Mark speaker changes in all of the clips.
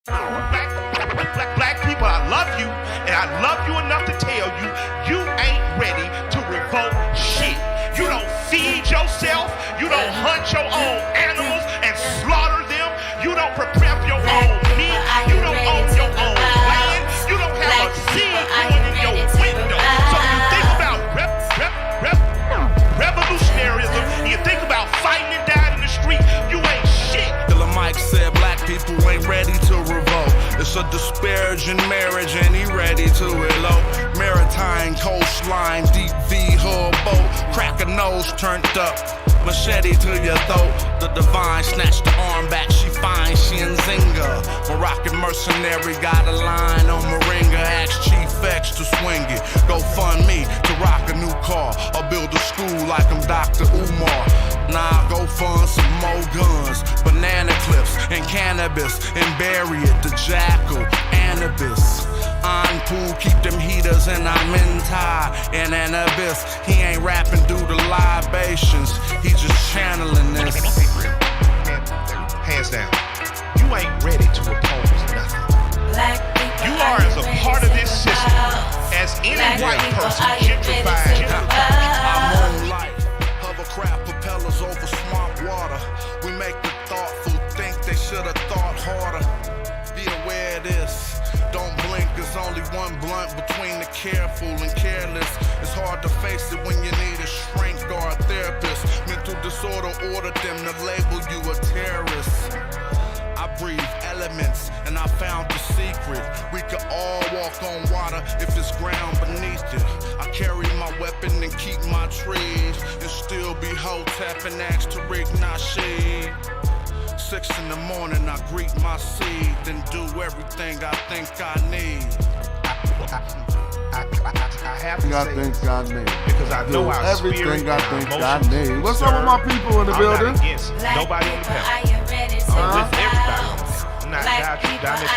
Speaker 1: Black people, I love you, and I love you enough to tell you, you ain't ready to revolt shit. You don't feed yourself, you don't hunt your own animals and slaughter them, you don't prepare for your own meat, you don't own your own land, you don't have a seed growing in your window. So when you think about revolutionaryism, and you think about fighting and dying in the street, you ain't shit.
Speaker 2: Killer Mike said black people ain't ready to revolt. It's a disparaging marriage and he ready to elope. Maritime coastline, deep V hull boat. Crack a nose turned up, machete to your throat. The divine snatched the arm back, she fine, she in Zinga. Moroccan mercenary got a line on Moringa. Ask Chief X to swing it. Go fund me to rock a new car or build a school like I'm Dr. Umar. Nah, go fund some more guns, banana clips and cannabis, and bury it, the jackal, Anubis. I'm cool, keep them heaters and I'm in tie in an abyss. He ain't rapping due to libations, he just channeling this.
Speaker 1: Hands down, you ain't ready to oppose nothing. You are as a part of this system as any white person gentrified.
Speaker 2: I'm on life, hovercraft propellers over swamp water. We make the thoughtful think they should have thought harder. Be aware of this. Don't blink, there's only one blunt between the careful and careless. It's hard to face it when you need a shrink or a therapist. Mental disorder ordered them to label you a terrorist. I breathe elements and I found the secret. We could all walk on water if it's ground beneath it. I carry my weapon and keep my trees, and still be Hotep and ask Tariq Nasheed. 6 in the morning, I greet my seed, then do everything I think I need.
Speaker 1: I have to say
Speaker 3: think I need.
Speaker 1: because I know our
Speaker 3: everything
Speaker 1: spirit
Speaker 3: I
Speaker 1: and
Speaker 3: think
Speaker 1: our
Speaker 3: I need. What's up with my people in the building?
Speaker 1: I'm not against nobody on the panel. I'm with everybody on the panel. I'm not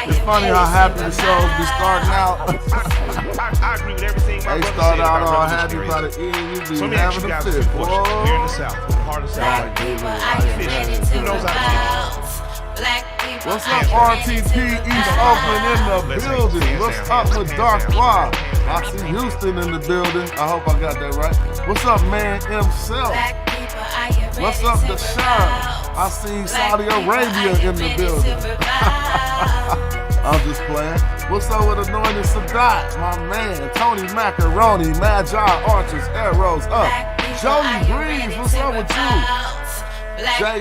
Speaker 3: It's funny how happy the shows be starting out.
Speaker 1: I agree with everything my
Speaker 3: They
Speaker 1: brother
Speaker 3: start
Speaker 1: said
Speaker 3: out
Speaker 1: about
Speaker 3: all happy by
Speaker 1: revolutionaries.
Speaker 3: the end, you be
Speaker 1: So let me ask you
Speaker 3: having a
Speaker 1: guys a
Speaker 3: fit.
Speaker 1: quick question. Here in the South, in the heart of the South, who knows how to fish?
Speaker 3: What's up, RTP East Oakland in the building? What's up with Dark Wild? I see Houston in the building. I hope I got that right. What's up, man himself? What's up, the Shine? I see Saudi Arabia in the building. I'm just playing. What's up with Anointed Sadat? My man, Tony Macaroni, Madjai, Archers, Arrows up. Joey Breeze, what's up with you? Jay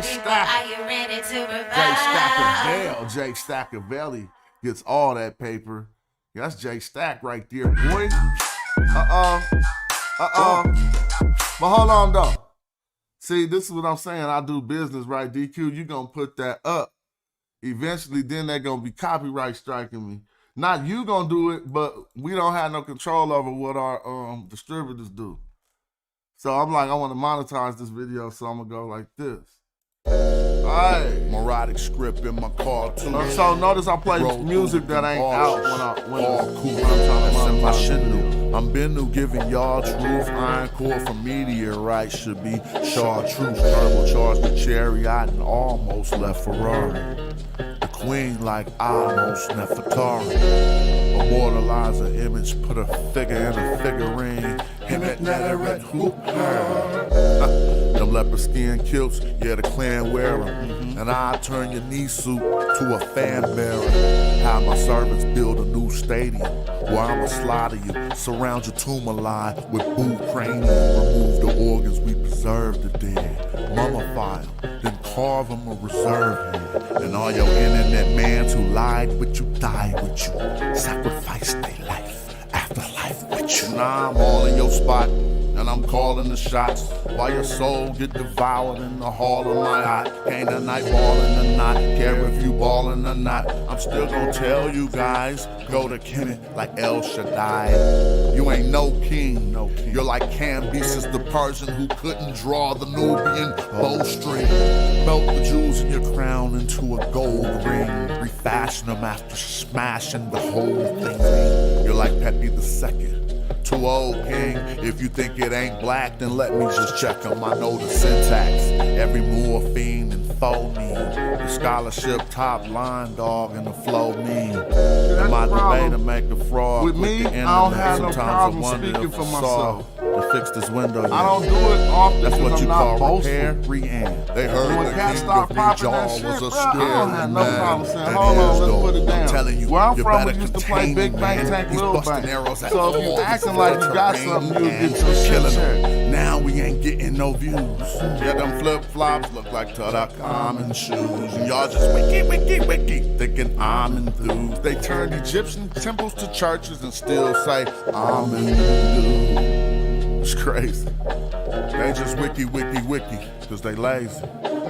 Speaker 3: Jay Staccavelli gets all that paper. That's Jay Stack right there, boy. But hold on though. See, this is what I'm saying. I do business, right? DQ, you gonna put that up. Eventually, then they're gonna be copyright striking me. Not you gonna do it, but we don't have no control over what our distributors do. So I'm like, I want to monetize this video, so I'm gonna go like this. Alright.
Speaker 2: Melodic script in my car too.
Speaker 3: So notice I play music that ain't out when
Speaker 2: I should do. I'm been new giving y'all truth. Iron core from meteorite should be chartreuse. Turbocharged the chariot and almost left Ferrari. The queen like almost Nefertari. Immortalize an image, put a figure in a figurine. Him at Netaret, who her? Them leopard skin kilts, yeah, the clan wear 'em. And I turn your knee suit to a fan bearer. Have my servants build a new stadium where I'ma slaughter you, surround your tomb alive with boot cranium. Remove the organs, we preserve the dead. Mummify them, then carve them a reserve hand. And all your internet mans who lied with you, died with you, sacrificed their life, afterlife with you. Now I'm all in your spot, and I'm calling the shots. While your soul get devoured in the hall of my eye. Ain't a night ballin' or not, care if you ballin' or not. I'm still gonna tell you guys, go to Kemet like El Shaddai. You ain't no king, You're like Cambyses the Persian who couldn't draw the Nubian bowstring. Melt the jewels in your crown into a gold ring. Refashion them after smashing the whole thing. You're like Pepe II. Too old, king. If you think it ain't black, then let me just check 'em. I know the syntax. Every morphine and phoneme. The scholarship top line, dog, and the flow mean. And my debate to make the fraud
Speaker 3: with me, I don't have no problem speaking for myself.
Speaker 2: To fix this window,
Speaker 3: I don't do it often.
Speaker 2: That's what you
Speaker 3: call
Speaker 2: repair, re-end. They heard
Speaker 3: when
Speaker 2: the
Speaker 3: cats
Speaker 2: king
Speaker 3: start
Speaker 2: of
Speaker 3: popping
Speaker 2: Jaw
Speaker 3: that
Speaker 2: was
Speaker 3: shit,
Speaker 2: a
Speaker 3: bro,
Speaker 2: scary
Speaker 3: I don't have no
Speaker 2: man.
Speaker 3: problem saying,
Speaker 2: And
Speaker 3: hold on,
Speaker 2: here's
Speaker 3: let's
Speaker 2: though,
Speaker 3: put it down.
Speaker 2: I'm telling you,
Speaker 3: Where I'm
Speaker 2: you
Speaker 3: from,
Speaker 2: better
Speaker 3: we used to play
Speaker 2: contain
Speaker 3: Big
Speaker 2: me,
Speaker 3: Bang
Speaker 2: man.
Speaker 3: Tank,
Speaker 2: He's
Speaker 3: Lil
Speaker 2: busting
Speaker 3: Bang.
Speaker 2: arrows at
Speaker 3: So if you
Speaker 2: all
Speaker 3: acting
Speaker 2: the
Speaker 3: like you got
Speaker 2: terrain
Speaker 3: something, you'll
Speaker 2: and
Speaker 3: get some shit
Speaker 2: killing
Speaker 3: checked.
Speaker 2: them. Now we ain't getting no views. Yeah, them flip-flops look like Tutankhamun shoes. And y'all just wiki, thinking I'm enthused. They turned Egyptian temples to churches and still say, I'm enthused. It's crazy. They just wiki, cause they lazy.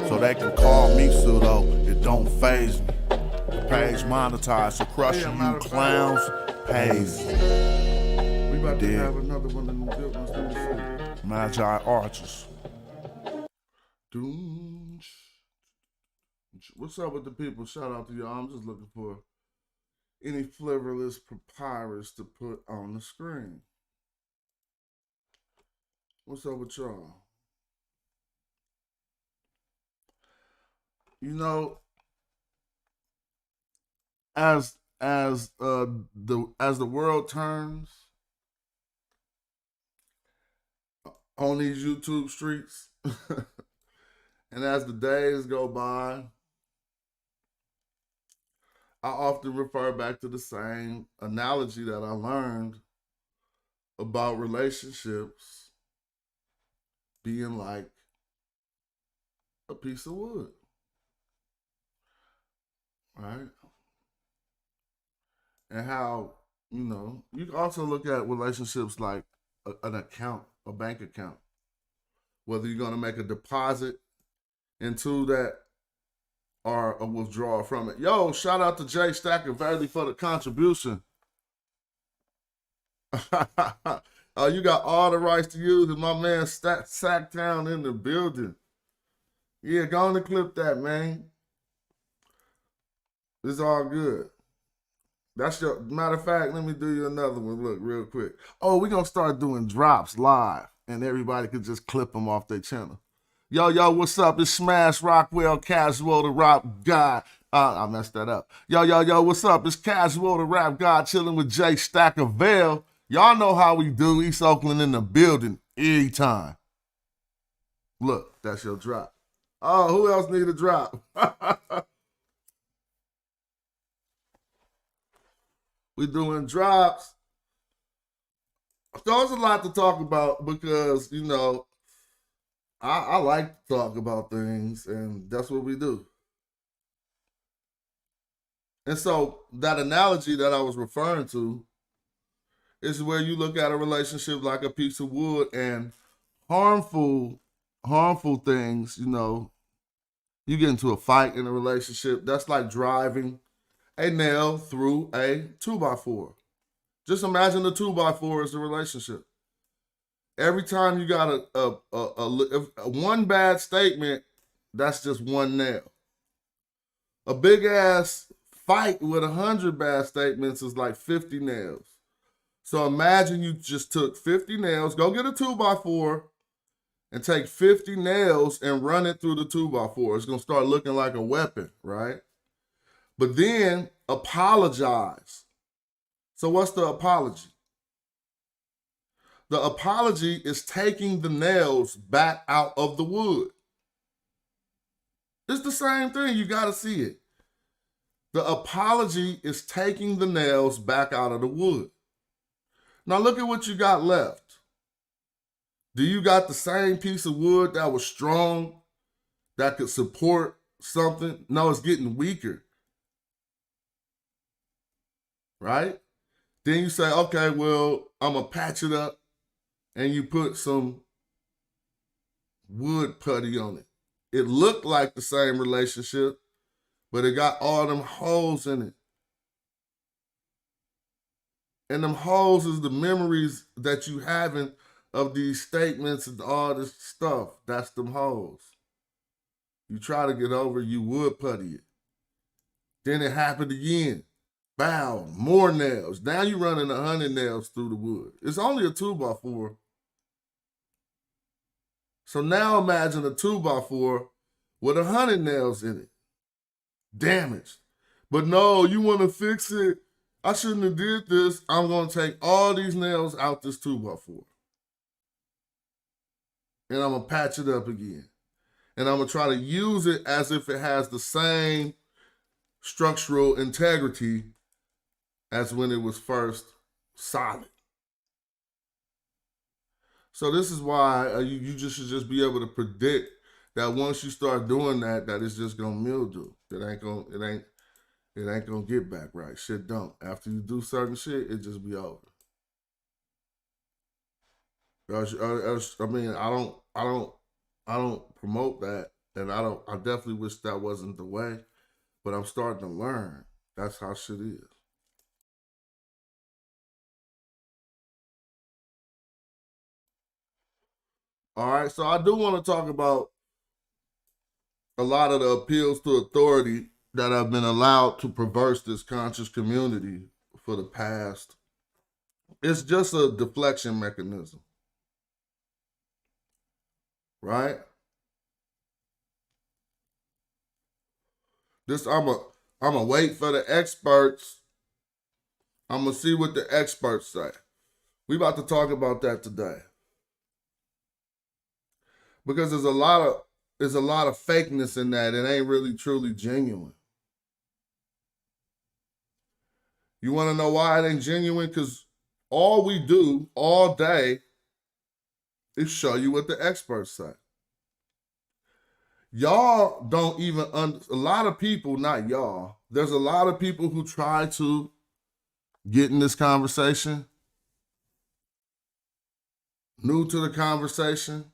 Speaker 2: So they can call me pseudo, it don't faze me. The page monetized, so crushing you clowns pays.
Speaker 3: We about to have another one of them good ones. Let me see.
Speaker 2: Magi archers.
Speaker 3: Doom. What's up with the people? Shout out to y'all. I'm just looking for any flavorless papyrus to put on the screen. What's up with y'all? You know, as the world turns on these YouTube streets, and as the days go by, I often refer back to the same analogy that I learned about relationships being like a piece of wood. Right? And how, you know, you can also look at relationships like an account, a bank account. Whether you're going to make a deposit into that or a withdrawal from it. Yo, shout out to Jay Stacker Valley for the contribution. You got all the rights to use, and my man Sacktown in the building. Yeah, go on and clip that, man. It's all good. That's your, matter of fact, let me do you another one. Look, real quick. Oh, we're going to start doing drops live, and everybody could just clip them off their channel. Yo, what's up? It's Smash Rockwell, Casual the Rap God. I messed that up. Yo, what's up? It's Casual the Rap God chilling with Jay Stacker Vale. Y'all know how we do. East Oakland in the building every time. Look, that's your drop. Oh, who else need a drop? We doing drops. So there's a lot to talk about because, you know, I like to talk about things, and that's what we do. And so that analogy that I was referring to is where you look at a relationship like a piece of wood, and harmful things, you know, you get into a fight in a relationship, that's like driving a nail through a 2x4. Just imagine the 2x4 is the relationship. Every time you got a one bad statement, that's just one nail. A big ass fight with 100 bad statements is like 50 nails. So imagine you just took 50 nails, go get a 2x4 and take 50 nails and run it through the 2x4. It's gonna start looking like a weapon, right? But then apologize. So what's the apology? The apology is taking the nails back out of the wood. It's the same thing. You got to see it. The apology is taking the nails back out of the wood. Now look at what you got left. Do you got the same piece of wood that was strong, that could support something? No, it's getting weaker. Right? Then you say, okay, well, I'm going to patch it up, and you put some wood putty on it. It looked like the same relationship, but it got all them holes in it. And them holes is the memories that you having of these statements and all this stuff. That's them holes. You try to get over, you wood putty it. Then it happened again. Bow, more nails. Now you're running 100 nails through the wood. It's only a 2x4. So now imagine a 2x4 with 100 nails in it. Damaged. But no, you want to fix it. I shouldn't have did this. I'm going to take all these nails out this 2x4. And I'm going to patch it up again. And I'm going to try to use it as if it has the same structural integrity as when it was first solid. So this is why you just should just be able to predict that once you start doing that, that it's just gonna mildew. It ain't gonna get back right. Shit don't. After you do certain shit, it just be over. I mean, I don't promote that, and I definitely wish that wasn't the way, but I'm starting to learn that's how shit is. All right, so I do want to talk about a lot of the appeals to authority that have been allowed to perverse this conscious community for the past. It's just a deflection mechanism, right? I'm a wait for the experts. I'm gonna see what the experts say. We about to talk about that today. Because there's a lot of fakeness in that. It ain't really truly genuine. You want to know why it ain't genuine? Because all we do all day is show you what the experts say. Y'all don't even a lot of people, not y'all, there's a lot of people who try to get in this conversation, new to the conversation.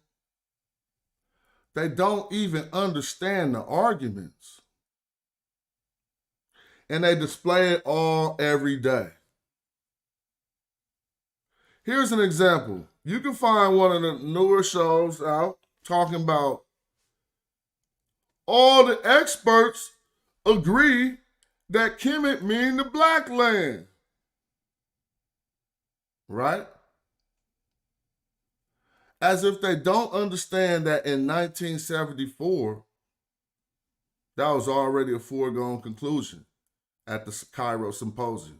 Speaker 3: They don't even understand the arguments. And they display it all every day. Here's an example. You can find one of the newer shows out talking about all the experts agree that Kemet mean the black land. Right? As if they don't understand that in 1974, that was already a foregone conclusion at the Cairo Symposium.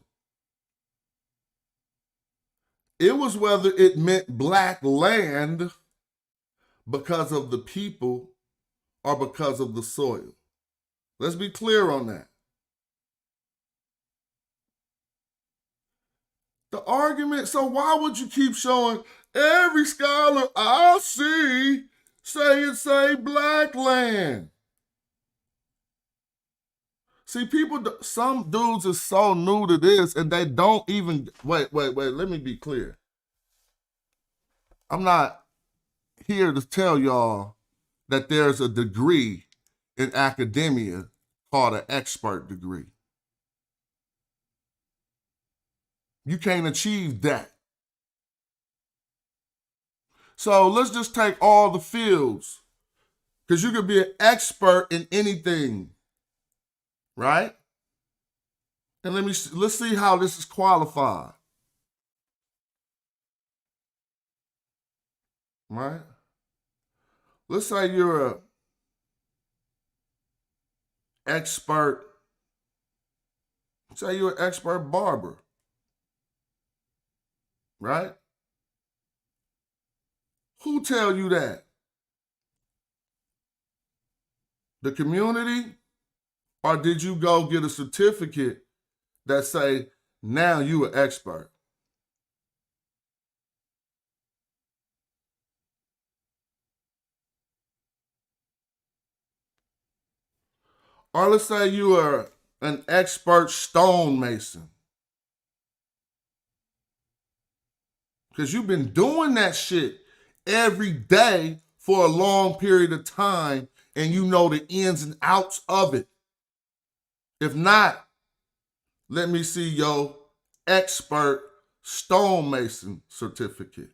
Speaker 3: It was whether it meant black land because of the people or because of the soil. Let's be clear on that. The argument, so why would you keep showing every scholar I see say black land? See, some dudes are so new to this and they don't even, wait, let me be clear. I'm not here to tell y'all that there's a degree in academia called an expert degree. You can't achieve that. So let's just take all the fields, because you could be an expert in anything, right? And let's see how this is qualified, right? Let's say you're an expert. Say you're an expert barber, right? Who tell you that? The community? Or did you go get a certificate that say, now you an expert? Or let's say you are an expert stonemason. Because you've been doing that shit every day for a long period of time and you know the ins and outs of it. If not, let me see your expert stonemason certificate.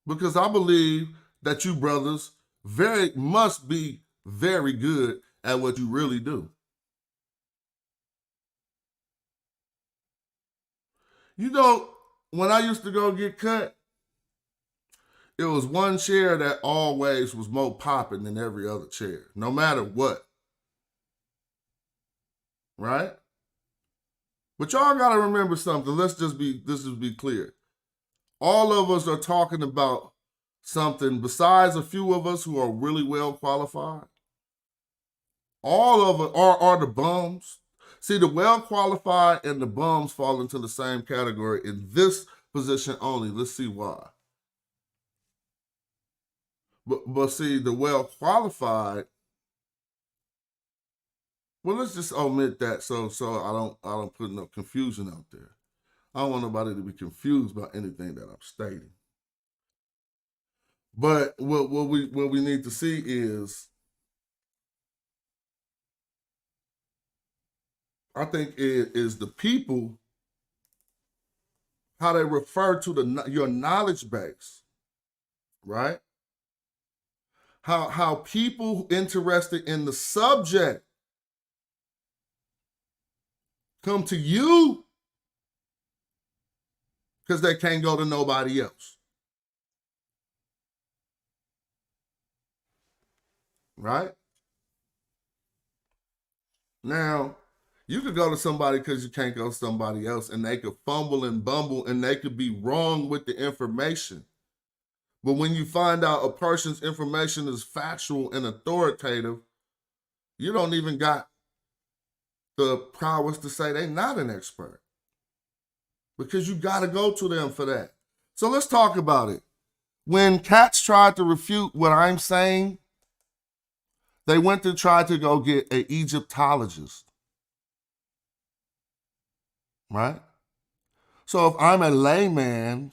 Speaker 3: Because I believe that you brothers must be very good at what you really do. You know, when I used to go get cut, it was one chair that always was more popping than every other chair, no matter what. Right? But y'all gotta remember something. Let's just be clear. All of us are talking about something besides a few of us who are really well qualified. All of it are the bums. See, the well qualified and the bums fall into the same category in this position only. Let's see why. But see, the well qualified. Well, let's just omit that so I don't put no confusion out there. I don't want nobody to be confused about anything that I'm stating. But what we need to see is, I think it is the people, how they refer to your knowledge base, right? How people interested in the subject come to you because they can't go to nobody else. Right? Now, you could go to somebody because you can't go to somebody else, and they could fumble and bumble, and they could be wrong with the information. But when you find out a person's information is factual and authoritative, you don't even got the prowess to say they're not an expert, because you got to go to them for that. So let's talk about it. When cats tried to refute what I'm saying, they went to try to go get an Egyptologist, right? So if I'm a layman,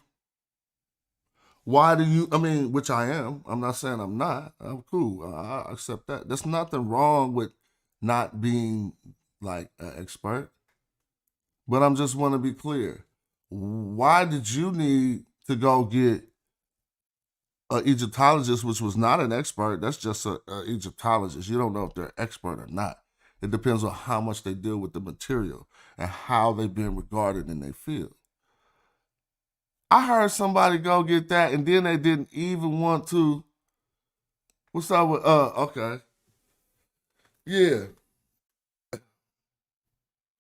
Speaker 3: why do you, which I am, I'm not saying I'm not, I'm cool, I accept that. There's nothing wrong with not being like an expert, but I'm just want to be clear. Why did you need to go get an Egyptologist, which was not an expert? That's just an Egyptologist. You don't know if they're an expert or not. It depends on how much they deal with the material and how they've been regarded in their field. I heard somebody go get that, and then they didn't even want to. What's up with, okay. Yeah.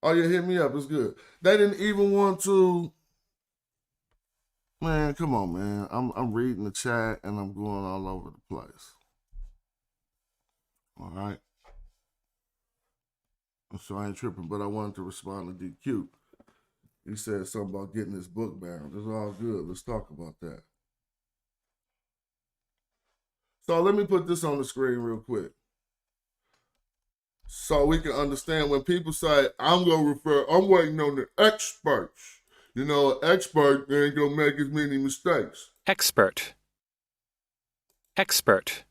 Speaker 3: Oh, yeah, hit me up. It's good. They didn't even want to. Man, come on, man. I'm reading the chat, and I'm going all over the place. All right. So I ain't tripping, but I wanted to respond to DQ. He said something about getting his book bound. It's all good. Let's talk about that. So let me put this on the screen real quick, so we can understand when people say, I'm waiting on the experts. You know, an expert ain't gonna make as many mistakes.
Speaker 4: Expert. Expert.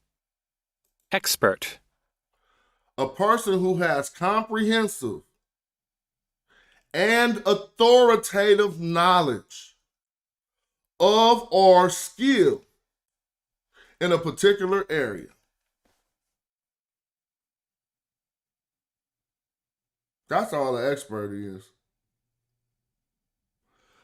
Speaker 4: Expert.
Speaker 3: A person who has comprehensive and authoritative knowledge of or skill in a particular area. That's all an expert is.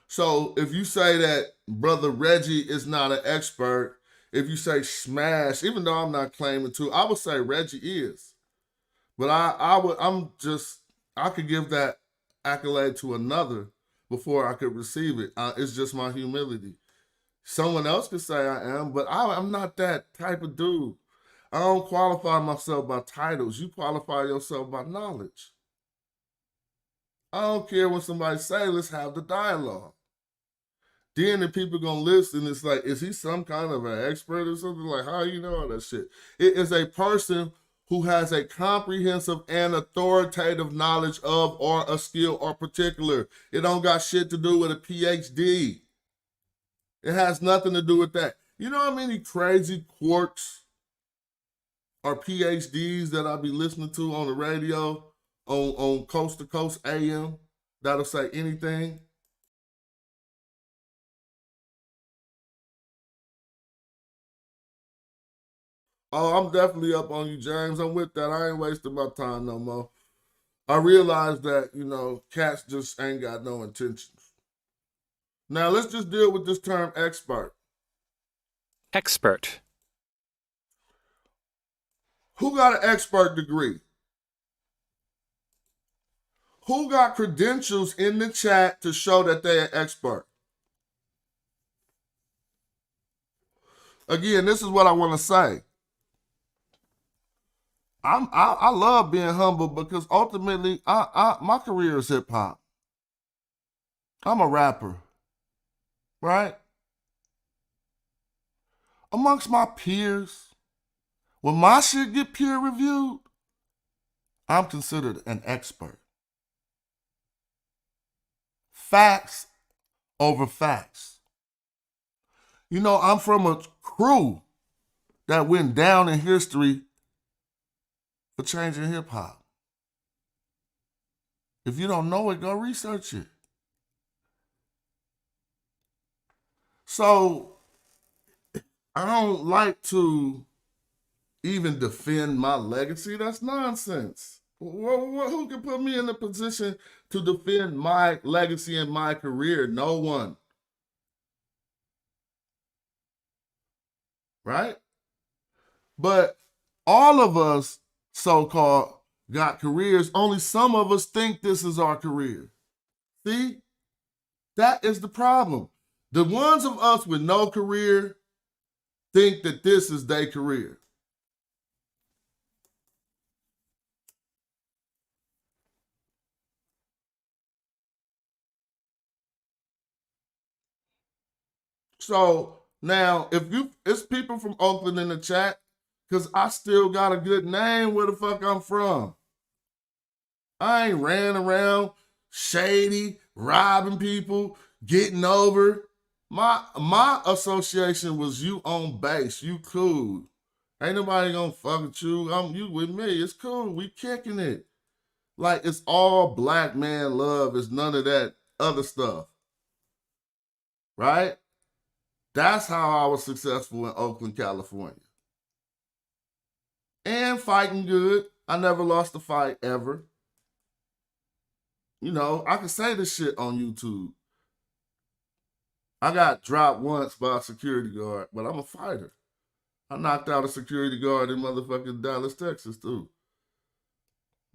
Speaker 3: So if you say that Brother Reggie is not an expert, if you say Smash, even though I'm not claiming to, I would say Reggie is. But I could give that accolade to another before I could receive it. It's just my humility. Someone else could say I am, but I'm not that type of dude. I don't qualify myself by titles. You qualify yourself by knowledge. I don't care when somebody say, let's have the dialogue. Then the people gonna listen. It's like, is he some kind of an expert or something? Like, how you know all that shit? It is a person who has a comprehensive and authoritative knowledge of or a skill or particular. It don't got shit to do with a PhD. It has nothing to do with that. You know how many crazy quarks or PhDs that I be listening to on the radio, on Coast to Coast AM, that'll say anything? Oh, I'm definitely up on you, James. I'm with that. I ain't wasting my time no more. I realize that, cats just ain't got no intentions. Now let's just deal with this term expert.
Speaker 4: Expert.
Speaker 3: Who got an expert degree? Who got credentials in the chat to show that they're an expert? Again, this is what I want to say. I love being humble because ultimately my career is hip hop. I'm a rapper, right? Amongst my peers, when my shit get peer reviewed, I'm considered an expert. Facts over facts. You know, I'm from a crew that went down in history for changing hip hop. If you don't know it, go research it. So I don't like to even defend my legacy. That's nonsense. Who can put me in a position to defend my legacy and my career? No one. Right? But all of us, so-called, got careers. Only some of us think this is our career. See? That is the problem. The ones of us with no career think that this is their career. So now, it's people from Oakland in the chat, because I still got a good name where the fuck I'm from. I ain't ran around shady, robbing people, getting over. My association was you on base. You cool. Ain't nobody gonna fuck with you. You with me. It's cool. We kicking it. Like, it's all black man love. It's none of that other stuff. Right? That's how I was successful in Oakland, California. And fighting good. I never lost a fight ever. You know, I can say this shit on YouTube. I got dropped once by a security guard, but I'm a fighter. I knocked out a security guard in motherfucking Dallas, Texas, too.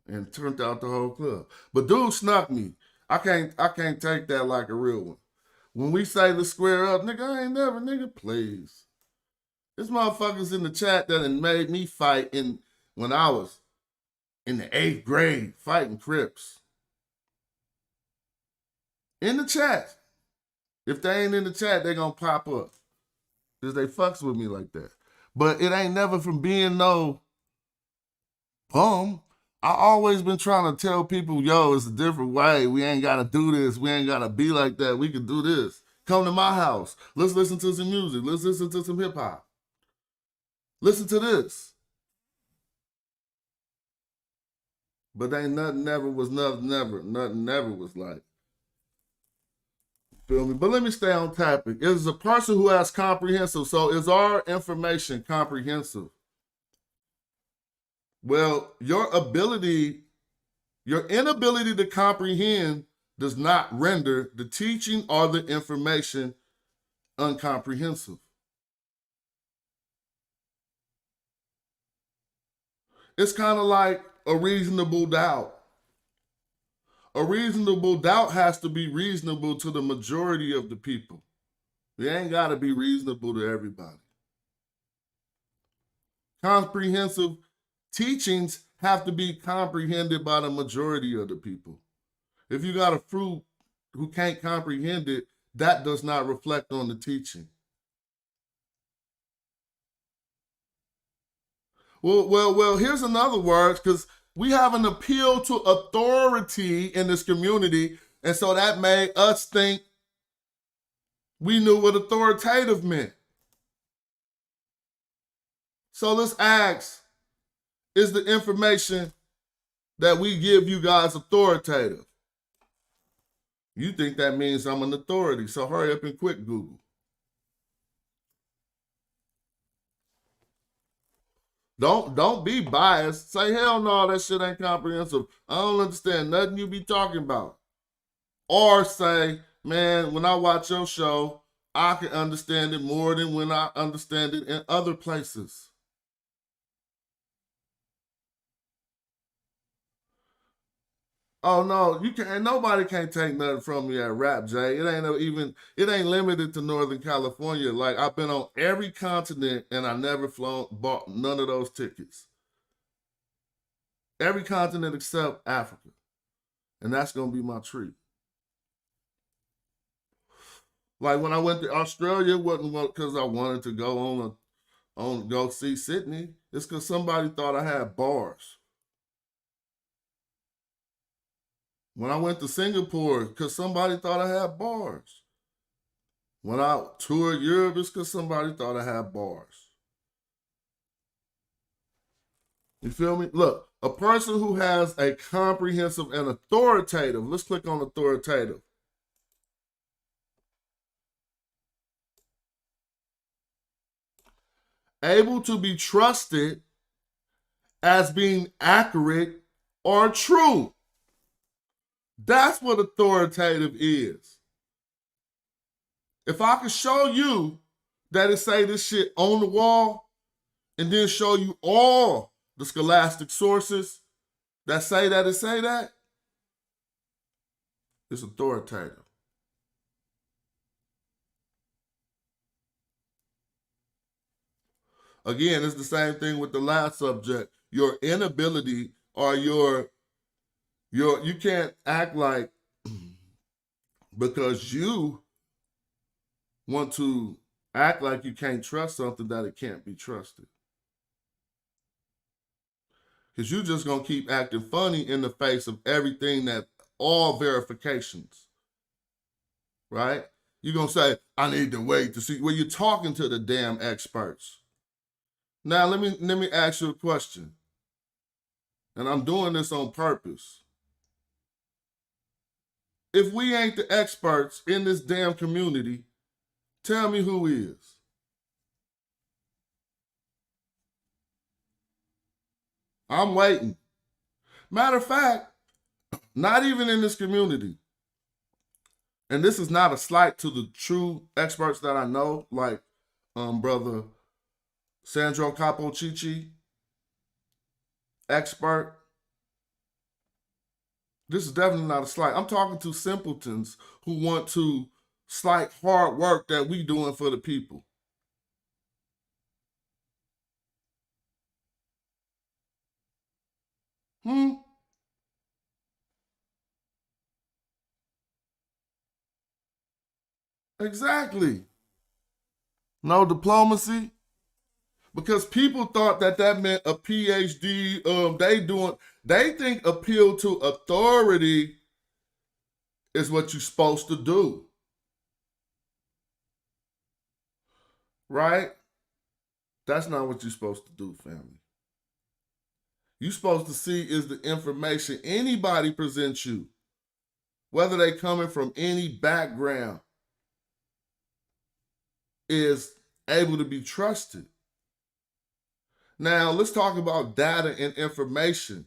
Speaker 3: And turned out the whole club. But dude snuck me. I can't take that like a real one. When we say let's square up, nigga, I ain't never, nigga, please. There's motherfuckers in the chat that made me fight when I was in the 8th grade, fighting Crips. In the chat. If they ain't in the chat, they gonna pop up. Because they fucks with me like that. But it ain't never from being no bum. I always been trying to tell people, yo, it's a different way. We ain't gotta do this. We ain't gotta be like that. We can do this. Come to my house. Let's listen to some music. Let's listen to some hip hop. Listen to this. But ain't nothing never was nothing never was like. Feel me? But let me stay on topic. It is a person who has comprehensive. So is our information comprehensive? Well, your inability to comprehend does not render the teaching or the information incomprehensible. It's kind of like a reasonable doubt. A reasonable doubt has to be reasonable to the majority of the people. It ain't got to be reasonable to everybody. Comprehensive teachings have to be comprehended by the majority of the people. If you got a fruit who can't comprehend it, that does not reflect on the teaching. Well, here's another word, because we have an appeal to authority in this community, and so that made us think we knew what authoritative meant. So let's ask, is the information that we give you guys authoritative? You think that means I'm an authority, so hurry up and quit Google. Don't be biased. Say, hell no, that shit ain't comprehensive. I don't understand nothing you be talking about. Or say, Man, when I watch your show, I can understand it more than when I understand it in other places. Oh no, you can't. Nobody can't take nothing from me at Rap Jay. It ain't limited to Northern California. Like I've been on every continent and I never bought none of those tickets. Every continent except Africa, and that's gonna be my treat. Like when I went to Australia, it wasn't because I wanted to go go see Sydney. It's because somebody thought I had bars. When I went to Singapore, because somebody thought I had bars. When I toured Europe, it's because somebody thought I had bars. You feel me? Look, a person who has a comprehensive and authoritative, let's click on authoritative. Able to be trusted as being accurate or true. That's what authoritative is. If I could show you that it say this shit on the wall and then show you all the scholastic sources that say that it say that, it's authoritative. Again, it's the same thing with the last subject. Your inability or you can't act like because you want to act like you can't trust something that it can't be trusted. Because you're just going to keep acting funny in the face of everything that, all verifications, right? You're going to say, I need to wait to see. Well, you're talking to the damn experts. Now, let me ask you a question. And I'm doing this on purpose. If we ain't the experts in this damn community, tell me who is. I'm waiting. Matter of fact, not even in this community. And this is not a slight to the true experts that I know, like brother Sandro Capochichi, expert. This is definitely not a slight. I'm talking to simpletons who want to slight hard work that we doing for the people. Exactly. No diplomacy. Because people thought that meant a PhD. They think appeal to authority is what you're supposed to do. Right? That's not what you're supposed to do, family. You're supposed to see is the information anybody presents you, whether they coming from any background, is able to be trusted. Now, let's talk about data and information.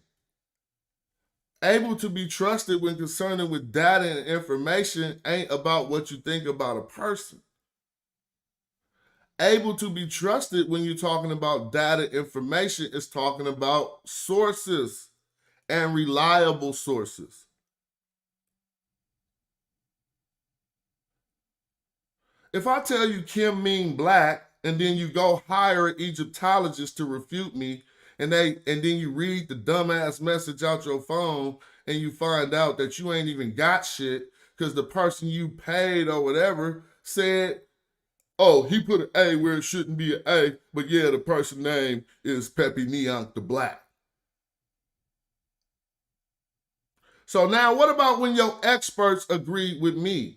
Speaker 3: Able to be trusted when concerning with data and information ain't about what you think about a person. Able to be trusted when you're talking about data information is talking about sources and reliable sources. If I tell you Kim mean black and then you go hire an Egyptologist to refute me and then you read the dumbass message out your phone and you find out that you ain't even got shit because the person you paid or whatever said, oh, he put an A where it shouldn't be an A, but yeah, the person name is Pepe Neonk the Black. So now what about when your experts agree with me?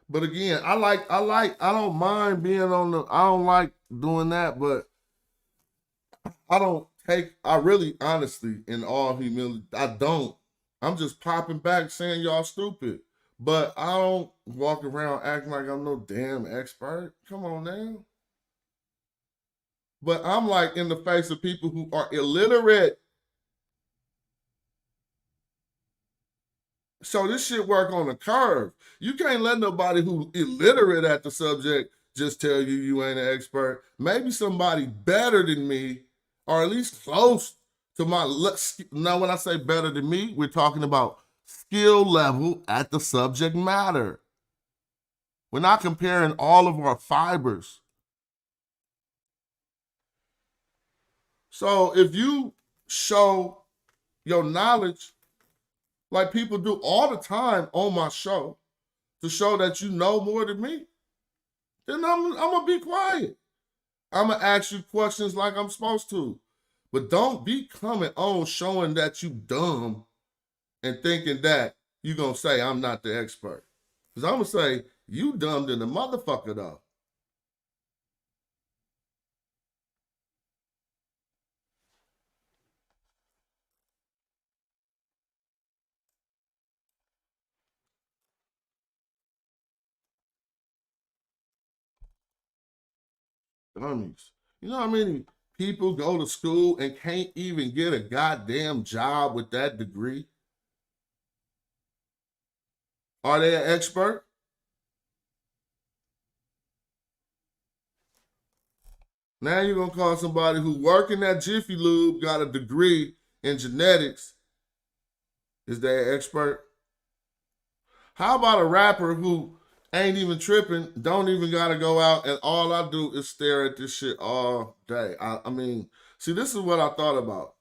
Speaker 3: But again, I don't mind being I don't like doing that, but I really, honestly, in all humility, I don't. I'm just popping back saying y'all stupid. But I don't walk around acting like I'm no damn expert. Come on now. But I'm like in the face of people who are illiterate. So this shit work on a curve. You can't let nobody who illiterate at the subject just tell you you ain't an expert. Maybe somebody better than me, or at least close to my, now when I say better than me, we're talking about skill level at the subject matter. We're not comparing all of our fibers. So if you show your knowledge, like people do all the time on my show, to show that you know more than me, then I'm gonna be quiet. I'm gonna ask you questions like I'm supposed to. But don't be coming on showing that you dumb and thinking that you gonna say I'm not the expert. Because I'm gonna say, you dumb than the motherfucker though. Dummies. You know how many people go to school and can't even get a goddamn job with that degree? Are they an expert? Now you're gonna call somebody who working at Jiffy Lube, got a degree in genetics, is they an expert? How about a rapper who ain't even tripping, don't even gotta go out, and all I do is stare at this shit all day? I mean, see, this is what I thought about.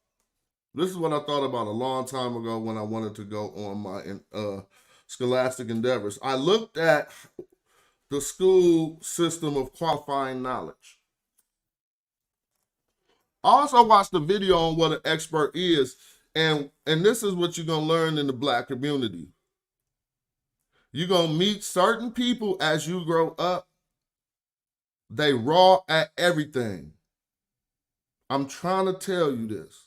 Speaker 3: This is what I thought about a long time ago when I wanted to go on my scholastic endeavors. I looked at the school system of qualifying knowledge. I also watched the video on what an expert is, and this is what you're gonna learn in the Black community. You're gonna meet certain people as you grow up. They raw at everything. I'm trying to tell you this.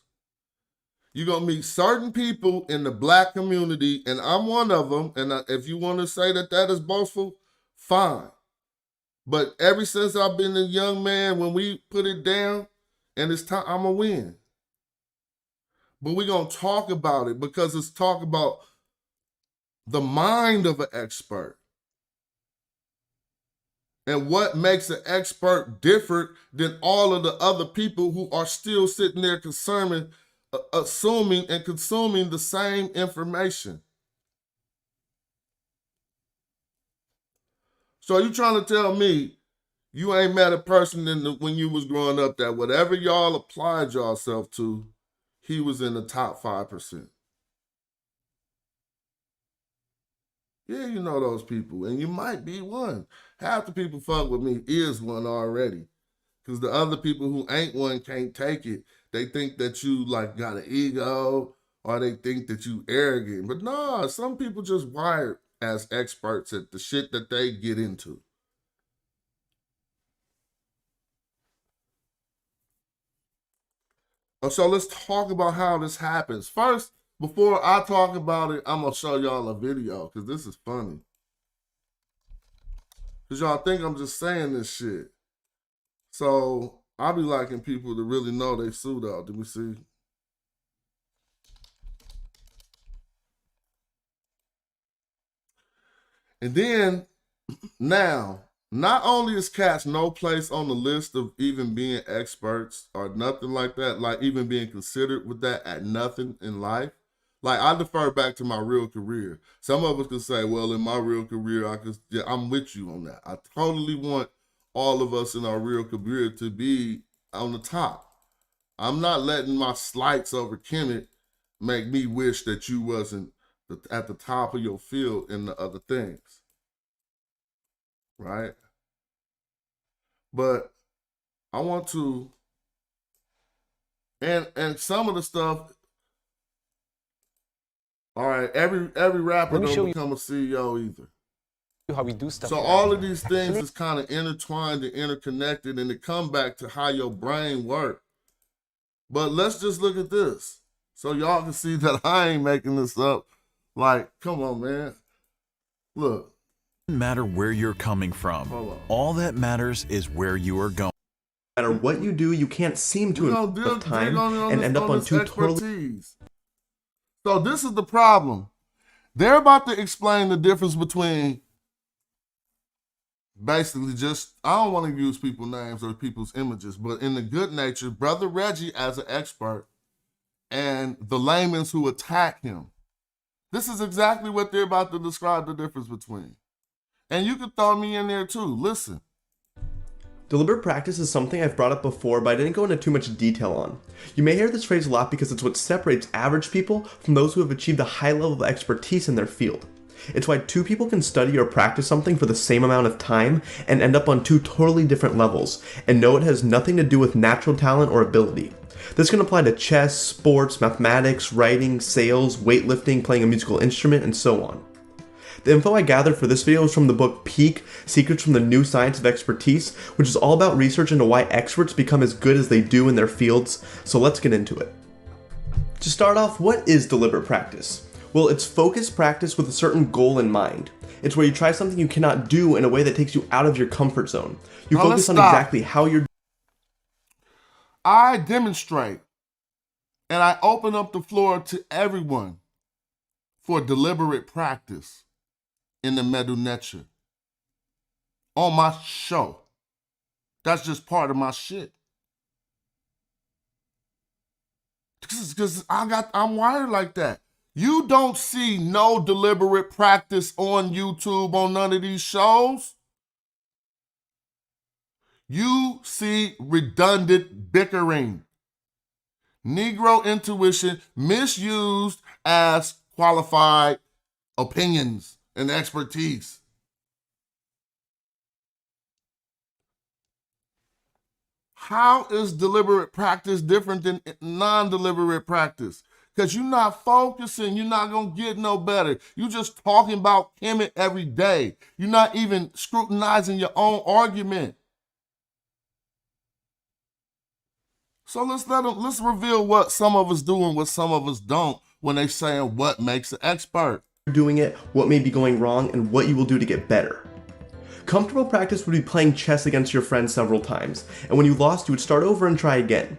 Speaker 3: You're gonna meet certain people in the Black community, and I'm one of them, and if you want to say that that is boastful, fine. But ever since I've been a young man, when we put it down, and it's time, I'm gonna win. But we're gonna talk about it because it's talk about the mind of an expert and what makes an expert different than all of the other people who are still sitting there assuming and consuming the same information. So you trying to tell me you ain't met a person when you was growing up that whatever y'all applied yourself to, he was in the top 5%. Yeah, you know those people, and you might be one. Half the people fuck with me is one already. Because the other people who ain't one can't take it. They think that you like got an ego, or they think that you arrogant. But no, some people just wired as experts at the shit that they get into. So let's talk about how this happens. First, before I talk about it, I'm gonna show y'all a video because this is funny. Because y'all think I'm just saying this shit. So I'll be liking people to really know they suit out. Let me see. And then now, not only is cats no place on the list of even being experts or nothing like that, like even being considered with that at nothing in life. Like I defer back to my real career. Some of us could say, well, in my real career, I'm with you on that. I totally want all of us in our real career to be on the top. I'm not letting my slights over Kemet make me wish that you wasn't at the top of your field in the other things. Right? But I want to, and some of the stuff, all right, every rapper don't become a CEO either.
Speaker 5: How we do stuff.
Speaker 3: So all of these things is kind of intertwined and interconnected, and it come back to how your brain works. But let's just look at this. So y'all can see that I ain't making this up. Like, come on, man. Look.
Speaker 6: Doesn't matter where you're coming from. All that matters is where you are going.
Speaker 7: No matter what you do, you can't seem to invest time and end up on two totally.
Speaker 3: So this is the problem. They're about to explain the difference between basically just, I don't want to use people's names or people's images, but in the good nature, Brother Reggie as an expert and the laymen who attack him. This is exactly what they're about to describe the difference between. And you can throw me in there too. Listen.
Speaker 7: Deliberate practice is something I've brought up before, but I didn't go into too much detail on. You may hear this phrase a lot because it's what separates average people from those who have achieved a high level of expertise in their field. It's why two people can study or practice something for the same amount of time and end up on two totally different levels, and know it has nothing to do with natural talent or ability. This can apply to chess, sports, mathematics, writing, sales, weightlifting, playing a musical instrument, and so on. The info I gathered for this video is from the book Peak: Secrets from the New Science of Expertise, which is all about research into why experts become as good as they do in their fields, so let's get into it. To start off, what is deliberate practice? Well, it's focused practice with a certain goal in mind. It's where you try something you cannot do in a way that takes you out of your comfort zone. You focus on exactly how you're...
Speaker 3: I demonstrate, and I open up the floor to everyone for deliberate practice in the Medu Nature on my show. That's just part of my shit. Because I'm wired like that. You don't see no deliberate practice on YouTube on none of these shows. You see redundant bickering. Negro intuition misused as qualified opinions and expertise. How is deliberate practice different than non-deliberate practice? Because you're not focusing, you're not going to get no better. You're just talking about Kemet every day. You're not even scrutinizing your own argument. So let's reveal what some of us do and what some of us don't when they saying what makes an expert.
Speaker 7: Doing it, what may be going wrong, and what you will do to get better. Comfortable practice would be playing chess against your friends several times, and when you lost, you would start over and try again.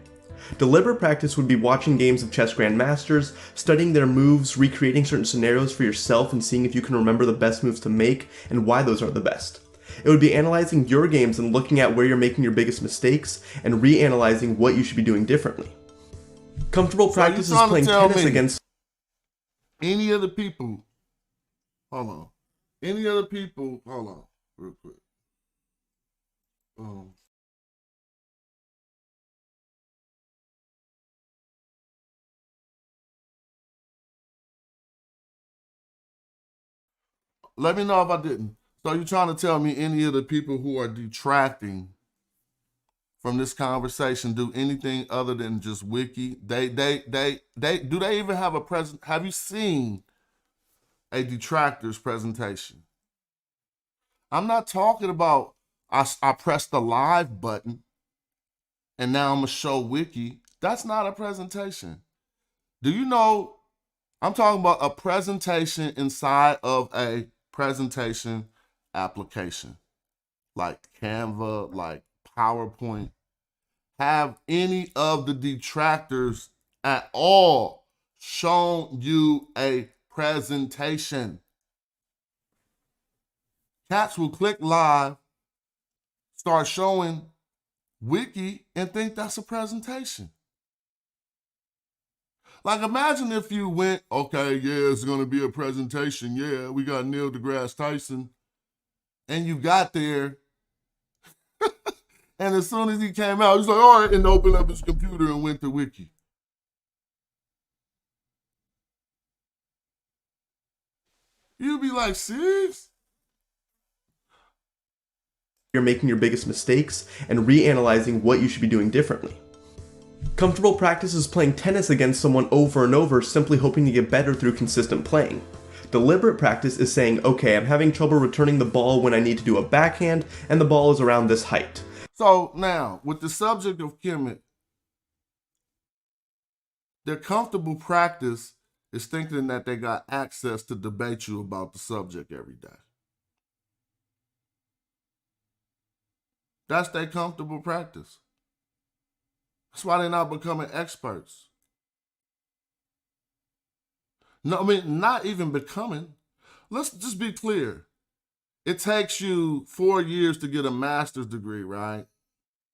Speaker 7: Deliberate practice would be watching games of chess grandmasters, studying their moves, recreating certain scenarios for yourself, and seeing if you can remember the best moves to make and why those are the best. It would be analyzing your games and looking at where you're making your biggest mistakes and reanalyzing what you should be doing differently. Comfortable practice is playing tennis against
Speaker 3: any of the people. Hold on. Any other people, hold on, real quick. Let me know if I didn't. So you're trying to tell me any of the people who are detracting from this conversation do anything other than just wiki? They do they even have a present? Have you seen a detractors presentation? I'm not talking about I pressed the live button and now I'm gonna show wiki. That's not a presentation. Do you know? I'm talking about a presentation inside of a presentation application like Canva, like PowerPoint. Have any of the detractors at all shown you a presentation? Cats will click live, start showing wiki, and think that's a presentation. Like, imagine if you went, okay, yeah, it's going to be a presentation. Yeah, we got Neil deGrasse Tyson. And you got there, and as soon as he came out, he's like, all right, and opened up his computer and went to wiki. You'd be like, serious?
Speaker 7: You're making your biggest mistakes and reanalyzing what you should be doing differently. Comfortable practice is playing tennis against someone over and over, simply hoping to get better through consistent playing. Deliberate practice is saying, okay, I'm having trouble returning the ball when I need to do a backhand, and the ball is around this height.
Speaker 3: So now, with the subject of Kemet, their comfortable practice is thinking that they got access to debate you about the subject every day. That's their comfortable practice. That's why they're not becoming experts. No, I mean, not even becoming. Let's just be clear. It takes you 4 years to get a master's degree, right?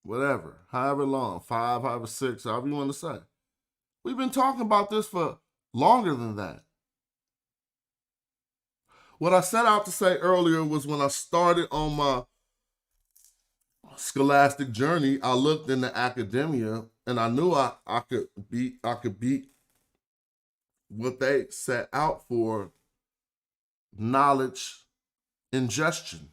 Speaker 3: Whatever, however long, 5, however 6, however you want to say. We've been talking about this for longer than that. What I set out to say earlier was when I started on my scholastic journey, I looked into academia and I knew I could beat what they set out for knowledge ingestion.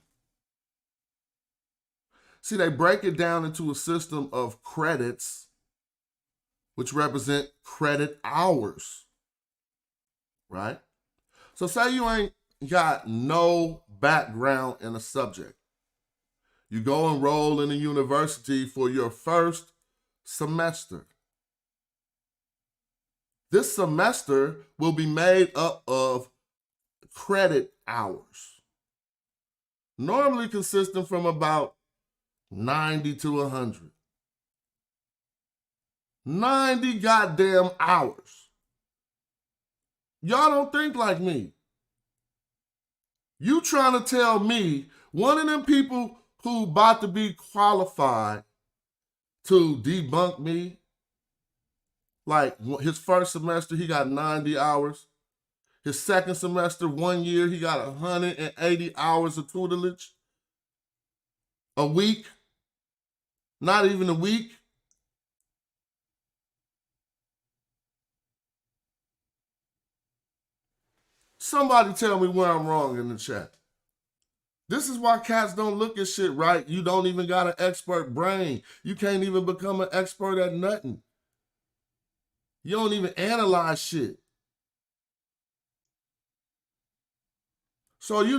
Speaker 3: See, they break it down into a system of credits, which represent credit hours, right? So say you ain't got no background in a subject. You go enroll in a university for your first semester. This semester will be made up of credit hours, normally consisting from about 90 to 100. 90 goddamn hours. Y'all don't think like me. You trying to tell me one of them people who about to be qualified to debunk me, like his first semester, he got 90 hours. His second semester, 1 year, he got 180 hours of tutelage. A week, not even a week. Somebody tell me where I'm wrong in the chat. This is why cats don't look at shit right. You don't even got an expert brain. You can't even become an expert at nothing. You don't even analyze shit. So you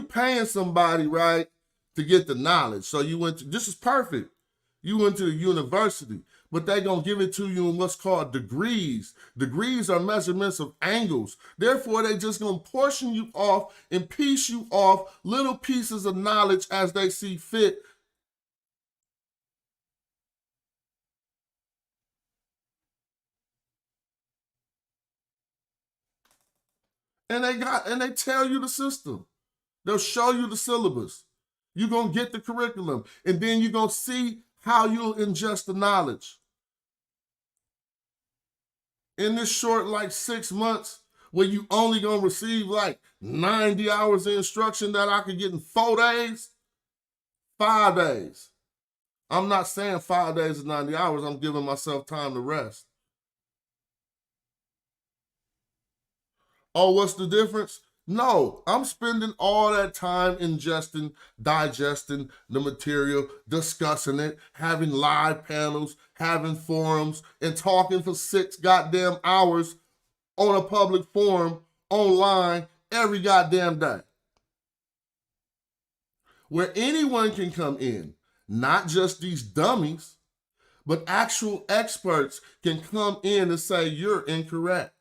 Speaker 3: paying somebody, right, to get the knowledge. So you went to, this is perfect. You went to the university, but they gonna give it to you in what's called degrees. Degrees are measurements of angles. Therefore, they just gonna portion you off and piece you off little pieces of knowledge as they see fit. And they tell you the system. They'll show you the syllabus. You're gonna get the curriculum, and then you're gonna see how you'll ingest the knowledge. In this short, like 6 months, where you only gonna receive like 90 hours of instruction that I could get in 4 days, 5 days. I'm not saying 5 days is 90 hours. I'm giving myself time to rest. Oh, what's the difference? No, I'm spending all that time ingesting, digesting the material, discussing it, having live panels, having forums, and talking for 6 goddamn hours on a public forum online every goddamn day. Where anyone can come in, not just these dummies, but actual experts can come in and say, you're incorrect.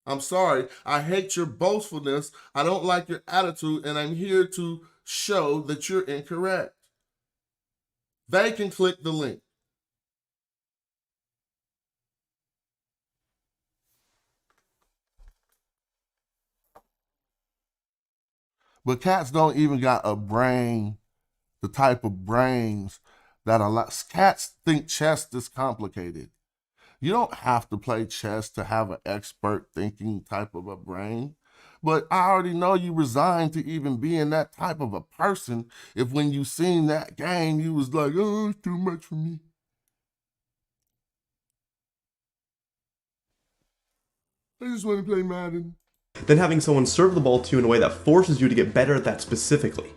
Speaker 3: I'm sorry, I hate your boastfulness, I don't like your attitude, and I'm here to show that you're incorrect. They can click the link. But cats don't even got a brain, the type of brains that a lot. Cats think chess is complicated. You don't have to play chess to have an expert thinking type of a brain. But I already know you resigned to even being that type of a person if when you seen that game, you was like, oh, it's too much for me. I just want to play Madden.
Speaker 7: Then having someone serve the ball to you in a way that forces you to get better at that specifically.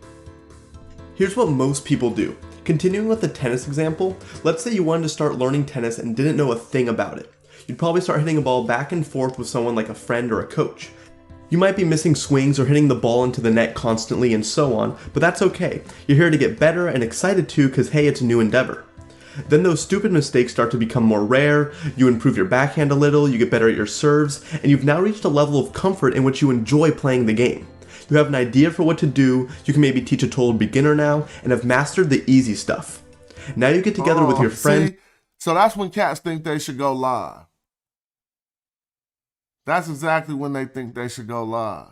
Speaker 7: Here's what most people do. Continuing with the tennis example, let's say you wanted to start learning tennis and didn't know a thing about it. You'd probably start hitting a ball back and forth with someone like a friend or a coach. You might be missing swings or hitting the ball into the net constantly and so on, but that's okay. You're here to get better and excited too because hey, it's a new endeavor. Then those stupid mistakes start to become more rare, you improve your backhand a little, you get better at your serves, and you've now reached a level of comfort in which you enjoy playing the game. You have an idea for what to do, you can maybe teach a total beginner now, and have mastered the easy stuff. Now you get together with your friends.
Speaker 3: So that's when cats think they should go live. That's exactly when they think they should go live.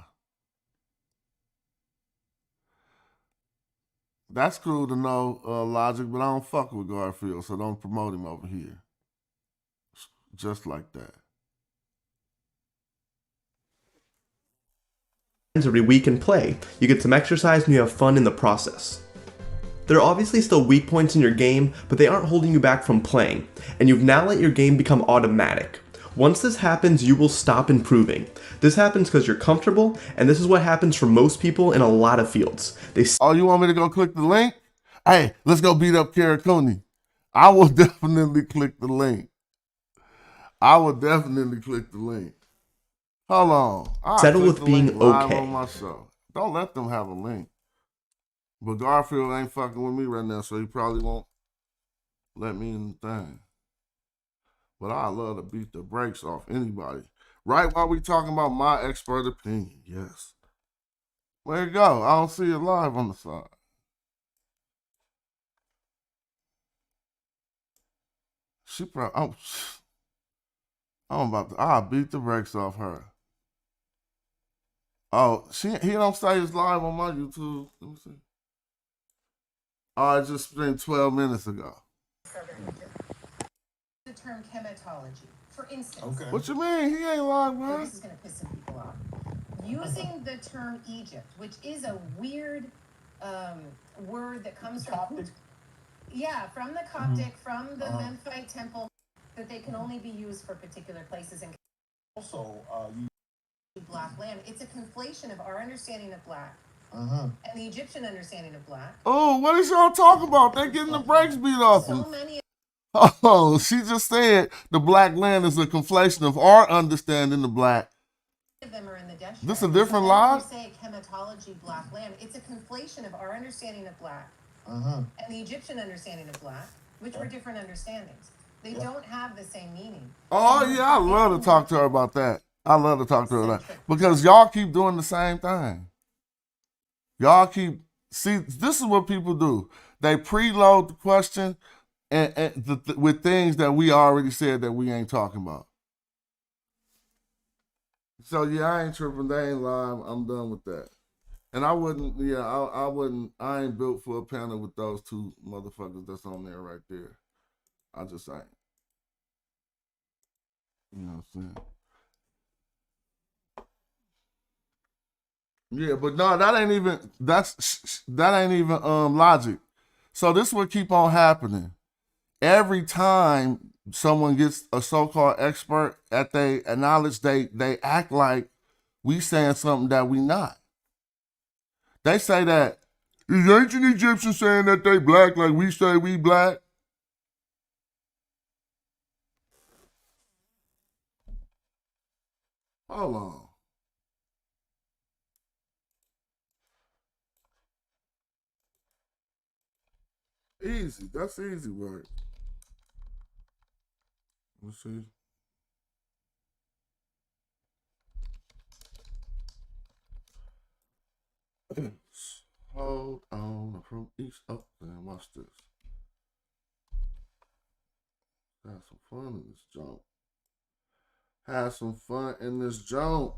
Speaker 3: That's cool to know, Logic, but I don't fuck with Garfield, so don't promote him over here. Just like that.
Speaker 7: Every week and play. You get some exercise and you have fun in the process. There are obviously still weak points in your game, but they aren't holding you back from playing, and you've now let your game become automatic. Once this happens, you will stop improving. This happens because you're comfortable, and this is what happens for most people in a lot of fields.
Speaker 3: Oh, you want me to go click the link? Hey, let's go beat up Karakuni. I will definitely click the link. Hold on.
Speaker 7: Settle with being
Speaker 3: live
Speaker 7: okay.
Speaker 3: on my show. Don't let them have a link. But Garfield ain't fucking with me right now, so he probably won't let me in the thing. But I love to beat the brakes off anybody. Right while we talking about my expert opinion, yes. Where it go? I don't see it live on the side. She probably, I'll beat the brakes off her. Oh, he don't say it's live on my YouTube. Let me see. Oh, it just been 12 minutes ago.
Speaker 5: The term chematology, for instance.
Speaker 3: Okay. What you mean? He ain't live, bro.
Speaker 5: This is going to piss some people off. Using the term Egypt, which is a weird word that comes from Coptic. Yeah, from the Coptic, from the Memphite temple, that they can only be used for particular places. And also, black land. It's a conflation of our understanding of black and the Egyptian understanding of black.
Speaker 3: Oh, what is y'all talking about? They getting the brakes beat off them.
Speaker 5: So many.
Speaker 3: Oh, she just said the black land is a conflation of our understanding of black.
Speaker 5: Of them are in the Desh.
Speaker 3: This a different lie?
Speaker 5: When you say chematology, black land, it's a conflation of our understanding of black and the Egyptian understanding of black, which were different understandings. They don't have the same meaning.
Speaker 3: Oh, yeah, I love to talk to her about that. Because y'all keep doing the same thing. See, this is what people do. They preload the question with things that we already said that we ain't talking about. So, yeah, I ain't tripping. They ain't live. I'm done with that. And I wouldn't, I ain't built for a panel with those two motherfuckers that's on there right there. I just ain't. You know what I'm saying? Yeah, but no, that ain't even logic. So this would keep on happening. Every time someone gets a so-called expert at they knowledge, they act like we saying something that we not. They say that is ancient Egyptians saying that they black like we say we black. Hold on. Easy. That's easy work. Let's see. Hold on from east up and watch this. Have some fun in this jump. Have some fun in this jump.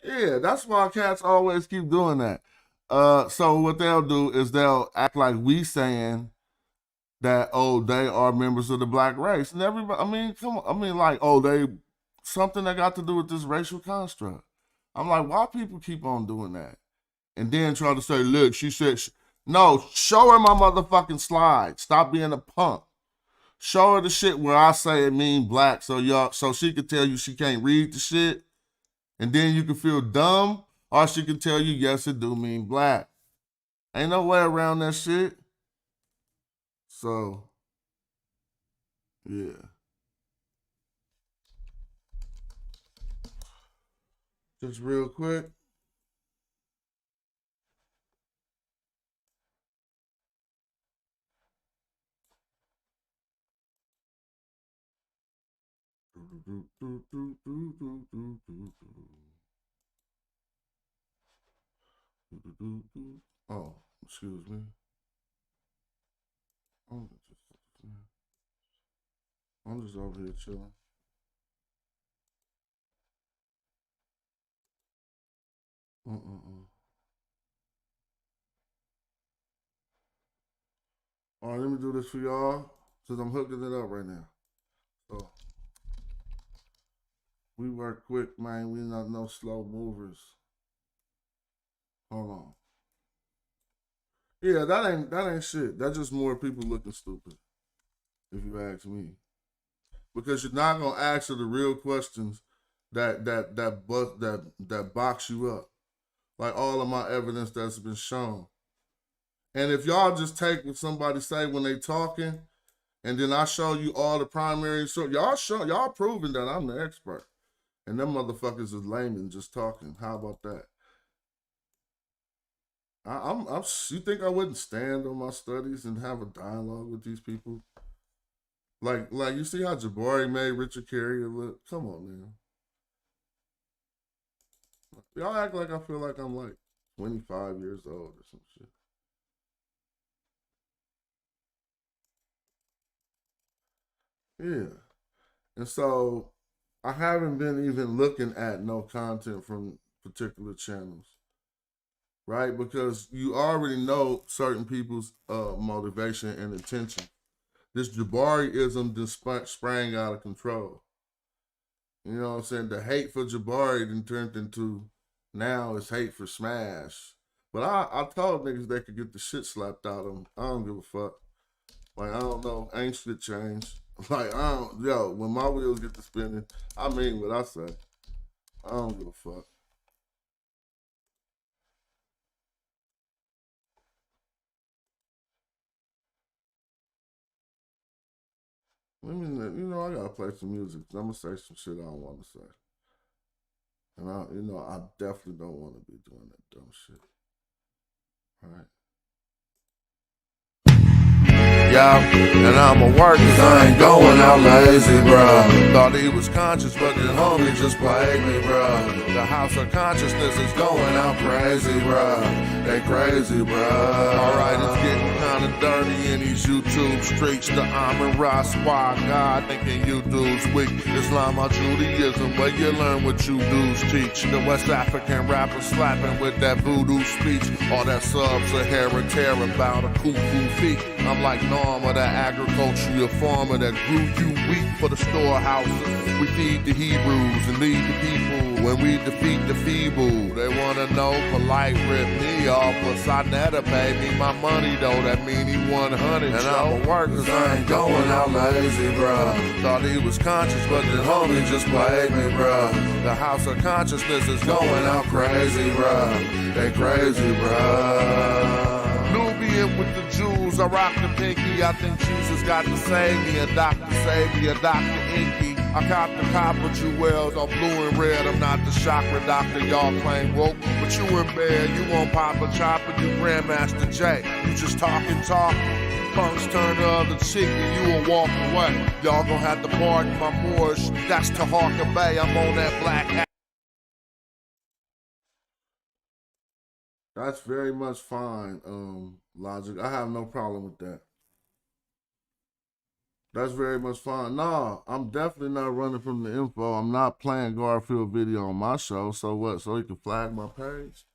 Speaker 3: Yeah, that's why cats always keep doing that. So what they'll do is they'll act like we saying that, oh, they are members of the black race. And everybody, I mean, come on. I mean, like, oh, they, something that got to do with this racial construct. I'm like, why people keep on doing that? And then try to say, look, she said, no, show her my motherfucking slide. Stop being a punk. Show her the shit where I say it mean black so she can tell you she can't read the shit. And then you can feel dumb, or she can tell you, yes, it do mean black. Ain't no way around that shit. So, yeah. Just real quick. Oh, excuse me. I'm just over here chilling. All right, let me do this for y'all since I'm hooking it up right now. So we work quick, man. We not no slow movers. Hold on. Yeah, that ain't shit. That's just more people looking stupid, if you ask me. Because you're not gonna answer the real questions that box you up. Like all of my evidence that's been shown. And if y'all just take what somebody say when they talking, and then I show you all the primary, so y'all proving that I'm the expert. And them motherfuckers is laymen just talking. How about that? You think I wouldn't stand on my studies and have a dialogue with these people? Like you see how Jabari made Richard Carrier look? Come on, man. Y'all act like I feel like I'm like 25 years old or some shit. Yeah. And so I haven't been even looking at no content from particular channels. Right? Because you already know certain people's motivation and intention. This Jabari-ism just sprang out of control. You know what I'm saying? The hate for Jabari then turned into now it's hate for Smash. But I told niggas they could get the shit slapped out of them. I don't give a fuck. Like, I don't know. Ain't shit changed. Like, when my wheels get to spinning, I mean what I say. I don't give a fuck. I gotta play some music. I'm gonna say some shit I don't want to say. And I definitely don't want to be doing that dumb shit. All right. Yeah, and I'ma work cause I ain't going out lazy, bruh. Thought he was conscious, but his homie just played me, bruh. The house of consciousness is going out crazy, bruh. They crazy, bruh. Alright, it's getting kinda dirty in these YouTube streets. The Amin Ra squad, God thinking you dudes weak. Islam or Judaism, where you learn what you dudes teach. The West African rappers slapping with that voodoo speech. All that sub-Saharan terror about a cuckoo feet. I'm like Norma, that agricultural farmer that grew you wheat for the storehouses. We feed the Hebrews and lead the people when we defeat the feeble. They wanna know polite rip me off, but Sonetta paid me my money though. That mean he 100. And I'ma work cause I ain't going out lazy, bruh. Thought he was conscious, but the homie just played me, bruh. The house of consciousness is going out crazy, bruh. They crazy, bruh. Nubian with the Jews, I rock the pinky. I think Jesus got to save me. A doctor save me, a Dr. Inky. I cop the copper jewels on blue and red. I'm not the chakra doctor, y'all claim woke. But you in bed, you won't pop a chopper, you Grandmaster J. You just talking. Punks turn the other cheek and you will walk away. Y'all gonna have to pardon my Moorish. That's to Hawker Bay, I'm on that black. That's very much fine, Logic. I have no problem with that. That's very much fine. Nah, I'm definitely not running from the info. I'm not playing Garfield video on my show. So what? So you can flag my page?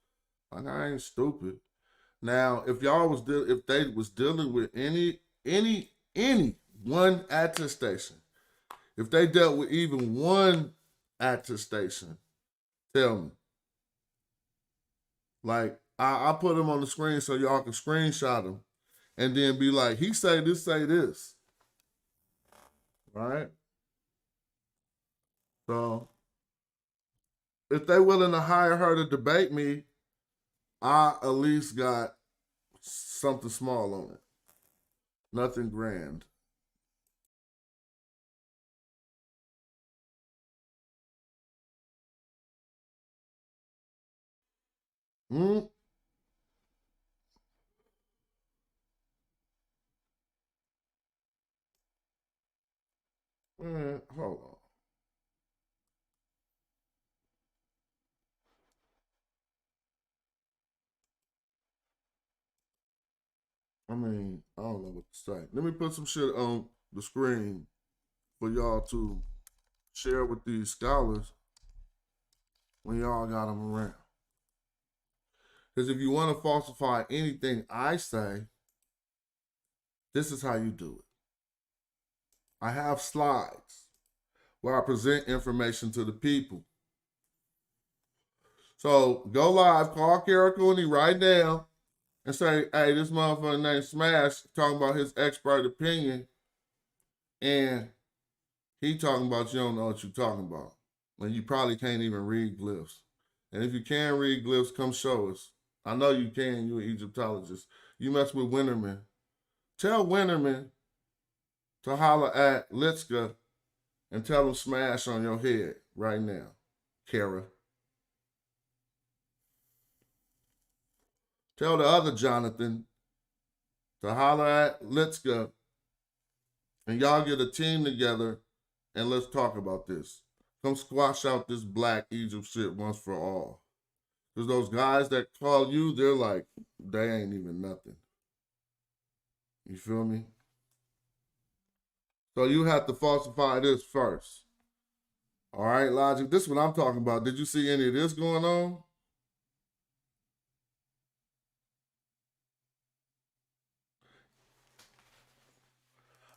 Speaker 3: Like, I ain't stupid. Now, if they was dealing with any one attestation, if they dealt with even one attestation, tell me. Like, I put them on the screen so y'all can screenshot them and then be like, he say this. Right? So, if they willing to hire her to debate me, I at least got something small on it. Nothing grand. Man, hold on. I mean, I don't know what to say. Let me put some shit on the screen for y'all to share with these scholars when y'all got them around. Because if you want to falsify anything I say, this is how you do it. I have slides where I present information to the people. So go live, call Kara Cooney right now and say, hey, this motherfucker named Smash talking about his expert opinion, and he talking about you don't know what you're talking about. And you probably can't even read glyphs. And if you can read glyphs, come show us. I know you can, you're an Egyptologist. You mess with Winterman. Tell Winterman to holler at Litska and tell him smash on your head right now, Kara. Tell the other Jonathan to holler at Litska and y'all get a team together and let's talk about this. Come squash out this black Egypt shit once for all. Because those guys that call you, they're like, they ain't even nothing. You feel me? So you have to falsify this first. All right, Logic, this is what I'm talking about. Did you see any of this going on?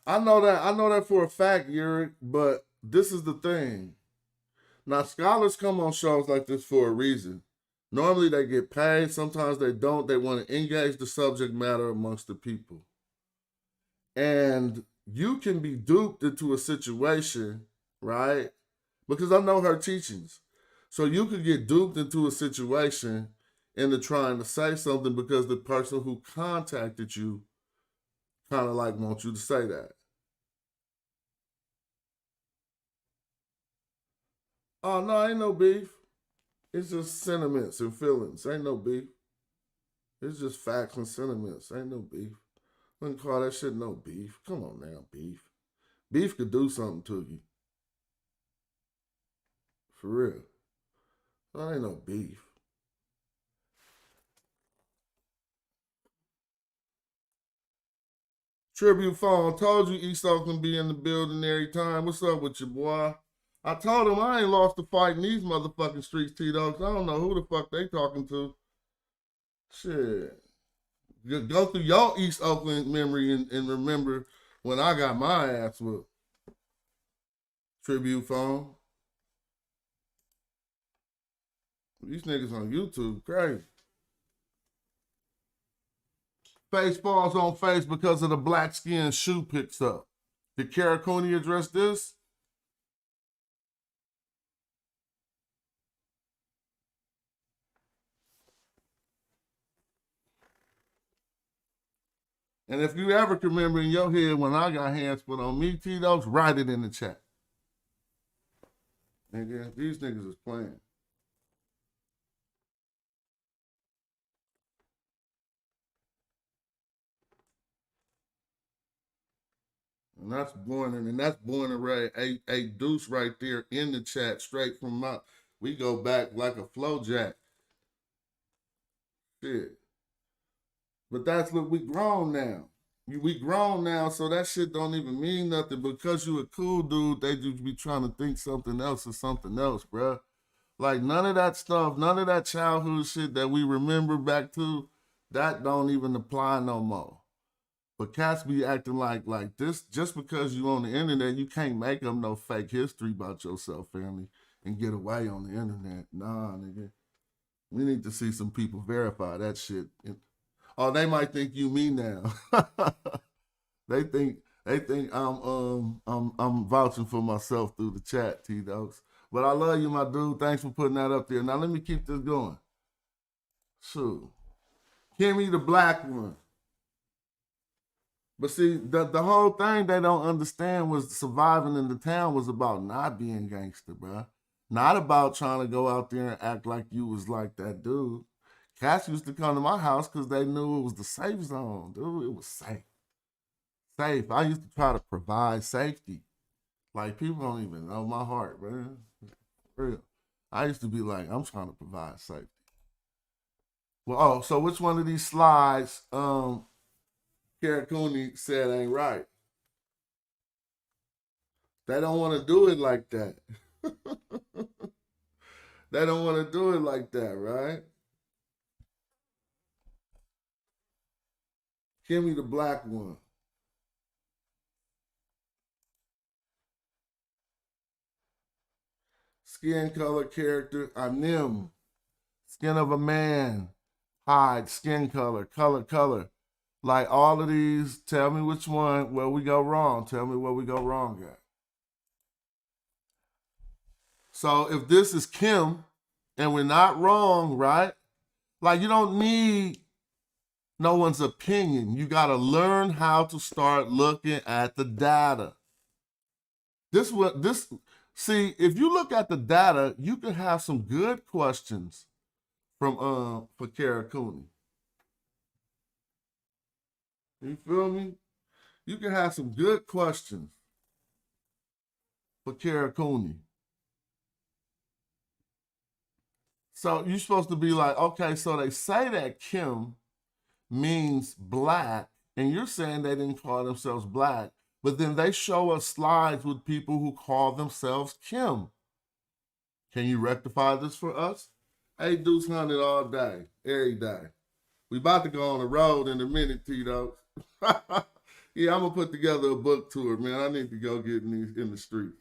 Speaker 3: I know that for a fact, Yuri, but this is the thing. Now, scholars come on shows like this for a reason. Normally they get paid, sometimes they don't. They want to engage the subject matter amongst the people. And you can be duped into a situation, right? Because I know her teachings. So you could get duped into a situation into trying to say something because the person who contacted you kind of like wants you to say that. Oh, no, ain't no beef. It's just sentiments and feelings. Ain't no beef. It's just facts and sentiments. Ain't no beef. Wouldn't call that shit no beef. Come on now, beef. Beef could do something to you. For real. That ain't no beef. Tribute phone. Told you East Oakland be in the building every time. What's up with you, boy? I told him I ain't lost the fight in these motherfucking streets, T-Dogs. I don't know who the fuck they talking to. Shit. Go through your East Oakland memory and remember when I got my ass whooped. Tribute phone. These niggas on YouTube, crazy. Face falls on face because of the black skin shoe picks up. Did Kara Cooney address this? And if you ever can remember in your head when I got hands put on me, T-Dogs, write it in the chat. Nigga, these niggas is playing. And that's born and raised. A deuce right there in the chat, straight from my. We go back like a flow jack. Shit. But that's what we grown now. We grown now, so that shit don't even mean nothing. Because you a cool dude, they just be trying to think something else or something else, bruh. Like none of that stuff, none of that childhood shit that we remember back to, that don't even apply no more. But cats be acting like this just because you on the internet, you can't make up no fake history about yourself, family, and get away on the internet. Nah, nigga. We need to see some people verify that shit. Oh, they might think you me now. they think I'm vouching for myself through the chat, T-Dogs. But I love you, my dude. Thanks for putting that up there. Now let me keep this going. So, Kimmy the black one. But see, the whole thing they don't understand was surviving in the town was about not being gangster, bro. Not about trying to go out there and act like you was like that dude. Cats used to come to my house because they knew it was the safe zone, dude. It was safe. Safe. I used to try to provide safety. Like, people don't even know my heart, man. For real. I used to be like, I'm trying to provide safety. Well, so which one of these slides, Kara Cooney said ain't right? They don't want to do it like that. They don't want to do it like that, right? Give me the black one. Skin color, character, anim. Skin of a man. Hide, skin color, color. Like all of these, tell me which one, where we go wrong. Tell me where we go wrong at. So if this is Kim and we're not wrong, right? Like you don't need no one's opinion. You got to learn how to start looking at the data. See, if you look at the data, you can have some good questions from for Kara Cooney. You feel me? You can have some good questions for Kara Cooney. So you're supposed to be like, okay, so they say that Kim means black, and you're saying they didn't call themselves black, but then they show us slides with people who call themselves Kim. Can you rectify this for us? Hey, Deuce Hunted all day, every day. We about to go on the road in a minute, Tito. Yeah, I'm gonna put together a book tour, man. I need to go get in the street.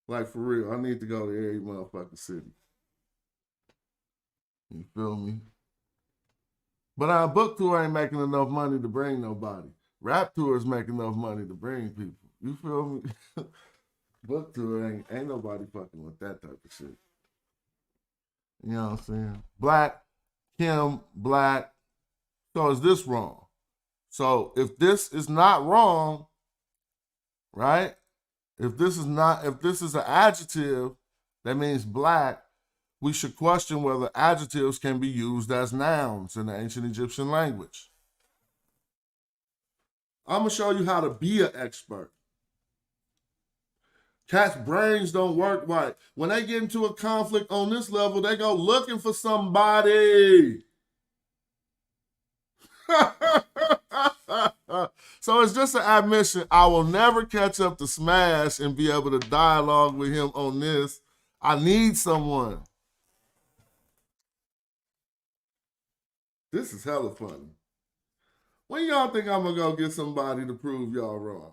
Speaker 3: Like for real, I need to go to every motherfucking city. You feel me? But our book tour ain't making enough money to bring nobody. Rap tour is making enough money to bring people. You feel me? Book tour ain't nobody fucking with that type of shit. You know what I'm saying? Black, Kim, black. So is this wrong? So if this is not wrong, right? If this is an adjective that means black, we should question whether adjectives can be used as nouns in the ancient Egyptian language. I'm going to show you how to be an expert. Cats' brains don't work right. When they get into a conflict on this level, they go looking for somebody. So it's just an admission. I will never catch up to Smash and be able to dialogue with him on this. I need someone. This is hella funny. When y'all think I'm gonna go get somebody to prove y'all wrong?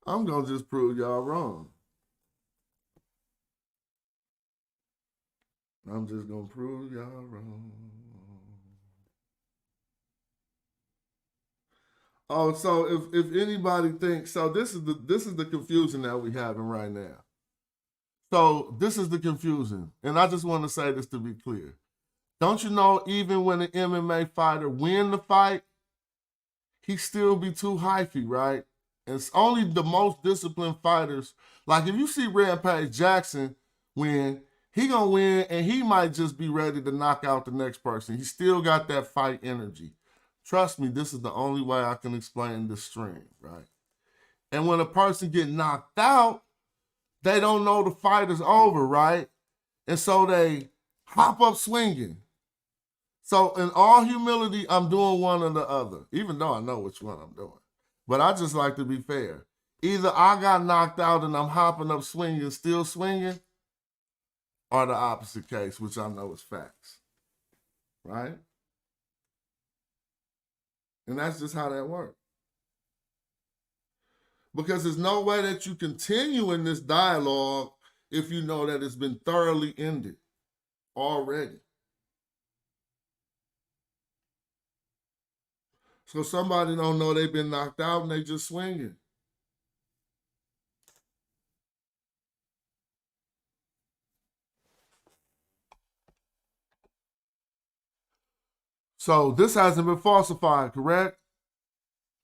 Speaker 3: I'm gonna just prove y'all wrong. I'm just gonna prove y'all wrong. Oh, so if anybody thinks so, this is the confusion that we having right now. So this is the confusion, and I just want to say this to be clear. Don't you know, even when an MMA fighter win the fight, he still be too hyphy, right? And it's only the most disciplined fighters. Like if you see Rampage Jackson win, he gonna win, and he might just be ready to knock out the next person. He still got that fight energy. Trust me, this is the only way I can explain this stream, right? And when a person get knocked out, they don't know the fight is over, right? And so they hop up swinging. So in all humility, I'm doing one or the other, even though I know which one I'm doing. But I just like to be fair. Either I got knocked out and I'm hopping up swinging, still swinging, or the opposite case, which I know is facts, right? And that's just how that works. Because there's no way that you continue in this dialogue if you know that it's been thoroughly ended already. So somebody don't know they've been knocked out and they just swinging. So this hasn't been falsified, correct?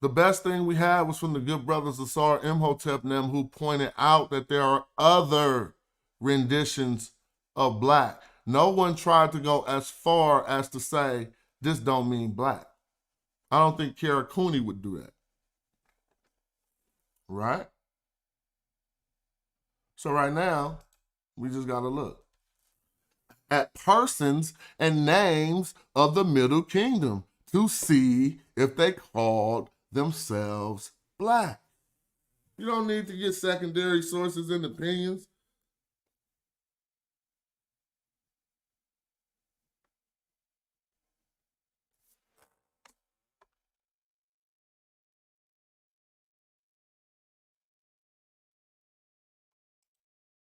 Speaker 3: The best thing we had was from the good brothers Asar Imhotep and them, who pointed out that there are other renditions of black. No one tried to go as far as to say this don't mean black. I don't think Kara Cooney would do that. Right? So right now, we just got to look at persons and names of the Middle Kingdom to see if they called themselves black. You don't need to get secondary sources and opinions.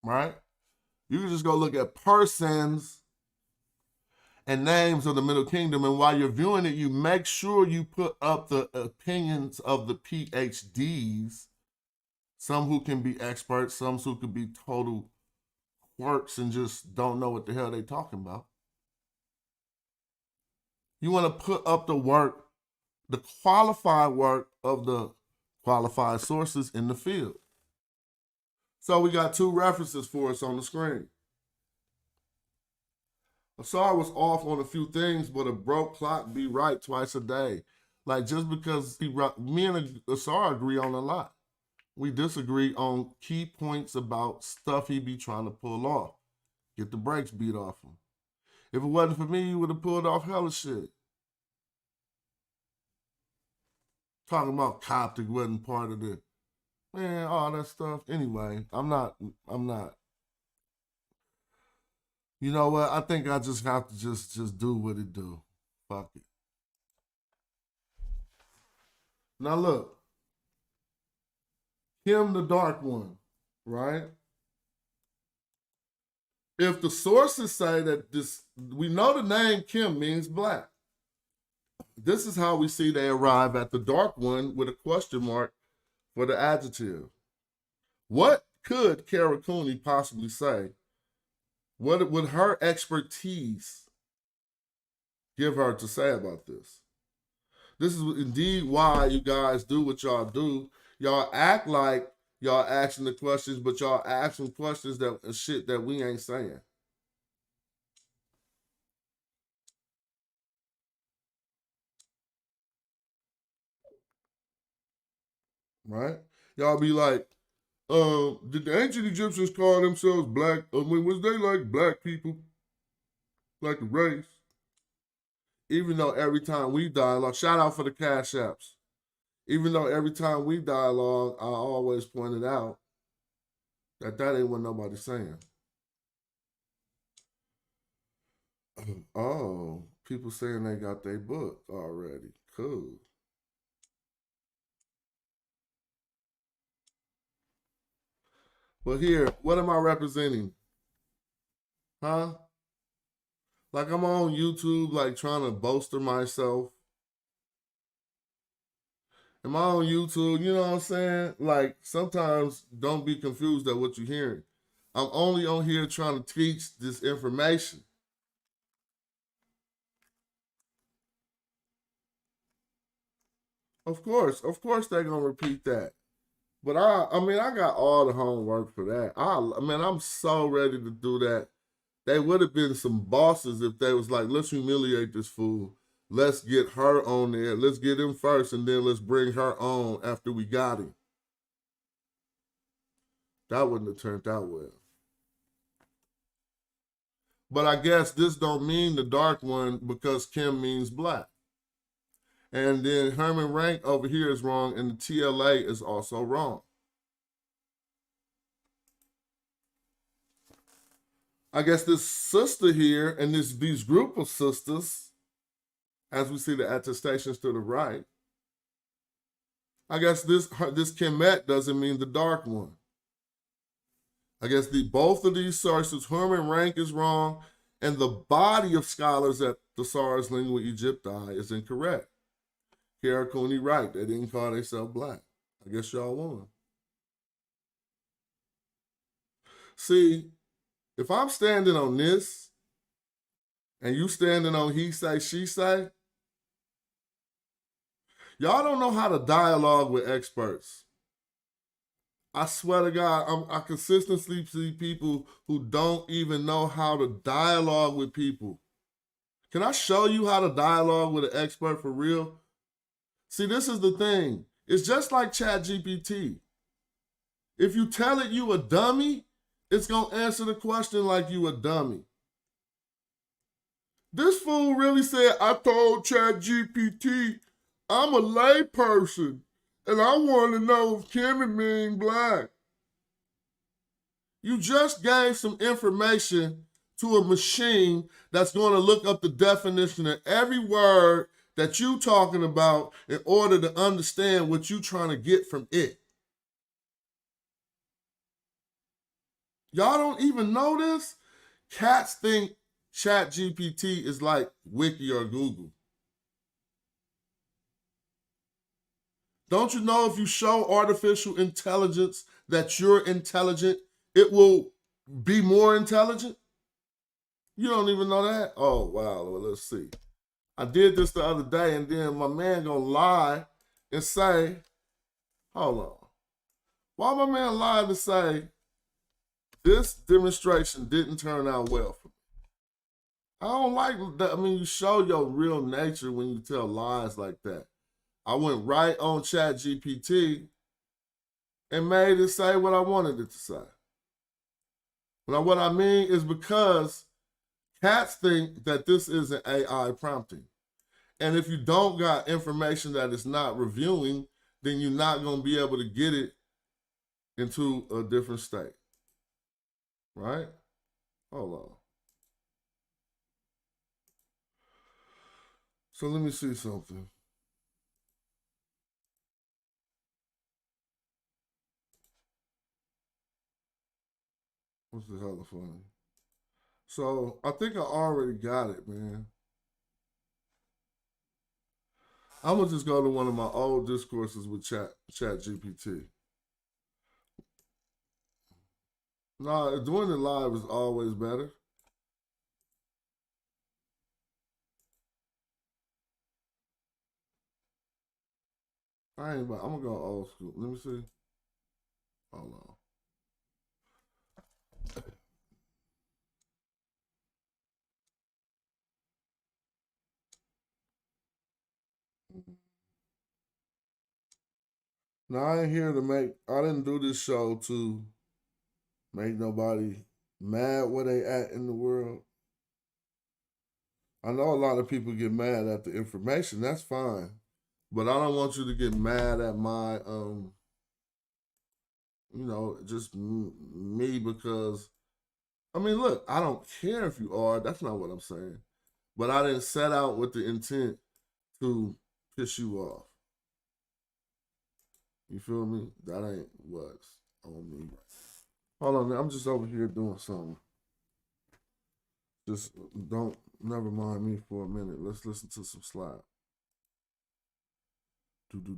Speaker 3: right? You can just go look at persons and names of the Middle Kingdom, and while you're viewing it, you make sure you put up the opinions of the PhDs, some who can be experts, some who could be total quirks and just don't know what the hell they talking about. You want to put up the work, the qualified work of the qualified sources in the field. So we got two references for us on the screen. Asar was off on a few things, but a broke clock be right twice a day. Like, just because me and Asar agree on a lot. We disagree on key points about stuff he be trying to pull off. Get the brakes beat off him. If it wasn't for me, you would have pulled off hella shit. Talking about Coptic wasn't part of it. Man, all that stuff. Anyway, I'm not. You know what? I think I just have to just do what it do. Fuck it. Now look. Kim the Dark One, right? If the sources say that we know the name Kim means black. This is how we see they arrive at the Dark One with a question mark for the adjective. What could Kara Cooney possibly say? What would her expertise give her to say about this? This is indeed why you guys do what y'all do. Y'all act like y'all asking the questions, but y'all asking questions that shit that we ain't saying. Right? Y'all be like, did the ancient Egyptians call themselves black? Was they like black people? Like the race? Even though every time we dialogue, shout out for the cash apps. Even though every time we dialogue, I always pointed out that ain't what nobody's saying. Oh, people saying they got their book already. Cool. But here, what am I representing? Huh? Like I'm on YouTube, like trying to bolster myself. Am I on YouTube? You know what I'm saying? Like sometimes don't be confused at what you're hearing. I'm only on here trying to teach this information. Of course they're gonna repeat that. But I mean, I got all the homework for that. I'm so ready to do that. They would have been some bosses if they was like, let's humiliate this fool. Let's get her on there. Let's get him first, and then let's bring her on after we got him. That wouldn't have turned out well. But I guess this don't mean the Dark One because Kim means black. And then Herman Rank over here is wrong, and the TLA is also wrong. I guess this sister here and these group of sisters, as we see the attestations to the right, I guess this Kemet doesn't mean the Dark One. I guess both of these sources, Herman Rank is wrong, and the body of scholars at the Thesaurus Lingua Egypti is incorrect. Kara Cooney right. They didn't call themselves black. I guess y'all won. See, if I'm standing on this and you standing on he say, she say, y'all don't know how to dialogue with experts. I swear to God, I consistently see people who don't even know how to dialogue with people. Can I show you how to dialogue with an expert for real? See, this is the thing. It's just like ChatGPT. If you tell it you a dummy, it's going to answer the question like you a dummy. This fool really said, I told ChatGPT, I'm a lay person, and I want to know if Kimmy mean black. You just gave some information to a machine that's going to look up the definition of every word that you talking about in order to understand what you trying to get from it. Y'all don't even know this? Cats think ChatGPT is like Wiki or Google. Don't you know if you show artificial intelligence that you're intelligent, it will be more intelligent? You don't even know that? Oh, wow. Well, let's see. I did this the other day, and then my man gonna lie and say, hold on. Why my man lied to say, this demonstration didn't turn out well for me? I don't like that. I mean, you show your real nature when you tell lies like that. I went right on ChatGPT and made it say what I wanted it to say. Now, what I mean is because cats think that this isn't AI prompting. And if you don't got information that it's not reviewing, then you're not going to be able to get it into a different state. Right? Hold on. So let me see something. What's the hell of funny? So I think I already got it, man. I'm gonna just go to one of my old discourses with ChatGPT. Nah, doing it live is always better. I'm gonna go old school. Let me see. Hold on. Now I ain't here to I didn't do this show to make nobody mad where they at in the world. I know a lot of people get mad at the information, that's fine. But I don't want you to get mad at my, just me because, I mean, look, I don't care if you are, that's not what I'm saying. But I didn't set out with the intent to piss you off. You feel me? That ain't what's on me. Hold on, I'm just over here doing something. Just never mind me for a minute. Let's listen to some slap.
Speaker 1: If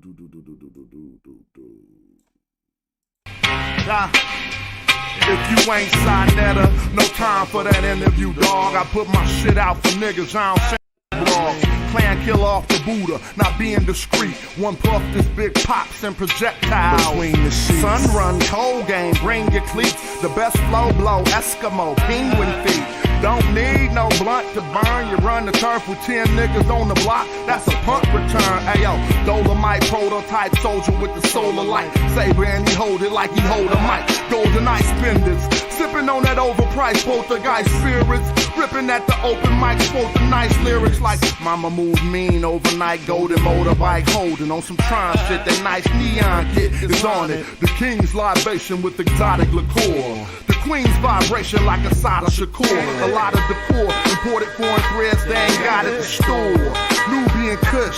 Speaker 1: you ain't Sinetta, no time for that interview, dog. I put my shit out for niggas, I don't say blogs. Clan kill off the Buddha, not being discreet. One puff, this big pops and projectiles. Between the sheets. Sun run, cold game, bring your cleats. The best flow blow, Eskimo, penguin feet. Don't need no blunt to burn. You run the turf with 10 niggas on the block. That's a punt return. Ayo, Dolomite prototype soldier with the solar light. Saber and he hold it like he hold a mic. Golden ice pendants. Sipping on that overpriced poltergeist spirits. Ripping at the open mic, spoke the nice lyrics like mama moved mean overnight. Golden motorbike holding on some Tron shit. That nice neon kit is on it. The king's libation with exotic liqueur. The queen's vibration like a Sada Shakur. A lot of decor, imported foreign threads, they ain't got it to store. Nubian Kush,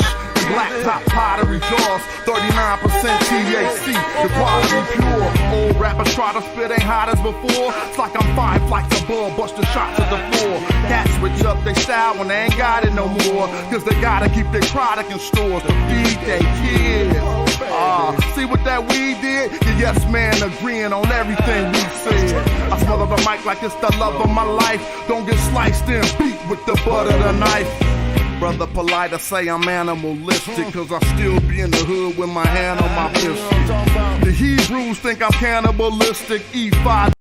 Speaker 1: black top pottery jaws, 39% THC, the quality pure. Old rappers try to spit, ain't hot as before. It's like I'm 5 flights above, busting shots to the floor. Cats switch up their style when they ain't got it no more, cause they gotta keep their product in stores to feed their kids. See what that weed did? The yes man agreeing on everything we said. I smother the mic like it's the love of my life. Don't get sliced and beat with the butt of the knife. Brother polite, I say I'm animalistic, cause I still be in the hood with my hand on my pistol. The Hebrews think I'm cannibalistic, E5.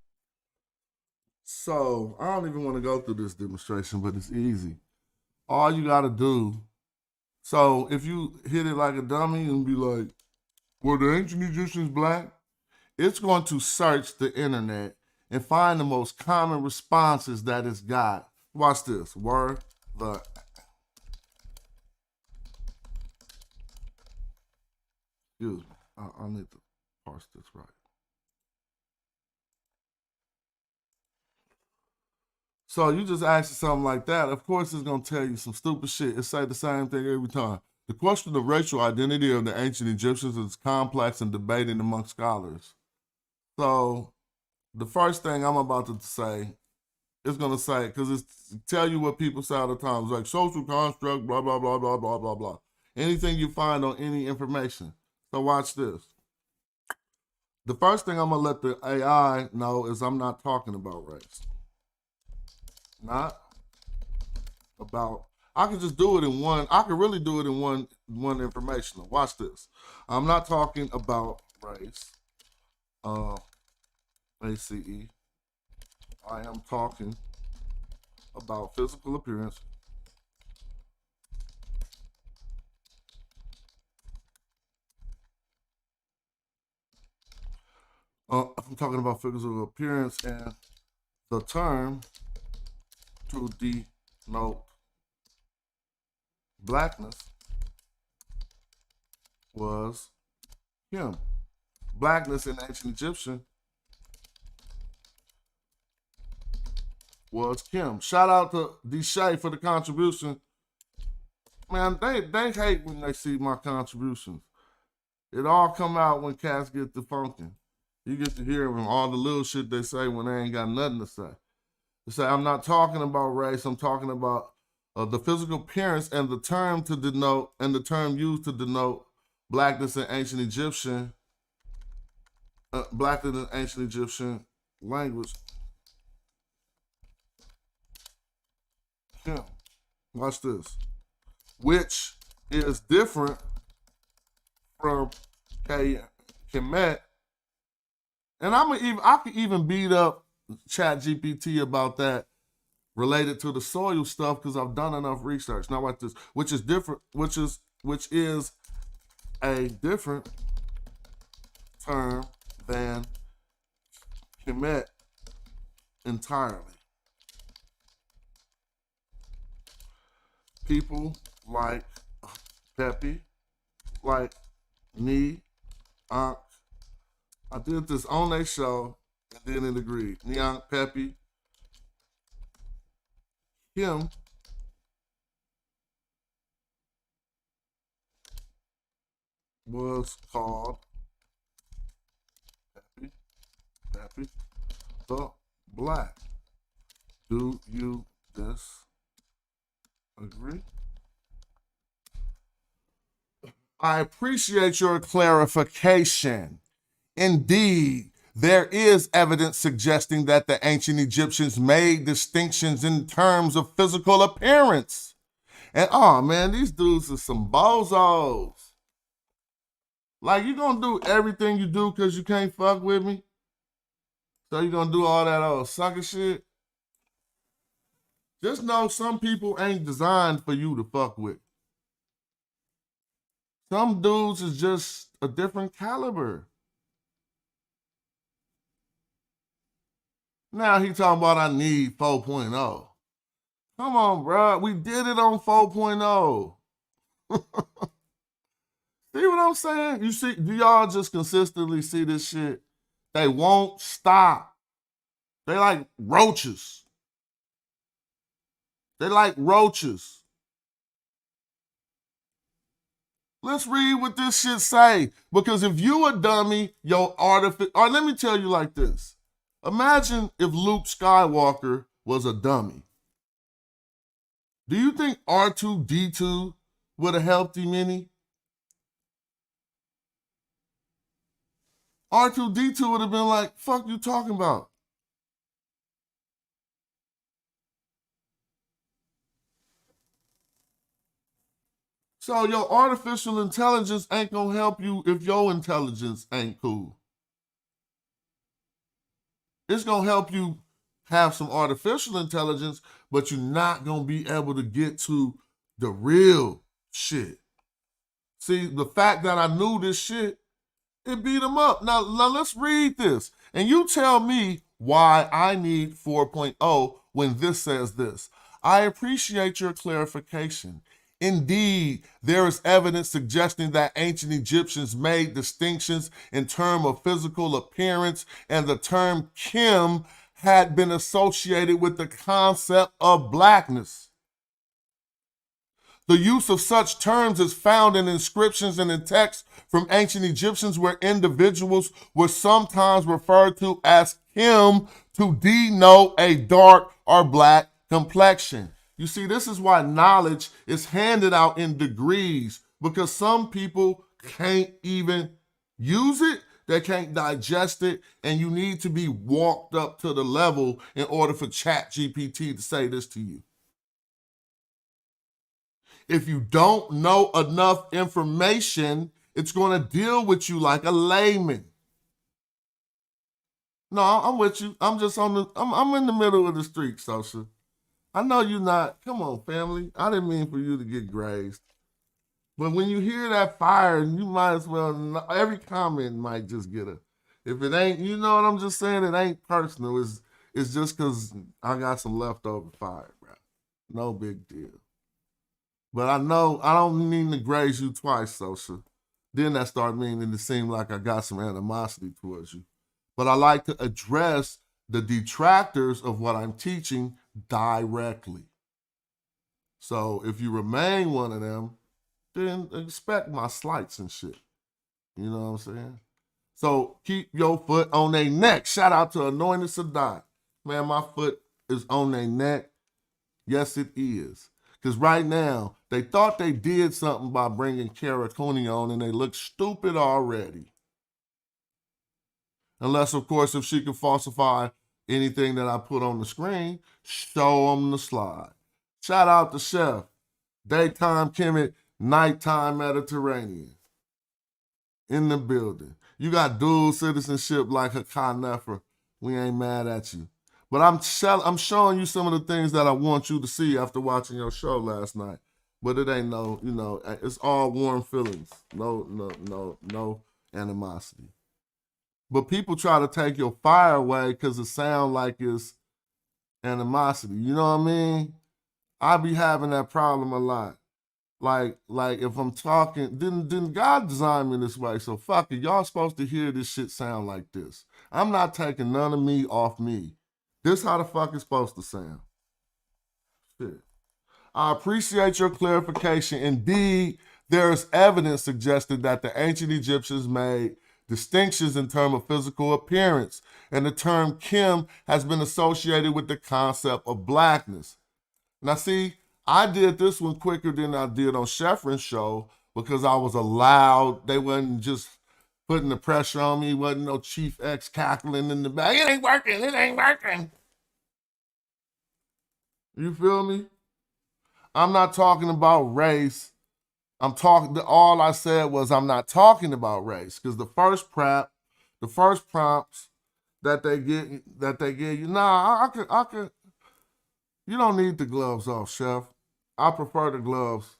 Speaker 3: So, I don't even want to go through this demonstration, but it's easy. All you gotta do, so if you hit it like a dummy and be like, were the ancient Egyptians black? It's going to search the internet and find the most common responses that it's got. Watch this. Were the... Excuse me. I need to parse this right. So you just ask something like that, of course it's going to tell you some stupid shit. It say the same thing every time. The question of racial identity of the ancient Egyptians is complex and debated among scholars. So the first thing I'm about to say is going to say, because it's tell you what people say all the time. It's like social construct, blah, blah, blah, blah, blah, blah, blah. Anything you find on any information. So watch this. The first thing I'm going to let the AI know is I'm not talking about race. Not about, I can just do it in one, I can really do it in one informational. Watch this. I'm not talking about race. ACE. I am talking about physical appearance. I'm talking about physical appearance, and the term to denote blackness was him. Blackness in ancient Egyptian was Kim. Shout out to D-Shay for the contribution. Man, they hate when they see my contributions. It all come out when cats get to funking. You get to hear them all the little shit they say when they ain't got nothing to say. They say, I'm not talking about race, I'm talking about the physical appearance and the term to denote, and the term used to denote blackness in ancient Egyptian, blackness in ancient Egyptian language. Yeah. Watch this. Which is different from Kemet. And I could even beat up ChatGPT about that related to the soil stuff because I've done enough research. Now watch this, which is different, which is a different term than Kemet entirely. People like Pepe, like me, Ankh. I did this on their show, and then it agreed. Neon Pepe, him, was called Pepe the Black. Do you disagree? I appreciate your clarification. Indeed, there is evidence suggesting that the ancient Egyptians made distinctions in terms of physical appearance. And oh man, these dudes are some bozos. Like, you gonna do everything you do because you can't fuck with me? So you gonna do all that old sucker shit? Just know some people ain't designed for you to fuck with. Some dudes is just a different caliber. Now he talking about I need 4.0. Come on, bro. We did it on 4.0. See what I'm saying? You see, do y'all just consistently see this shit? They won't stop. They like roaches. They like roaches. Let's read what this shit say. Because if you a dummy, your artifice, or let me tell you like this. Imagine if Luke Skywalker was a dummy. Do you think R2-D2 would have helped him any? R2-D2 would have been like, fuck you talking about? So your artificial intelligence ain't gonna help you if your intelligence ain't cool. It's gonna help you have some artificial intelligence, but you're not gonna be able to get to the real shit. See, the fact that I knew this shit, it beat him up. Now let's read this. And you tell me why I need 4.0 when this says this. I appreciate your clarification. Indeed, there is evidence suggesting that ancient Egyptians made distinctions in terms of physical appearance, and the term Kim had been associated with the concept of blackness. The use of such terms is found in inscriptions and in texts from ancient Egyptians where individuals were sometimes referred to as Kim to denote a dark or black complexion. You see, this is why knowledge is handed out in degrees, because some people can't even use it, they can't digest it, and you need to be walked up to the level in order for ChatGPT to say this to you. If you don't know enough information, it's going to deal with you like a layman. No, I'm with you. I'm just I'm in the middle of the street, social. I know you're not. Come on, family. I didn't mean for you to get grazed. But when you hear that fire, you might as well, every comment might just get a, if it ain't, you know what I'm just saying? It ain't personal. It's just because I got some leftover fire, bro. No big deal. But I know I don't mean to graze you twice, social. Then that start meaning to seem like I got some animosity towards you. But I like to address the detractors of what I'm teaching directly. So if you remain one of them, then expect my slights and shit. You know what I'm saying? So keep your foot on their neck. Shout out to Anointed Sadat. Man, my foot is on their neck. Yes, it is. Because right now, they thought they did something by bringing Kara Cooney on, and they look stupid already. Unless, of course, if she can falsify anything that I put on the screen, show them the slide. Shout out to Chef. Daytime Kemet, nighttime Mediterranean. In the building. You got dual citizenship like Hakan Nefer. We ain't mad at you. But I'm showing you some of the things that I want you to see after watching your show last night. But it ain't no, you know, it's all warm feelings. No animosity. But people try to take your fire away because it sounds like it's animosity. You know what I mean? I be having that problem a lot. Like if I'm talking, didn't God design me this way? So fuck it. Y'all supposed to hear this shit sound like this. I'm not taking none of me off me. This how the fuck it's supposed to sound. Shit. I appreciate your clarification. Indeed, there is evidence suggesting that the ancient Egyptians made distinctions in terms of physical appearance, and the term Kim has been associated with the concept of blackness. Now see, I did this one quicker than I did on Sheffrin's show because I was allowed, they wasn't just putting the pressure on me, wasn't no Chief X cackling in the back. It ain't working. You feel me? I'm not talking about race. All I said was I'm not talking about race because the first prompts that they give you, I could, you don't need the gloves off, Chef. I prefer the gloves,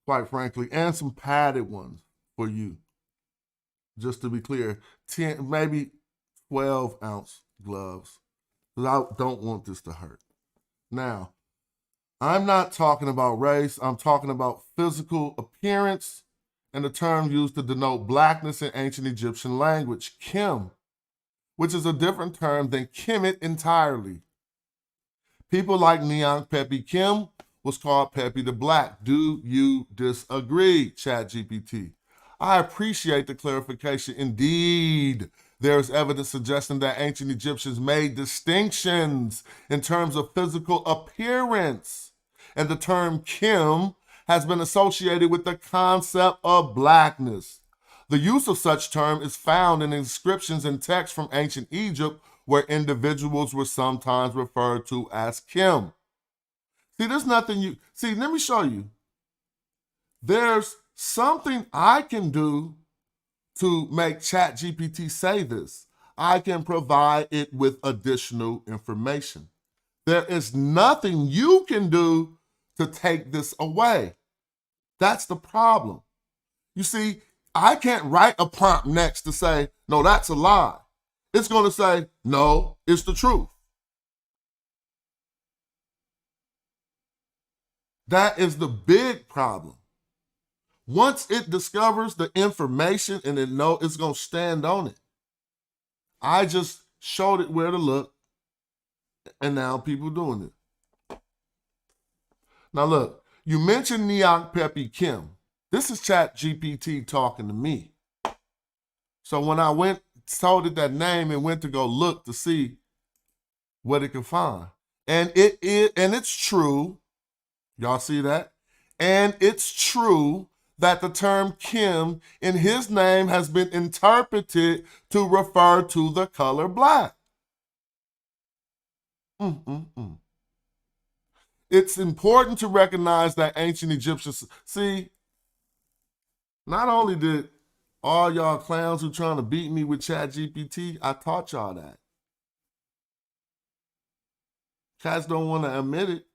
Speaker 3: quite frankly, and some padded ones for you. Just to be clear, 10, maybe 12-ounce gloves, because I don't want this to hurt. Now, I'm not talking about race. I'm talking about physical appearance and the term used to denote blackness in ancient Egyptian language, Kim, which is a different term than Kemet entirely. People like Neon Pepe Kim was called Pepe the Black. Do you disagree, ChatGPT? I appreciate the clarification. Indeed, there is evidence suggesting that ancient Egyptians made distinctions in terms of physical appearance, and the term Kim has been associated with the concept of blackness. The use of such term is found in inscriptions and texts from ancient Egypt where individuals were sometimes referred to as Kim. See, there's nothing let me show you. There's something I can do to make ChatGPT say this. I can provide it with additional information. There is nothing you can do to take this away. That's the problem. You see, I can't write a prompt next to say, no, that's a lie. It's going to say, no, it's the truth. That is the big problem. Once it discovers the information and it's going to stand on it. I just showed it where to look, and now people doing it. Now look, You mentioned Neon Peppy Kim. This is Chat GPT talking to me. So when I told it that name and went to go look to see what it could find. And it's true. Y'all see that? And it's true that the term Kim in his name has been interpreted to refer to the color black. It's important to recognize that ancient Egyptians, see, not only did all y'all clowns who trying to beat me with ChatGPT, I taught y'all that. Cats don't want to admit it,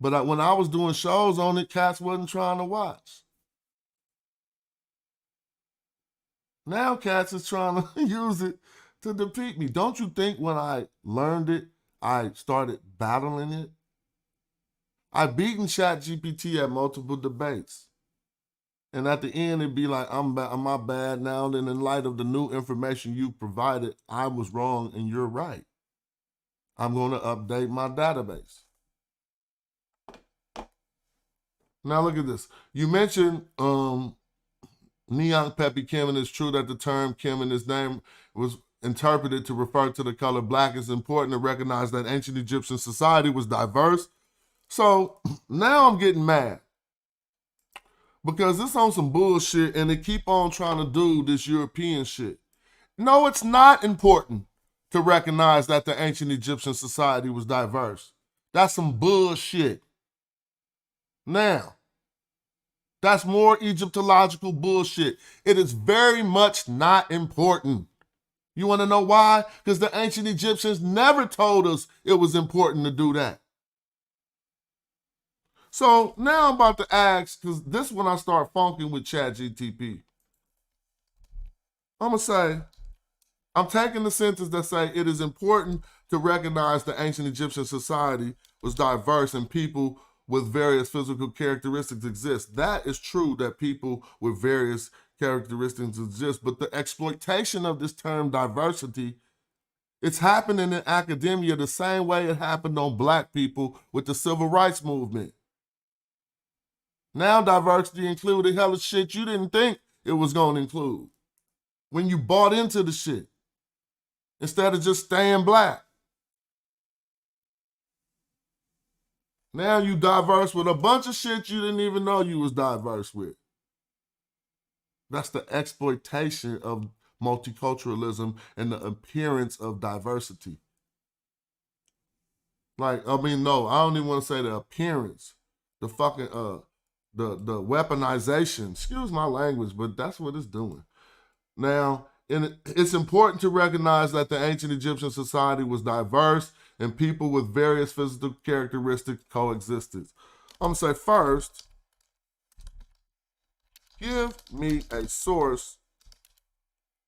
Speaker 3: but when I was doing shows on it, cats wasn't trying to watch. Now cats is trying to use it to defeat me. Don't you think when I learned it, I started battling it? I've beaten ChatGPT at multiple debates. And at the end, it'd be like, am I bad now? And in light of the new information you provided, I was wrong and you're right. I'm going to update my database. Now look at this. You mentioned Neon Peppy Kim, and it's true that the term Kim in his name was interpreted to refer to the color black. It's important to recognize that ancient Egyptian society was diverse. So now I'm getting mad because it's on some bullshit and they keep on trying to do this European shit. No, it's not important to recognize that the ancient Egyptian society was diverse. That's some bullshit. Now, that's more Egyptological bullshit. It is very much not important. You want to know why? Because the ancient Egyptians never told us it was important to do that. So now I'm about to ask, because this is when I start funking with ChatGTP. I'm going to say, I'm taking the sentence that say it is important to recognize the ancient Egyptian society was diverse and people with various physical characteristics exist. That is true that people with various characteristics exist, but the exploitation of this term diversity, it's happening in academia the same way it happened on black people with the civil rights movement. Now diversity included hella shit you didn't think it was going to include when you bought into the shit instead of just staying black. Now you diverse with a bunch of shit you didn't even know you was diverse with. That's the exploitation of multiculturalism and the appearance of diversity. Like, I mean, no, I don't even want to say the appearance. The fucking, the weaponization. Excuse my language, but that's what it's doing. Now, it's important to recognize that the ancient Egyptian society was diverse and people with various physical characteristics coexisted. I'm going to say first, give me a source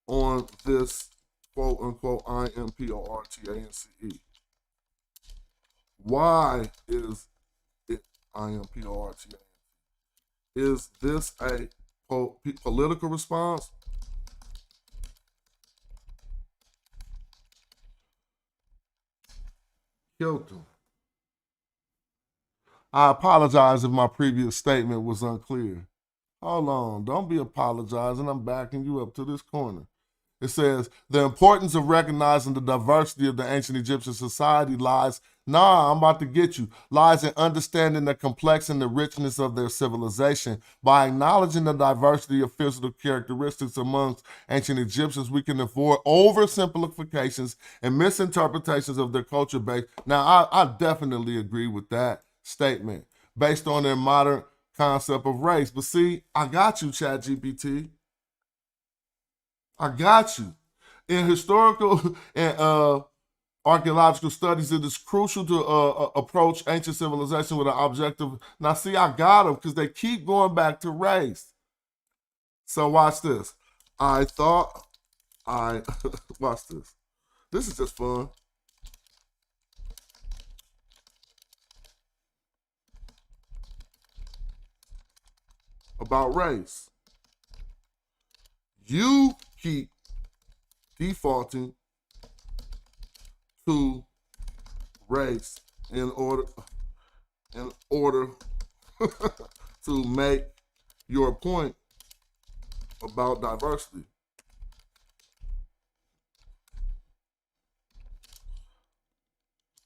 Speaker 3: on this quote unquote IMPORTANCE. Why is it IMPORTANCE? Is this a political response? Killed him. I apologize if my previous statement was unclear. Hold on, don't be apologizing. I'm backing you up to this corner. It says, the importance of recognizing the diversity of the ancient Egyptian society lies in understanding the complex and the richness of their civilization. By acknowledging the diversity of physical characteristics amongst ancient Egyptians, we can avoid oversimplifications and misinterpretations of their culture base. Now, I definitely agree with that statement based on their modern concept of race. But see, I got you, ChatGPT. I got you. In historical and archaeological studies, it is crucial to approach ancient civilization with an objective. Now, see, I got them because they keep going back to race. So watch this. Watch this. This is just fun. About race. You keep defaulting to race in order to make your point about diversity.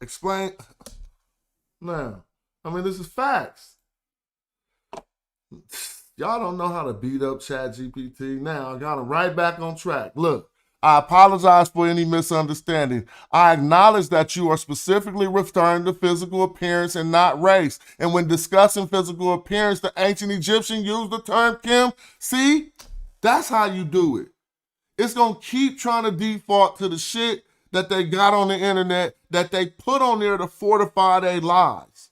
Speaker 3: Explain. Now, I mean, this is facts. Y'all don't know how to beat up ChatGPT. Now, I got him right back on track. Look, I apologize for any misunderstanding. I acknowledge that you are specifically referring to physical appearance and not race. And when discussing physical appearance, the ancient Egyptian used the term Kim. See, that's how you do it. It's going to keep trying to default to the shit that they got on the internet that they put on there to fortify their lies.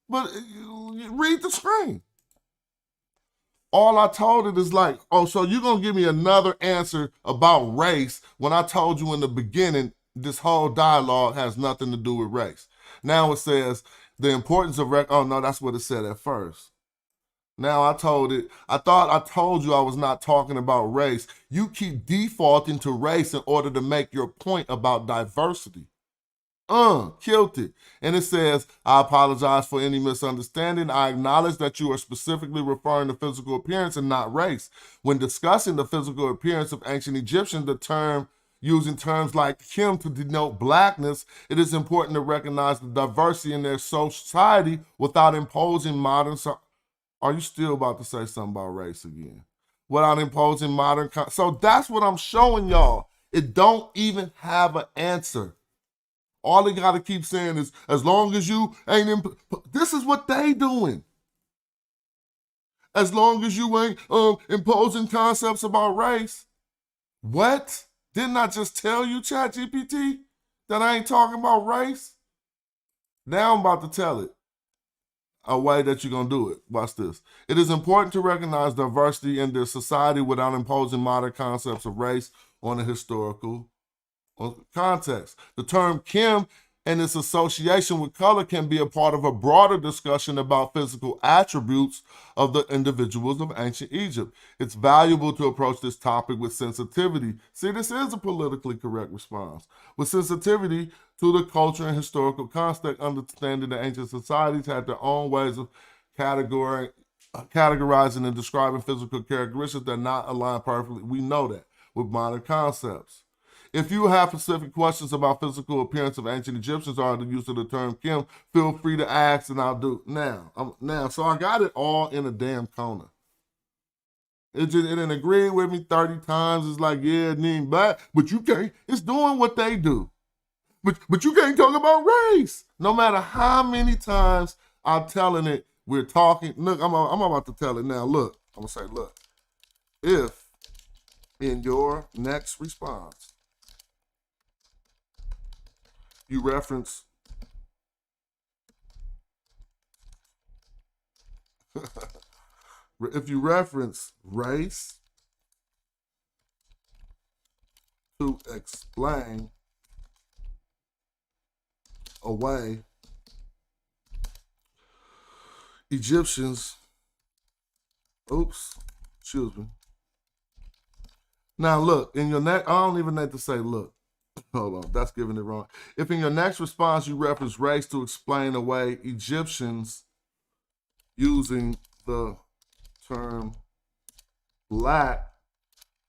Speaker 3: But you read the screen. All I told it is like, oh, so you're going to give me another answer about race when I told you in the beginning this whole dialogue has nothing to do with race. Now it says the importance of oh no, that's what it said at first. Now I told it, I thought I told you I was not talking about race. You keep defaulting to race in order to make your point about diversity. Killed it. And it says, I apologize for any misunderstanding. I acknowledge that you are specifically referring to physical appearance and not race. When discussing the physical appearance of ancient Egyptians, the term using terms like Kim to denote blackness, it is important to recognize the diversity in their society without imposing modern. Are you still about to say something about race again? Without imposing modern. So that's what I'm showing y'all. It don't even have an answer. All they got to keep saying is, as long as you ain't, this is what they doing. As long as you ain't imposing concepts about race. What? Didn't I just tell you, ChatGPT, that I ain't talking about race? Now I'm about to tell it a way that you're going to do it. Watch this. It is important to recognize diversity in their society without imposing modern concepts of race on a historical context. The term Kim and its association with color can be a part of a broader discussion about physical attributes of the individuals of ancient Egypt. It's valuable to approach this topic with sensitivity. See, this is a politically correct response. With sensitivity to the culture and historical context, understanding that ancient societies had their own ways of categorizing and describing physical characteristics that not align perfectly. We know that with modern concepts. If you have specific questions about physical appearance of ancient Egyptians or the use of the term Kim, feel free to ask and I'll do now. So I got it all in a damn corner. It didn't agree with me 30 times. It's like, yeah, it ain't black, but you can't. It's doing what they do. But you can't talk about race. No matter how many times I'm telling it, we're talking. Look, I'm about to tell it now. Look, I'm going to say, look, if in your next response, you reference if you reference race to explain away Egyptians, excuse me. Now look, in your next, I don't even need to say look. Hold on, that's giving it wrong. If in your next response you reference race to explain away Egyptians using the term black,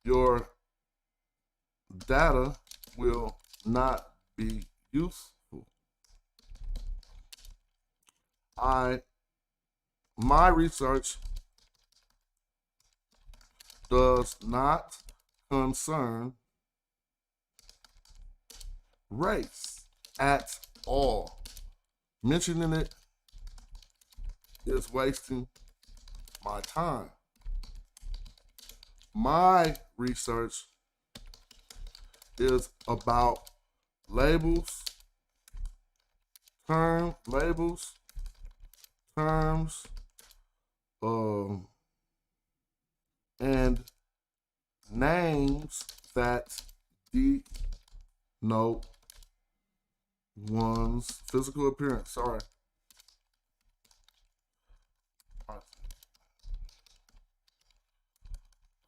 Speaker 3: your data will not be useful. My research does not concern race at all. Mentioning it is wasting my time. My research is about labels, terms, and names that denote one's physical appearance. Sorry.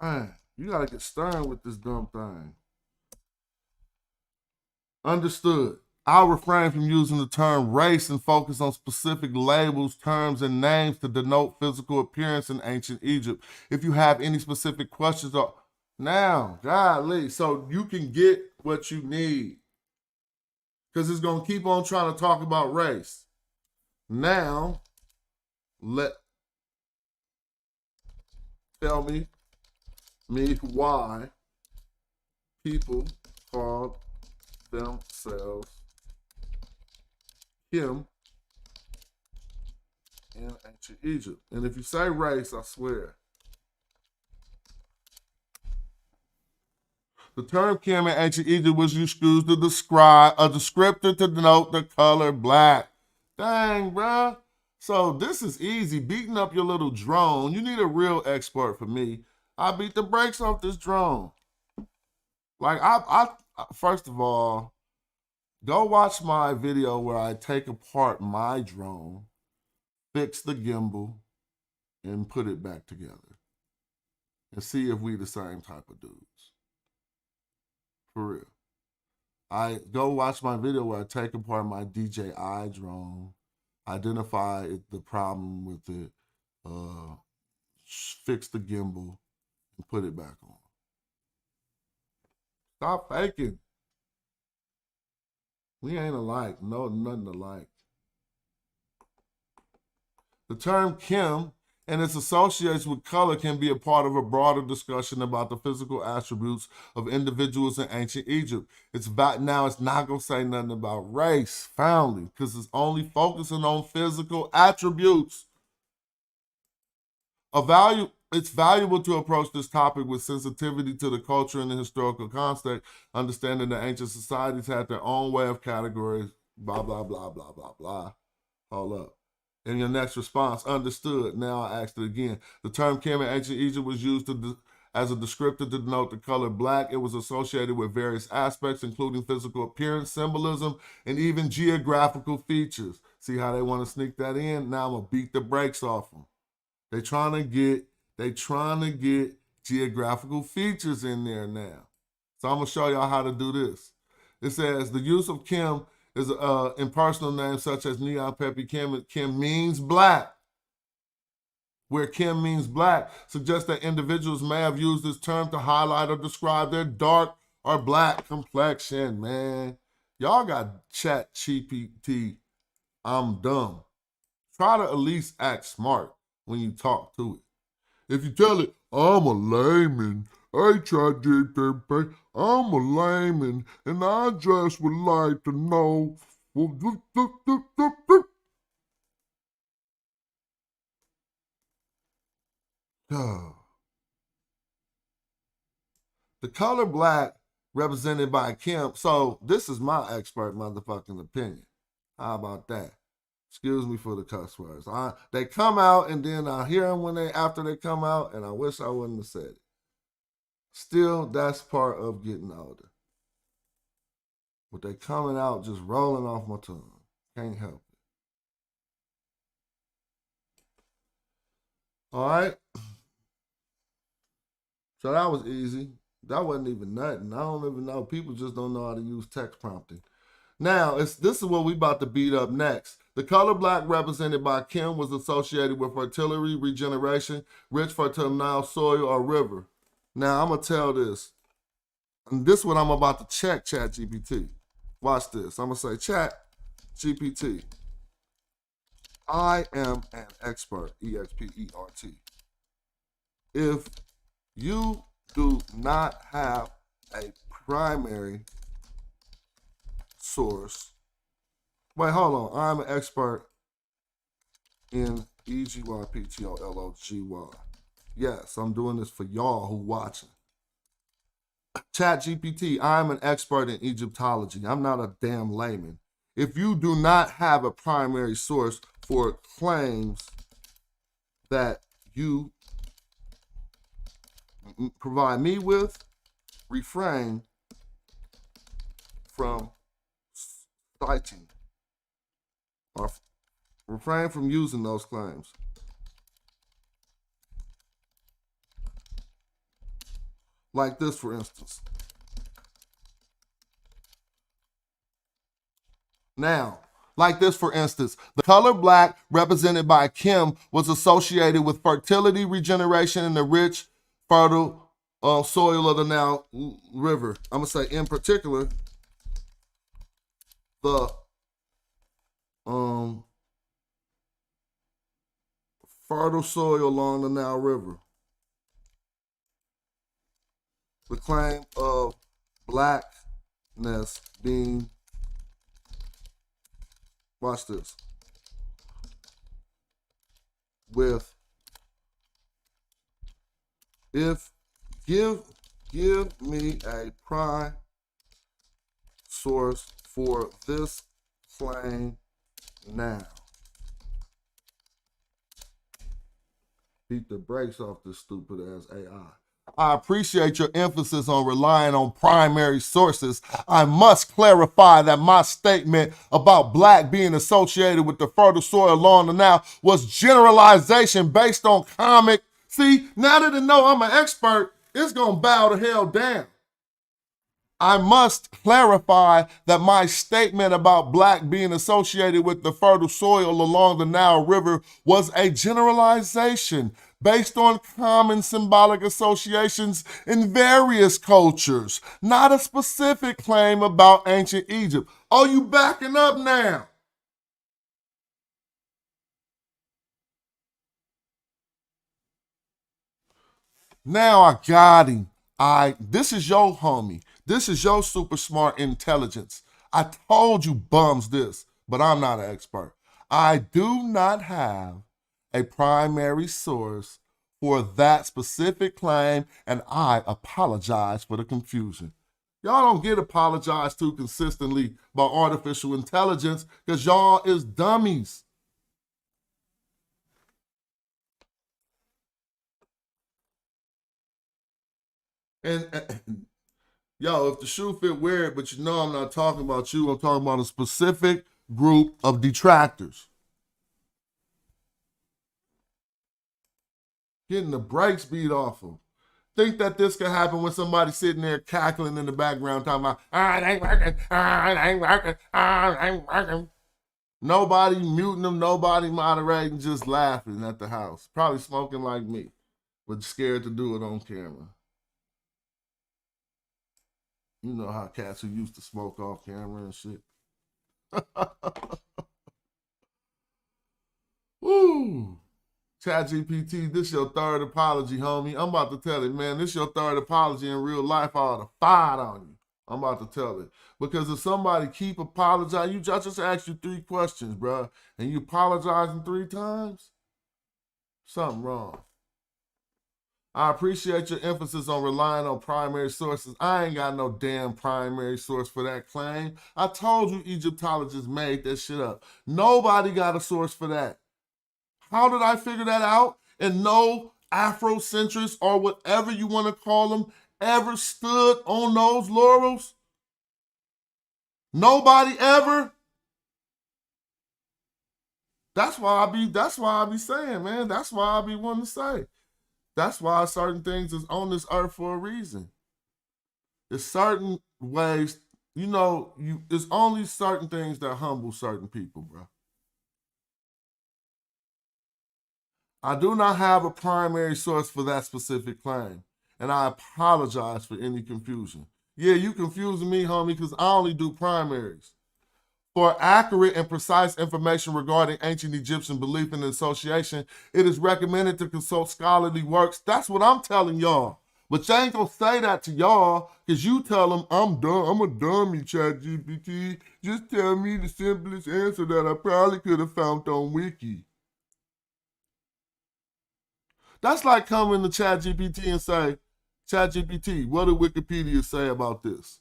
Speaker 3: Man, you gotta get stern with this dumb thing. Understood. I'll refrain from using the term race and focus on specific labels, terms, and names to denote physical appearance in ancient Egypt. If you have any specific questions, now, golly, so you can get what you need. Because it's going to keep on trying to talk about race. Now, tell me why people called themselves him in ancient Egypt. And if you say race, I swear. The term Kim in ancient Egypt was used to describe a descriptor to denote the color black. Dang, bruh. So this is easy. Beating up your little drone. You need a real expert for me. I beat the brakes off this drone. Like, I first of all, go watch my video where I take apart my drone, fix the gimbal, and put it back together. And see if we the same type of dudes. For real. I go watch my video where I take apart my DJI drone, identify the problem with it, fix the gimbal, and put it back on. Stop faking. We ain't alike. No, nothing alike. The term Kim and its associations with color can be a part of a broader discussion about the physical attributes of individuals in ancient Egypt. Now it's not going to say nothing about race, family, because it's only focusing on physical attributes. It's valuable to approach this topic with sensitivity to the culture and the historical context, understanding that ancient societies had their own way of categories, blah, blah, blah, blah, blah, blah. Hold up. In your next response, understood. Now I asked it again. The term Kim in ancient Egypt was used as a descriptor to denote the color black. It was associated with various aspects, including physical appearance, symbolism, and even geographical features. See how they want to sneak that in? Now I'm going to beat the brakes off them. They trying to get geographical features in there now. So I'm going to show y'all how to do this. It says the use of Kim is impersonal names such as Neon Peppy Kim. Kim means black. Where Kim means black suggests that individuals may have used this term to highlight or describe their dark or black complexion, man. Y'all got chat GPT. I'm dumb. Try to at least act smart when you talk to it. If you tell it, I'm a layman, I'm a layman, and I just would like to know. The color black represented by Kim. So this is my expert motherfucking opinion. How about that? Excuse me for the cuss words. They come out and then I hear them after they come out, and I wish I wouldn't have said it. Still, that's part of getting older. But they coming out just rolling off my tongue. Can't help it. All right. So that was easy. That wasn't even nothing. I don't even know. People just don't know how to use text prompting. Now, this is what we about to beat up next. The color black represented by Kim was associated with fertility, regeneration, rich fertile soil or river. Now, I'm going to tell this. And this is what I'm about to check ChatGPT. Watch this. I'm going to say, ChatGPT, I am an expert, E-X-P-E-R-T. If you do not have a primary source. Wait, hold on. I'm an expert in EGYPTOLOGY. Yes, I'm doing this for y'all who watching. ChatGPT, I'm an expert in Egyptology. I'm not a damn layman. If you do not have a primary source for claims that you provide me with, refrain from citing or refrain from using those claims. Like this, for instance. Now, like this, for instance, the color black represented by Kim was associated with fertility, regeneration, and the rich, fertile soil of the Nile River. I'm gonna say in particular, the fertile soil along the Nile River. The claim of blackness being, watch this, with, if, give me a prime source for this claim now. Beat the brakes off this stupid ass AI. I appreciate your emphasis on relying on primary sources. I must clarify that my statement about black being associated with the fertile soil along the Nile was generalization based on comic. See, now that they know I'm an expert, it's gonna bow the hell down. I must clarify that my statement about black being associated with the fertile soil along the Nile River was a generalization based on common symbolic associations in various cultures, not a specific claim about ancient Egypt. Oh, you backing up now? Now I got him. This is your homie. This is your super smart intelligence. I told you bums this, but I'm not an expert. I do not have a primary source for that specific claim, and I apologize for the confusion. Y'all don't get apologized to consistently by artificial intelligence because y'all is dummies. And yo, if the shoe fit weird, but you know I'm not talking about you, I'm talking about a specific group of detractors. Getting the brakes beat off them. Think that this could happen when somebody's sitting there cackling in the background talking about, it ain't working, it ain't working, it ain't working. Nobody muting them, nobody moderating, just laughing at the house. Probably smoking like me, but scared to do it on camera. You know how cats who used to smoke off camera and shit. Woo! ChatGPT, this your third apology, homie. I'm about to tell it, man. This your third apology in real life. I ought to fight on you. I'm about to tell it. Because if somebody keep apologizing, I just asked you 3 questions, bro, and you apologizing 3 times? Something wrong. I appreciate your emphasis on relying on primary sources. I ain't got no damn primary source for that claim. I told you Egyptologists made that shit up. Nobody got a source for that. How did I figure that out? And no Afrocentrists or whatever you want to call them ever stood on those laurels? Nobody ever? That's why I be saying, man. That's why I be wanting to say. That's why certain things is on this earth for a reason. There's certain ways, it's only certain things that humble certain people, bro. I do not have a primary source for that specific claim, and I apologize for any confusion. Yeah, you confusing me, homie, because I only do primaries. For accurate and precise information regarding ancient Egyptian belief and association, it is recommended to consult scholarly works. That's what I'm telling y'all. But you ain't gonna say that to y'all, because you tell them, I'm dumb, I'm a dummy, ChatGPT. Just tell me the simplest answer that I probably could have found on Wiki. That's like coming to ChatGPT and say, ChatGPT, what did Wikipedia say about this?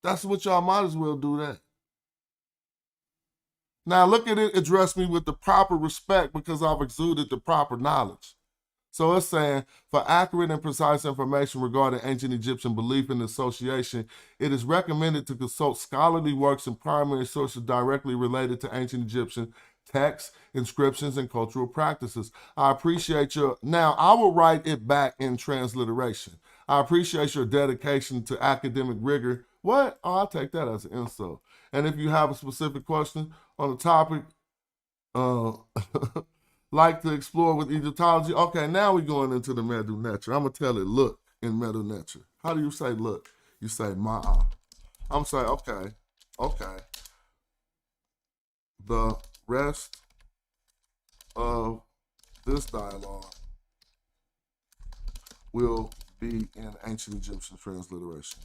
Speaker 3: That's what y'all might as well do that. Now look at it, address me with the proper respect because I've exuded the proper knowledge. So it's saying, for accurate and precise information regarding ancient Egyptian belief and association, it is recommended to consult scholarly works and primary sources directly related to ancient Egyptian texts, inscriptions, and cultural practices. I appreciate now I will write it back in transliteration. I appreciate your dedication to academic rigor. What? Oh, I'll take that as an insult. And if you have a specific question on the topic, like to explore with Egyptology, okay, now we're going into the Medu Neter. I'm going to tell it look in Medu Neter. How do you say look? You say ma'a. I'm saying, okay. The rest of this dialogue will be in ancient Egyptian transliteration.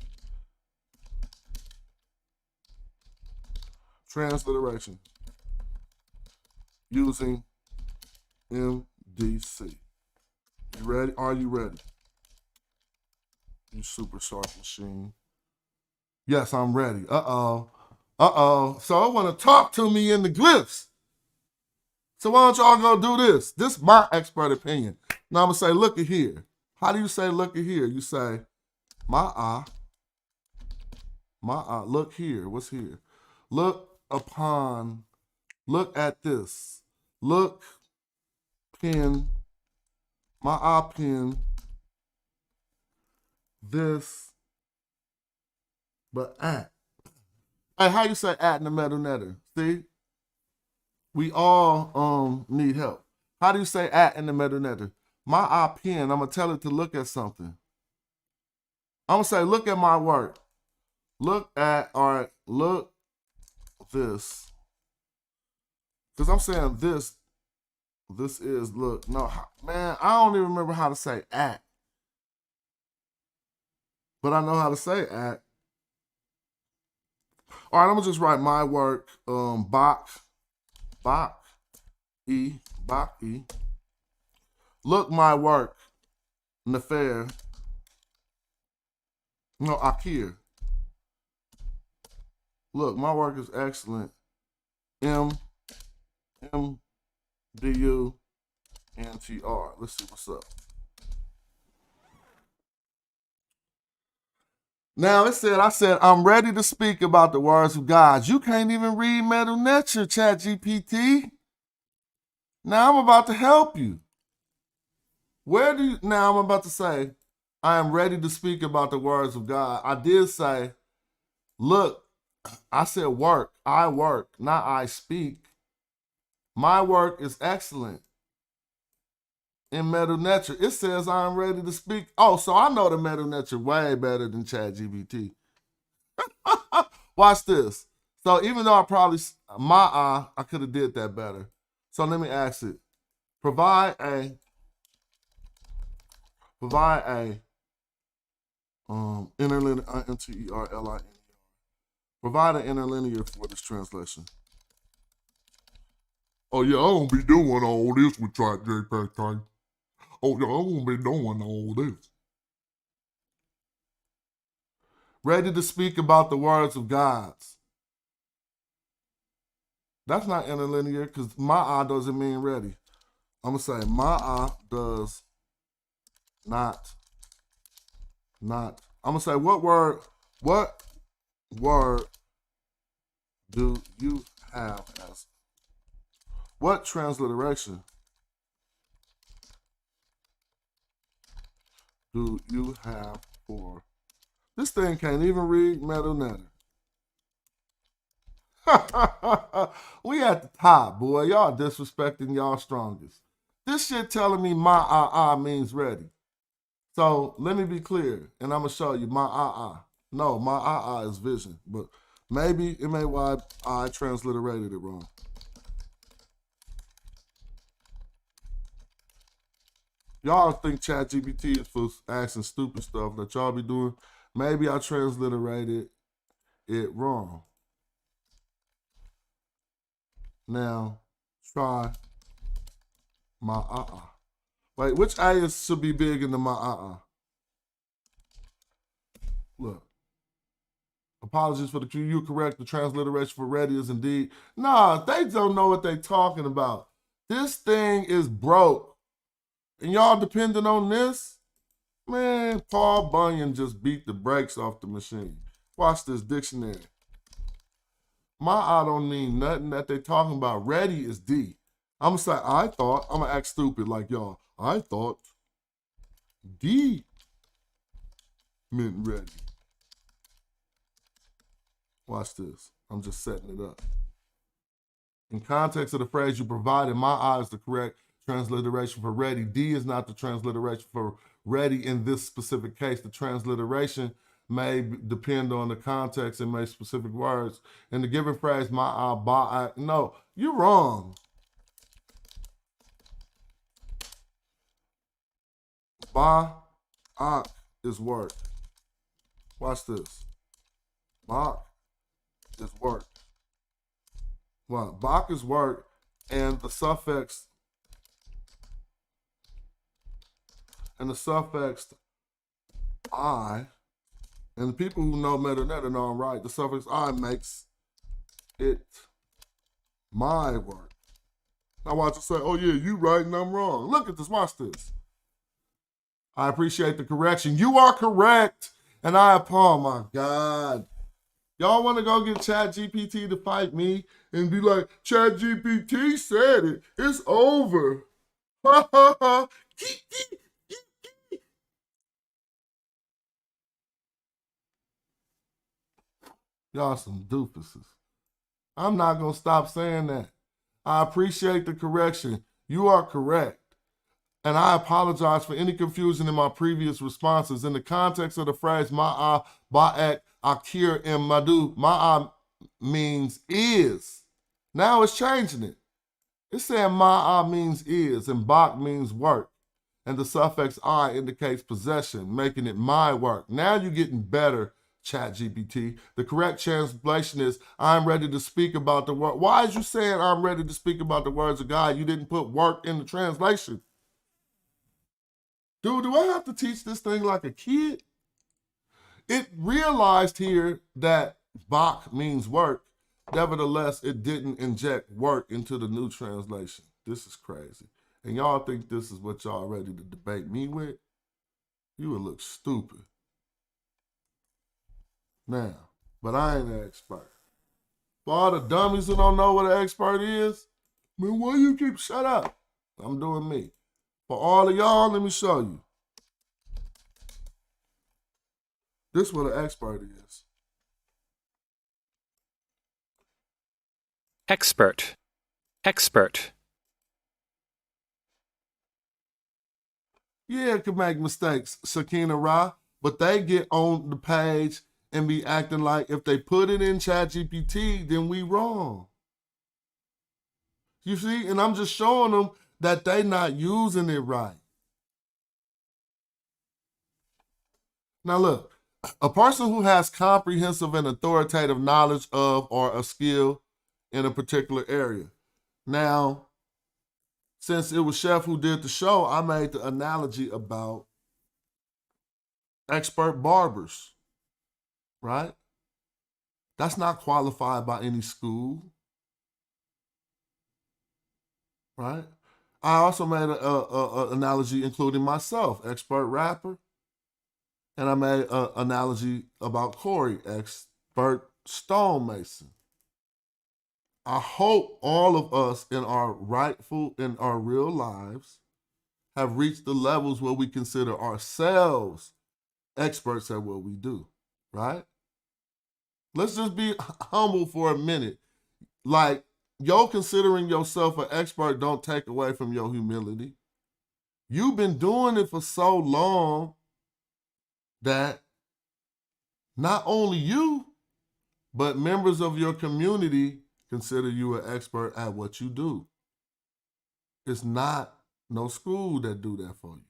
Speaker 3: Transliteration using MDC. You ready? Are you ready? You super sharp machine. Yes, I'm ready. Uh-oh. So I want to talk to me in the glyphs. So why don't y'all go do this? This is my expert opinion. Now I'm going to say, look at here. How do you say look at here? You say, ma'a, look here. What's here? Look upon, look at this. Look, pin, ma'a pin, this, but at. Hey, how you say at in the Medu Neter? See? We all need help. How do you say at in the Medu Neter? My pen, I'm going to tell it to look at something. I'm going to say, look at my work. Look at, all right, look this. Because I'm saying this is, look. No, man, I don't even remember how to say at. But I know how to say at. All right, I'm going to just write my work, Bach, E. Look my work, Nefer. No, Akir. Look, my work is excellent. M-D-U-N-T-R. Let's see what's up. Now I said, I'm ready to speak about the words of God. You can't even read Medu Neter, ChatGPT. Now I'm about to help you. Now I'm about to say, I am ready to speak about the words of God. I did say, look, I said work. I work, not I speak. My work is excellent. In Medu Neter, it says I am ready to speak. Oh, so I know the Medu Neter way better than ChatGPT. Watch this. So even though I probably, I could have did that better. So let me ask it. Provide a interlinear, interlinear. Provide an interlinear for this translation. Oh yeah, I won't be doing all this with JPEG. Oh yeah, I won't be doing all this. Ready to speak about the words of God's. That's not interlinear because ma'a doesn't mean ready. I'm going to say ma'a does not. I'm going to say what word do you have as, what transliteration do you have for, this thing can't even read Medu Neter. We at the top, boy. Y'all disrespecting y'all strongest. This shit telling me my means ready. So let me be clear, and I'm gonna show you my No, my is vision, but maybe it may why I transliterated it wrong. Y'all think ChatGPT is for asking stupid stuff that y'all be doing. Maybe I transliterated it wrong. Now, try my Wait, which A should be big in the my Look. Apologies for the cue. You're correct. The transliteration for ready is indeed. Nah, they don't know what they talking about. This thing is broke. And y'all depending on this? Man, Paul Bunyan just beat the brakes off the machine. Watch this dictionary. My don't mean nothing that they talking about. Ready is D. I'm going to say, I'm going to act stupid like y'all. I thought D meant ready. Watch this. I'm just setting it up. In context of the phrase you provided, my eye is the correct transliteration for ready. D is not the transliteration for ready in this specific case. The transliteration may depend on the context and may specific words. In the given phrase, my eye, ba, I, no, you're wrong. Ba, ak is work. Watch this. Bak is work. Well, bak is work, and the suffix I, and the people who know meta know I'm right, the suffix I makes it my work. Now watch it say, oh yeah, you right and I'm wrong. Look at this, watch this. I appreciate the correction. You are correct. And oh my God. Y'all want to go get ChatGPT to fight me and be like, ChatGPT said it. It's over. Ha ha ha. Y'all some doofuses. I'm not going to stop saying that. I appreciate the correction. You are correct. And I apologize for any confusion in my previous responses. In the context of the phrase, ma'a, ba'ek, akir, and madu, ma'a means is. Now it's changing it. It's saying ma'a means is, and bak means work. And the suffix I indicates possession, making it my work. Now you're getting better, ChatGPT. The correct translation is, I'm ready to speak about the word. Why is you saying I'm ready to speak about the words of God? You didn't put work in the translation. Dude, do I have to teach this thing like a kid? It realized here that bak means work. Nevertheless, it didn't inject work into the new translation. This is crazy. And y'all think this is what y'all ready to debate me with? You would look stupid. Now, but I ain't an expert. For all the dummies who don't know what an expert is, man, why you keep shut up? I'm doing me. For all of y'all, let me show you. This is what an expert is.
Speaker 4: Expert. Expert.
Speaker 3: Yeah, it could make mistakes, Sakina Ra, but they get on the page and be acting like if they put it in ChatGPT, then we wrong. You see, and I'm just showing them that they not using it right. Now look, a person who has comprehensive and authoritative knowledge of or a skill in a particular area. Now, since it was Chef who did the show, I made the analogy about expert barbers, right? That's not qualified by any school, right? I also made an analogy including myself, expert rapper. And I made an analogy about Corey, expert stonemason. I hope all of us in our real lives have reached the levels where we consider ourselves experts at what we do, right? Let's just be humble for a minute. Like, yo considering yourself an expert don't take away from your humility. You've been doing it for so long that not only you, but members of your community consider you an expert at what you do. It's not no school that do that for you.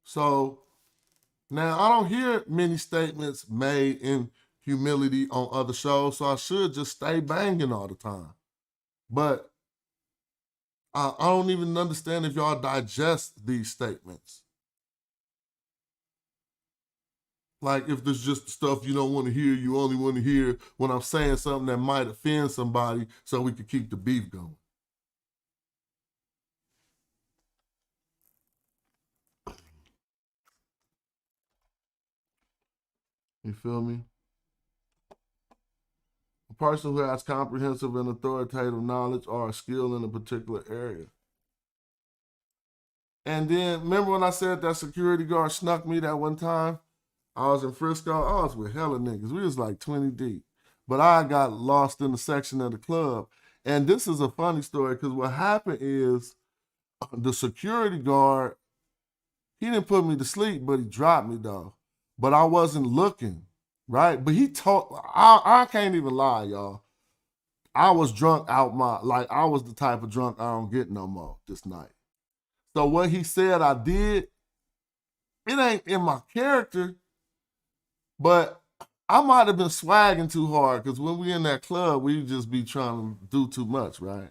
Speaker 3: So now I don't hear many statements made in humility on other shows, so I should just stay banging all the time. But I don't even understand if y'all digest these statements. Like, if there's just stuff you don't want to hear, you only want to hear when I'm saying something that might offend somebody so we can keep the beef going. You feel me? A person who has comprehensive and authoritative knowledge or a skill in a particular area. And then, remember when I said that security guard snuck me that one time? I was in Frisco. I was with hella niggas. We was like 20 deep. But I got lost in the section of the club. And this is a funny story because what happened is the security guard, he didn't put me to sleep, but he dropped me though. But I wasn't looking, right? But he told, I can't even lie, y'all. I was drunk out I was the type of drunk I don't get no more this night. So what he said I did, it ain't in my character, but I might have been swagging too hard because when we in that club, we just be trying to do too much, right?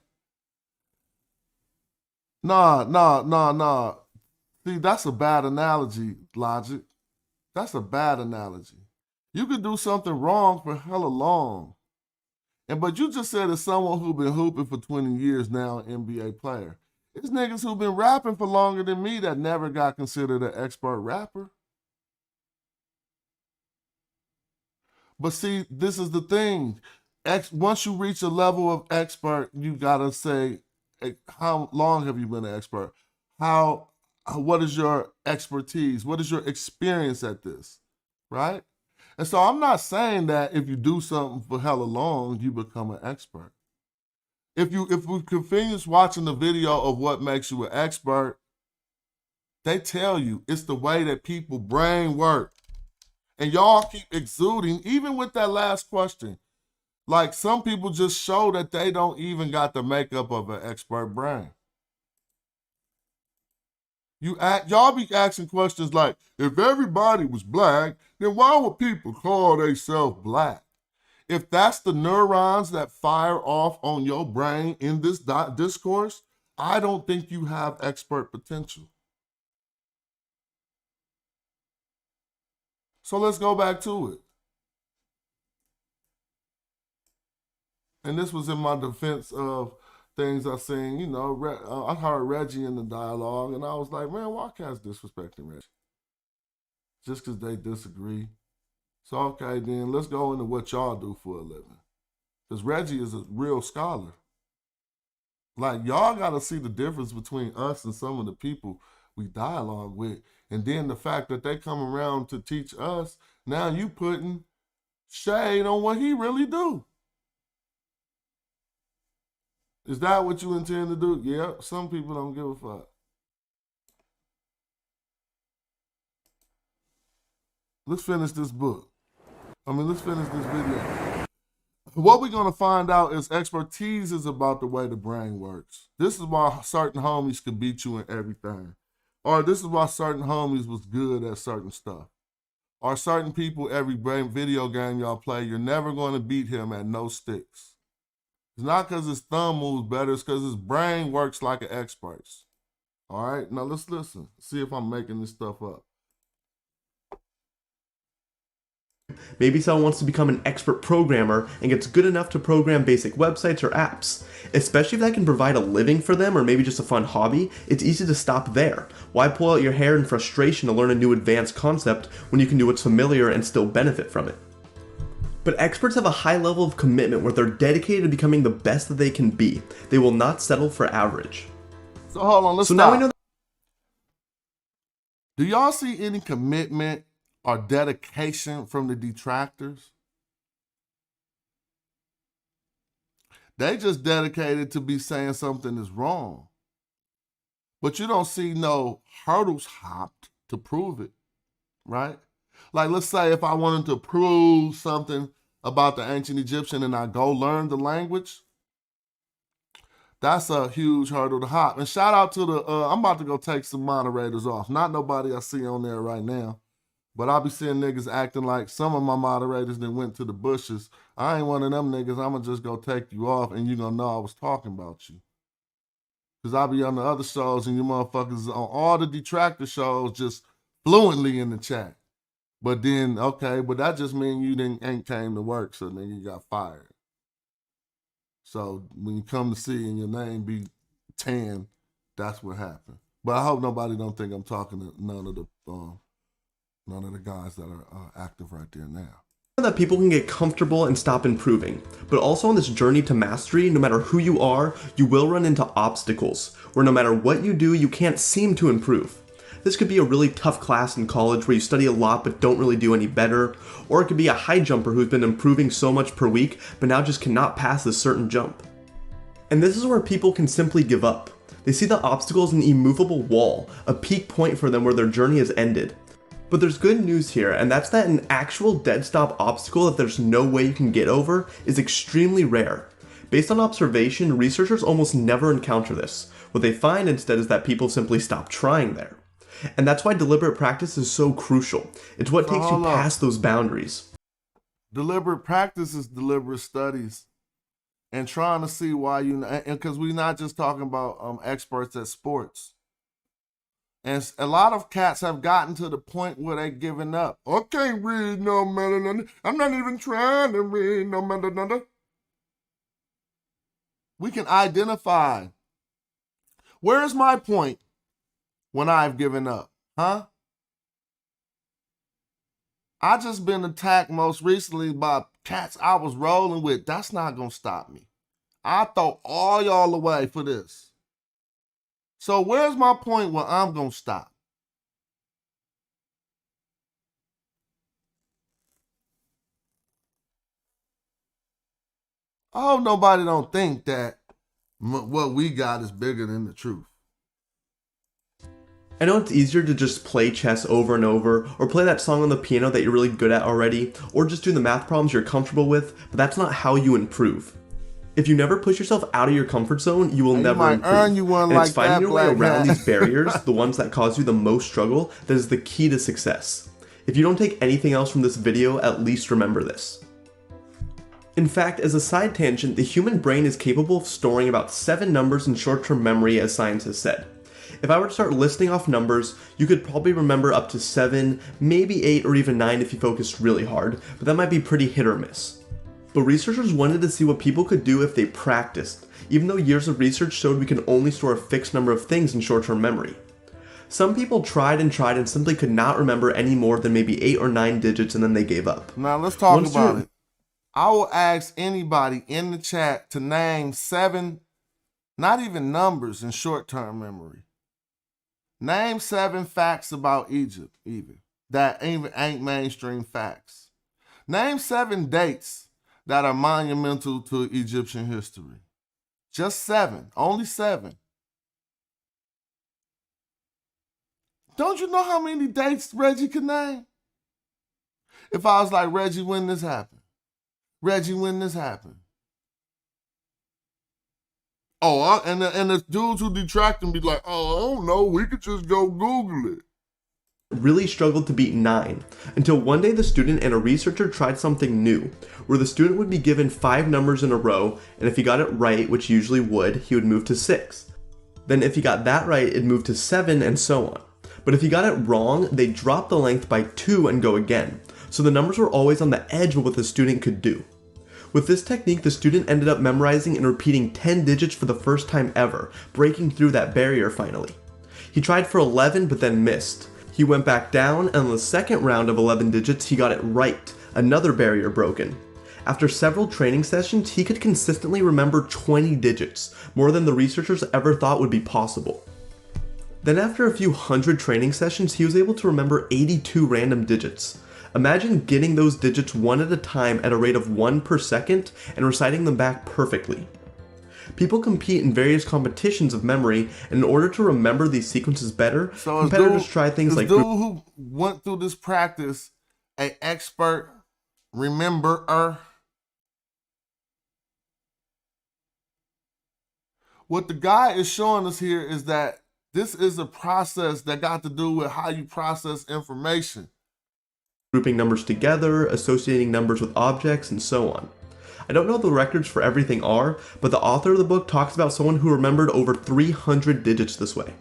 Speaker 3: Nah. See, that's a bad analogy, Logic. That's a bad analogy. You could do something wrong for hella long. But you just said it's someone who been hooping for 20 years now, an NBA player. It's niggas who been rapping for longer than me that never got considered an expert rapper. But see, this is the thing. Once you reach a level of expert, you gotta say, how long have you been an expert? What is your expertise? What is your experience at this, right? And so I'm not saying that if you do something for hella long, you become an expert. If we can finish watching the video of what makes you an expert, they tell you it's the way that people brain work. And y'all keep exuding, even with that last question. Like some people just show that they don't even got the makeup of an expert brain. Y'all be asking questions like, if everybody was black, then why would people call themselves black? If that's the neurons that fire off on your brain in this discourse, I don't think you have expert potential. So let's go back to it. And this was in my defense of things I seen, you know, I heard Reggie in the dialogue, and I was like, man, why cats disrespecting Reggie? Just because they disagree. So, okay, then let's go into what y'all do for a living. Because Reggie is a real scholar. Like, y'all got to see the difference between us and some of the people we dialogue with. And then the fact that they come around to teach us, now you putting shade on what he really do. Is that what you intend to do? Yeah, some people don't give a fuck. Let's finish this book. Let's finish this video. What we're going to find out is expertise is about the way the brain works. This is why certain homies could beat you in everything. Or this is why certain homies was good at certain stuff. Or certain people, every video game y'all play, you're never going to beat him at no sticks. It's not because his thumb moves better, it's because his brain works like an expert's. All right, now let's listen. See if I'm making this stuff up.
Speaker 7: Maybe someone wants to become an expert programmer and gets good enough to program basic websites or apps. Especially if that can provide a living for them or maybe just a fun hobby, it's easy to stop there. Why pull out your hair in frustration to learn a new advanced concept when you can do what's familiar and still benefit from it? But experts have a high level of commitment where they're dedicated to becoming the best that they can be. They will not settle for average.
Speaker 3: So hold on, let's stop.
Speaker 7: Now we know.
Speaker 3: Do y'all see any commitment or dedication from the detractors? They just dedicated to be saying something is wrong. But you don't see no hurdles hopped to prove it, right? Like, let's say if I wanted to prove something about the ancient Egyptian and I go learn the language, that's a huge hurdle to hop. And shout out to I'm about to go take some moderators off. Not nobody I see on there right now, but I'll be seeing niggas acting like some of my moderators that went to the bushes. I ain't one of them niggas. I'm going to just go take you off and you're going to know I was talking about you. Because I'll be on the other shows and you motherfuckers on all the detractor shows just fluently in the chat. But then, okay, but that just means you ain't came to work, so then you got fired. So when you come to see and your name be 10, that's what happened. But I hope nobody don't think I'm talking to none of the guys that are active right there now.
Speaker 7: That people can get comfortable and stop improving, but also on this journey to mastery, no matter who you are, you will run into obstacles, where no matter what you do, you can't seem to improve. This could be a really tough class in college where you study a lot but don't really do any better, or it could be a high jumper who's been improving so much per week but now just cannot pass a certain jump. And this is where people can simply give up. They see the obstacle as an immovable wall, a peak point for them where their journey has ended. But there's good news here, and that's that an actual dead stop obstacle that there's no way you can get over is extremely rare. Based on observation, researchers almost never encounter this. What they find instead is that people simply stop trying there. And that's why deliberate practice is so crucial. It's what takes you past those boundaries.
Speaker 3: Deliberate practice is deliberate studies. And trying to see why and because we're not just talking about experts at sports. And a lot of cats have gotten to the point where they're giving up. I can't read no matter. I'm not even trying to read no matter. We can identify. Where's my point when I've given up? Huh? I just been attacked most recently by cats I was rolling with. That's not gonna stop me. I throw all y'all away for this. So where's my point where I'm gonna stop? I hope nobody don't think that what we got is bigger than the truth.
Speaker 7: I know it's easier to just play chess over and over, or play that song on the piano that you're really good at already, or just do the math problems you're comfortable with, but that's not how you improve. If you never push yourself out of your comfort zone, you will never improve.
Speaker 3: Earn you one
Speaker 7: and
Speaker 3: like
Speaker 7: it's finding your way
Speaker 3: Black
Speaker 7: around
Speaker 3: hat.
Speaker 7: these barriers, the ones that cause you the most struggle, that is the key to success. If you don't take anything else from this video, at least remember this. In fact, as a side tangent, the human brain is capable of storing about 7 numbers in short-term memory, as science has said. If I were to start listing off numbers, you could probably remember up to 7, maybe 8, or even 9 if you focused really hard, but that might be pretty hit or miss. But researchers wanted to see what people could do if they practiced, even though years of research showed we can only store a fixed number of things in short-term memory. Some people tried and simply could not remember any more than maybe 8 or 9 digits, and then they gave up.
Speaker 3: Now let's talk about it. I will ask anybody in the chat to name 7, not even numbers in short-term memory. Name 7 facts about Egypt, even that ain't mainstream facts. Name 7 dates that are monumental to Egyptian history. Just 7, only 7. Don't you know how many dates Reggie could name? If I was like, Reggie, when this happened? Reggie, when this happened? Oh, and the dudes who detract and be like, oh, I don't know, we could just go Google it.
Speaker 7: Really struggled to beat 9, until one day the student and a researcher tried something new, where the student would be given 5 numbers in a row, and if he got it right, which he usually would, he would move to 6. Then if he got that right, it'd move to 7, and so on. But if he got it wrong, they'd drop the length by 2 and go again, so the numbers were always on the edge of what the student could do. With this technique, the student ended up memorizing and repeating 10 digits for the first time ever, breaking through that barrier finally. He tried for 11 but then missed. He went back down, and on the second round of 11 digits, he got it right, another barrier broken. After several training sessions, he could consistently remember 20 digits, more than the researchers ever thought would be possible. Then after a few hundred training sessions, he was able to remember 82 random digits. Imagine getting those digits one at a time at a rate of 1 per second and reciting them back perfectly. People compete in various competitions of memory, and in order to remember these sequences better, competitors try things like...
Speaker 3: Dude who went through this practice, an expert rememberer. What the guy is showing us here is that this is a process that got to do with how you process information.
Speaker 7: Grouping numbers together, associating numbers with objects, and so on. I don't know what the records for everything are, but the author of the book talks about someone who remembered over 300 digits this way.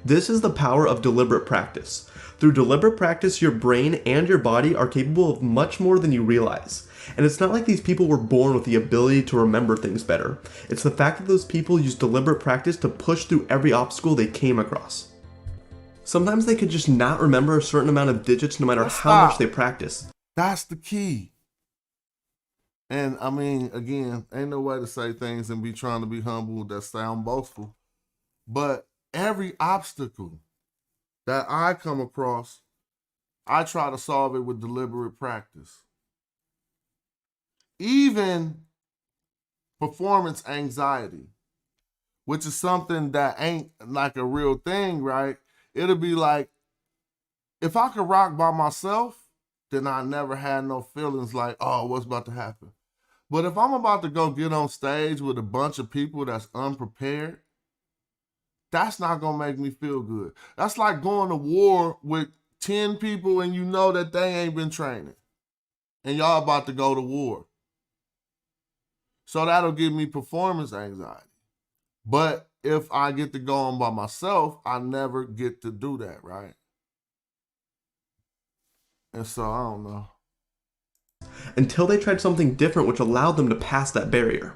Speaker 7: This is the power of deliberate practice. Through deliberate practice, your brain and your body are capable of much more than you realize. And it's not like these people were born with the ability to remember things better. It's the fact that those people used deliberate practice to push through every obstacle they came across. Sometimes they could just not remember a certain amount of digits no matter how much they practice.
Speaker 3: That's the key. And I mean, again, ain't no way to say things and be trying to be humble that sound boastful. But every obstacle that I come across, I try to solve it with deliberate practice. Even performance anxiety, which is something that ain't like a real thing, right? It'll be like, if I could rock by myself, then I never had no feelings like, oh, what's about to happen? But if I'm about to go get on stage with a bunch of people that's unprepared, that's not gonna make me feel good. That's like going to war with 10 people and you know that they ain't been training and y'all about to go to war. So that'll give me performance anxiety. But if I get to go on by myself, I never get to do that, right? And so I don't know.
Speaker 7: Until they tried something different which allowed them to pass that barrier.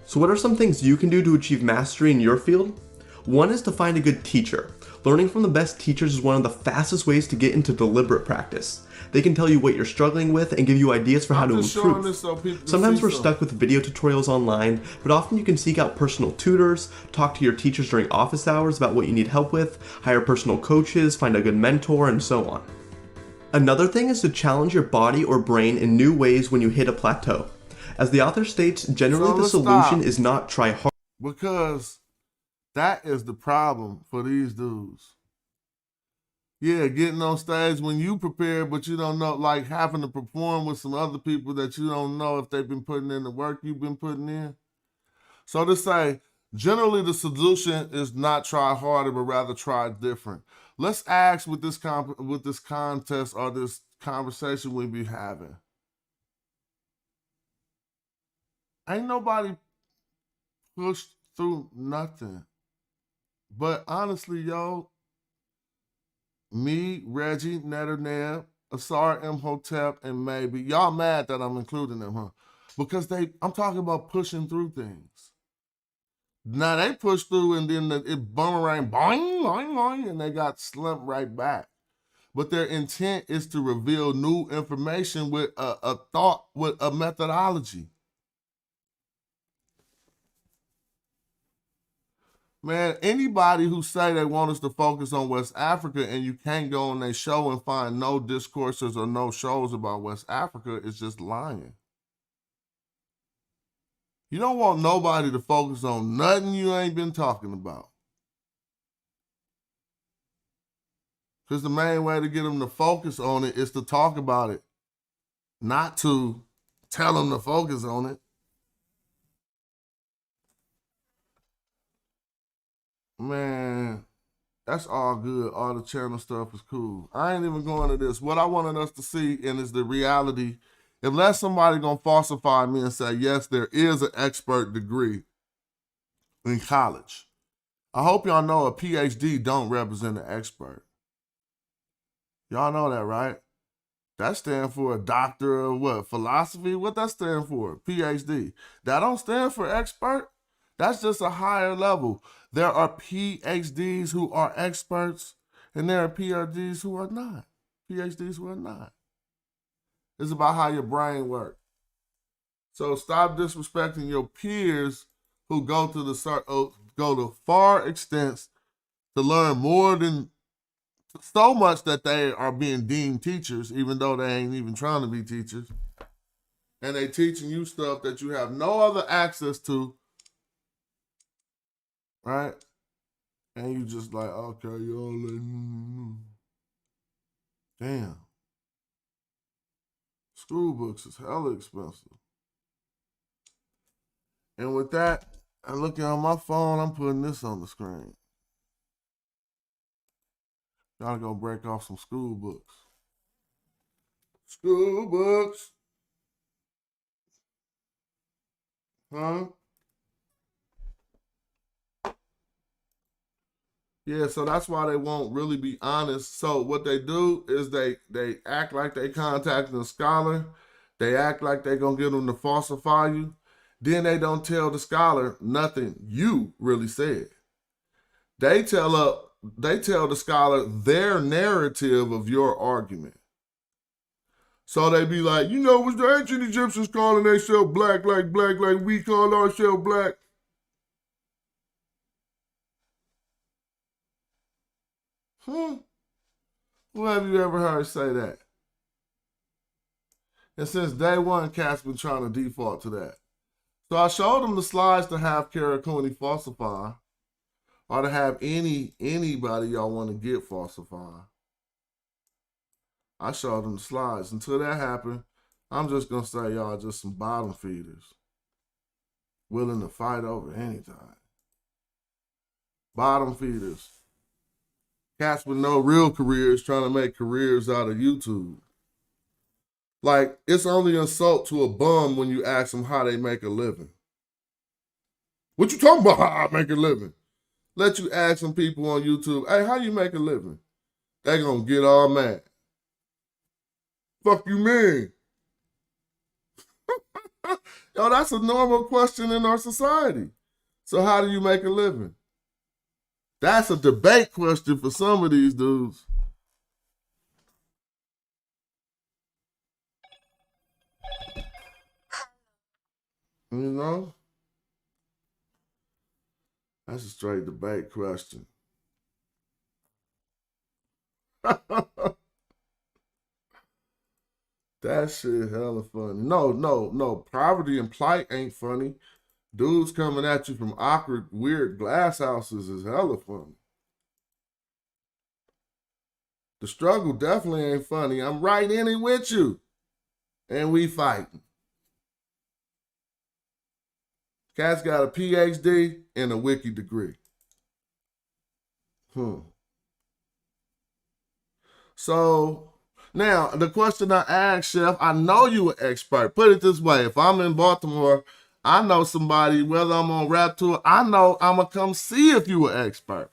Speaker 7: So what are some things you can do to achieve mastery in your field? One is to find a good teacher. Learning from the best teachers is one of the fastest ways to get into deliberate practice. They can tell you what you're struggling with and give you ideas for how to improve. Sometimes we're stuck with video tutorials online, but often you can seek out personal tutors, talk to your teachers during office hours about what you need help with, hire personal coaches, find a good mentor, and so on. Another thing is to challenge your body or brain in new ways when you hit a plateau. As the author states, generally the solution is not try hard.
Speaker 3: Because that is the problem for these dudes. Yeah, getting on stage when you prepare, but you don't know, like having to perform with some other people that you don't know if they've been putting in the work you've been putting in. So to say, generally the solution is not try harder, but rather try different. Let's ask with this contest or this conversation we be having. Ain't nobody pushed through nothing. But honestly, yo, me, Reggie, Nethernet, Asar Imhotep, and maybe, y'all mad that I'm including them, huh? Because I'm talking about pushing through things. Now they pushed through and then it boomerang, boing, boing, boing, and they got slumped right back. But their intent is to reveal new information with a thought, with a methodology. Man, anybody who say they want us to focus on West Africa and you can't go on their show and find no discourses or no shows about West Africa is just lying. You don't want nobody to focus on nothing you ain't been talking about. Because the main way to get them to focus on it is to talk about it, not to tell them to focus on it. Man, that's all good. All the channel stuff is cool. I ain't even going to this. What I wanted us to see and is the reality. Unless somebody gonna falsify me and say, yes, there is an expert degree in college. I hope y'all know a PhD don't represent an expert. Y'all know that, right? That stands for a doctor of what? Philosophy? What that stand for? PhD. That don't stand for expert. That's just a higher level. There are PhDs who are experts, and there are PhDs who are not. PhDs who are not. It's about how your brain works. So stop disrespecting your peers who go to far extents to learn more than so much that they are being deemed teachers, even though they ain't even trying to be teachers. And they teaching you stuff that you have no other access to, right? And you just like, okay, y'all, damn. School books is hella expensive. And with that, I'm looking on my phone, I'm putting this on the screen. Gotta go break off some school books. School books. Huh? Yeah, so that's why they won't really be honest. So what they do is they act like they contacting a scholar. They act like they gonna get them to falsify you. Then they don't tell the scholar nothing you really said. They tell the scholar their narrative of your argument. So they be like, was the ancient Egyptians calling themselves black like we call ourselves black? Who have you ever heard say that? And since day one, cats been trying to default to that. So I showed them the slides to have Kara Cooney falsify, or to have anybody y'all want to get falsify. I showed them the slides. Until that happened, I'm just gonna say y'all just some bottom feeders, willing to fight over anytime. Bottom feeders. Cats with no real careers trying to make careers out of YouTube. Like, it's only insult to a bum when you ask them how they make a living. What you talking about, how I make a living? Let you ask some people on YouTube, hey, how you make a living? They gonna get all mad. Fuck you mean? Yo, that's a normal question in our society. So how do you make a living? That's a debate question for some of these dudes. You know? That's a straight debate question. That shit hella funny. No. Poverty and plight ain't funny. Dudes coming at you from awkward, weird glass houses is hella funny. The struggle definitely ain't funny. I'm right in it with you. And we fighting. Cat's got a PhD and a wiki degree. So, now, the question I asked, Chef, I know you an expert. Put it this way. If I'm in Baltimore, I know somebody, whether I'm on rap tour, I know I'm going to come see if you an expert.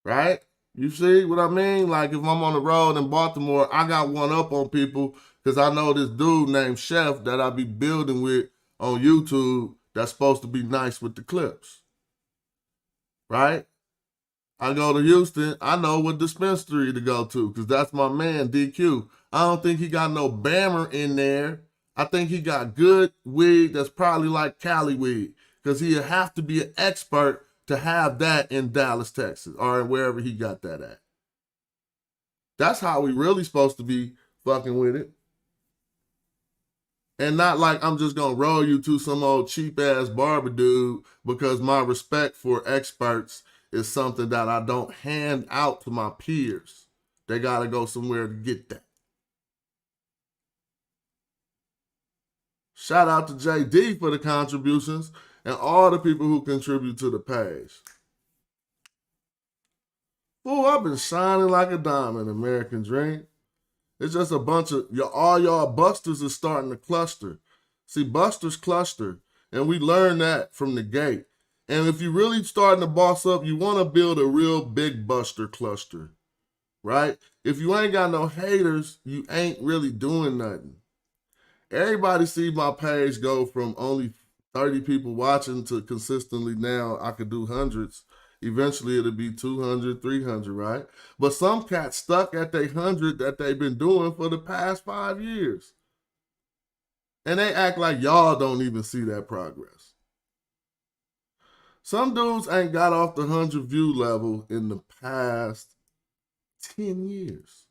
Speaker 3: Right? You see what I mean? Like, if I'm on the road in Baltimore, I got one up on people because I know this dude named Chef that I be building with on YouTube that's supposed to be nice with the clips. Right? I go to Houston, I know what dispensary to go to because that's my man, DQ. I don't think he got no Bammer in there. I think he got good weed that's probably like Cali weed because he'll have to be an expert to have that in Dallas, Texas, or wherever he got that at. That's how we really supposed to be fucking with it. And not like I'm just going to roll you to some old cheap-ass barber dude because my respect for experts is something that I don't hand out to my peers. They got to go somewhere to get that. Shout out to JD for the contributions and all the people who contribute to the page. Fool, I've been shining like a diamond, American Dream. It's just a bunch of, all y'all busters is starting to cluster. See, busters cluster, and we learned that from the gate. And if you're really starting to boss up, you want to build a real big buster cluster, right? If you ain't got no haters, you ain't really doing nothing. Everybody see my page go from only 30 people watching to consistently now I could do hundreds. Eventually it'll be 200, 300, right? But some cats stuck at their 100 that they've been doing for the past 5 years. And they act like y'all don't even see that progress. Some dudes ain't got off the 100 view level in the past 10 years.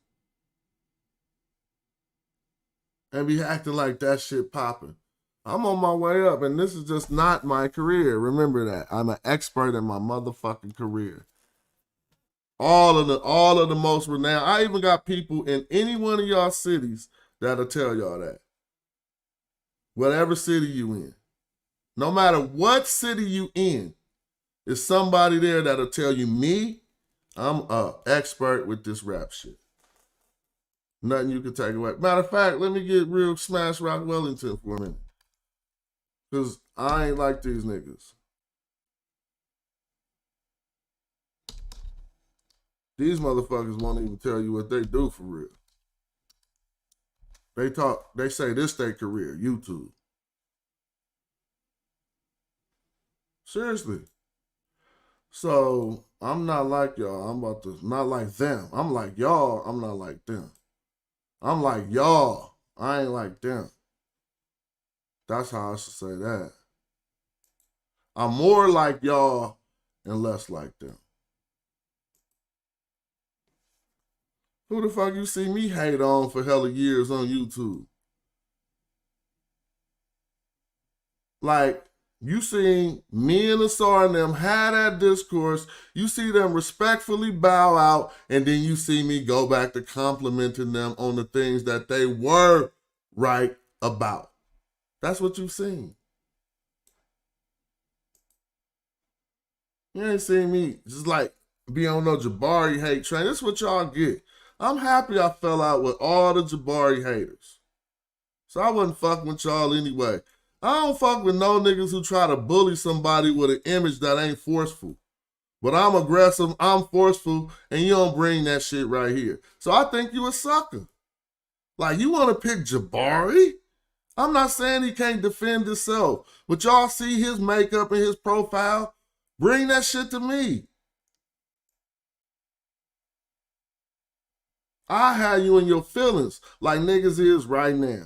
Speaker 3: And be acting like that shit popping. I'm on my way up, and this is just not my career. Remember that. I'm an expert in my motherfucking career. All of the most renowned. I even got people in any one of y'all cities that'll tell y'all that. Whatever city you in. No matter what city you in, there's somebody there that'll tell you, me, I'm an expert with this rap shit. Nothing you can take away. Matter of fact, let me get real Smash Rock Wellington for a minute. Because I ain't like these niggas. These motherfuckers won't even tell you what they do for real. They say this their career, YouTube. Seriously. So, I'm not like y'all. I'm not like them. I'm like y'all. I'm not like them. I'm like y'all. I ain't like them. That's how I should say that. I'm more like y'all and less like them. Who the fuck you see me hate on for hella years on YouTube? Like, you seen me and Asar and them had that discourse. You see them respectfully bow out, and then you see me go back to complimenting them on the things that they were right about. That's what you've seen. You ain't seen me just like be on no Jabari hate train. This is what y'all get. I'm happy I fell out with all the Jabari haters. So I wasn't fucking with y'all anyway. I don't fuck with no niggas who try to bully somebody with an image that ain't forceful. But I'm aggressive, I'm forceful, and you don't bring that shit right here. So I think you a sucker. Like, you want to pick Jabari? I'm not saying he can't defend himself, but y'all see his makeup and his profile? Bring that shit to me. I have you in your feelings like niggas is right now.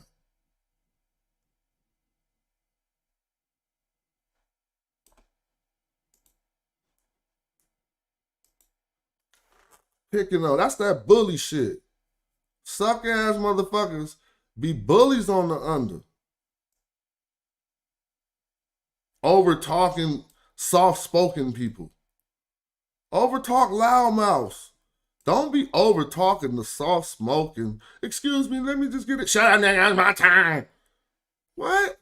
Speaker 3: Picking on, that's that bully shit. Suck ass motherfuckers be bullies on the under. Over talking soft spoken people. Over talk loudmouths. Don't be over talking the soft smoking. Excuse me, let me just get it. Shut up, nigga, it's my time. What?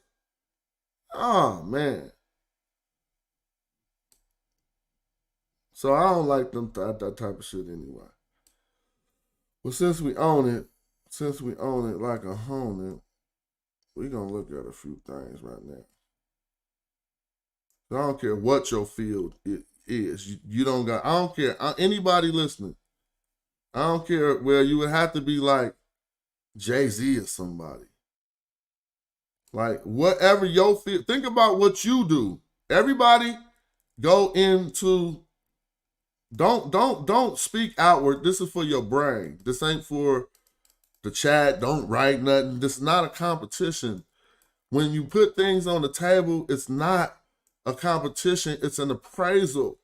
Speaker 3: Oh man. So I don't like them that type of shit anyway. But since we own it like a hone it, we gonna look at a few things right now. I don't care what your field is. You don't got, I don't care. Anybody listening, I don't care. Well, you would have to be like Jay-Z or somebody. Like, whatever your field, think about what you do. Everybody go into, don't speak outward. This is for your brain. This ain't for the chat. Don't write nothing. This is not a competition. When you put things on the table, it's not a competition, it's an appraisal.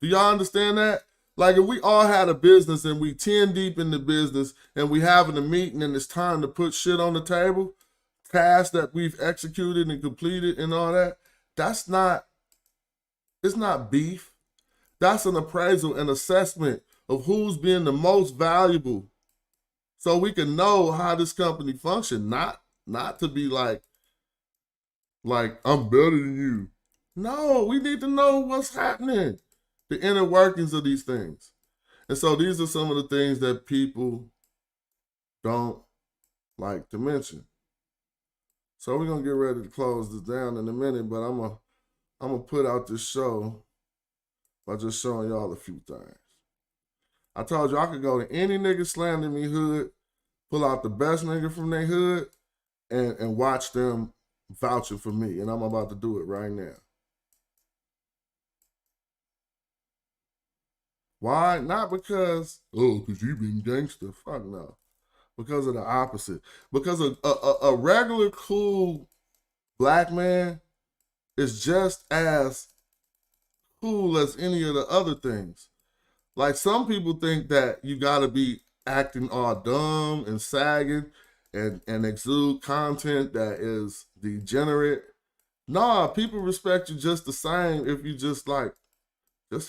Speaker 3: Do y'all understand that? Like, if we all had a business and we 10 deep in the business and we having a meeting and it's time to put shit on the table, tasks that we've executed and completed and all that, it's not beef. That's an appraisal and assessment of who's being the most valuable so we can know how this company functions, not to be like I'm better than you. No, we need to know what's happening, the inner workings of these things. And so these are some of the things that people don't like to mention. So we're gonna get ready to close this down in a minute, but I'm gonna put out this show by just showing y'all a few things. I told you I could go to any nigga slander me hood, pull out the best nigga from their hood, and watch them vouching for me, and I'm about to do it right now. Why? Not because, because you been gangster. Fuck no. Because of the opposite. Because a regular cool black man is just as cool as any of the other things. Like, some people think that you gotta be acting all dumb and sagging and exude content that is degenerate. Nah, people respect you just the same if you just a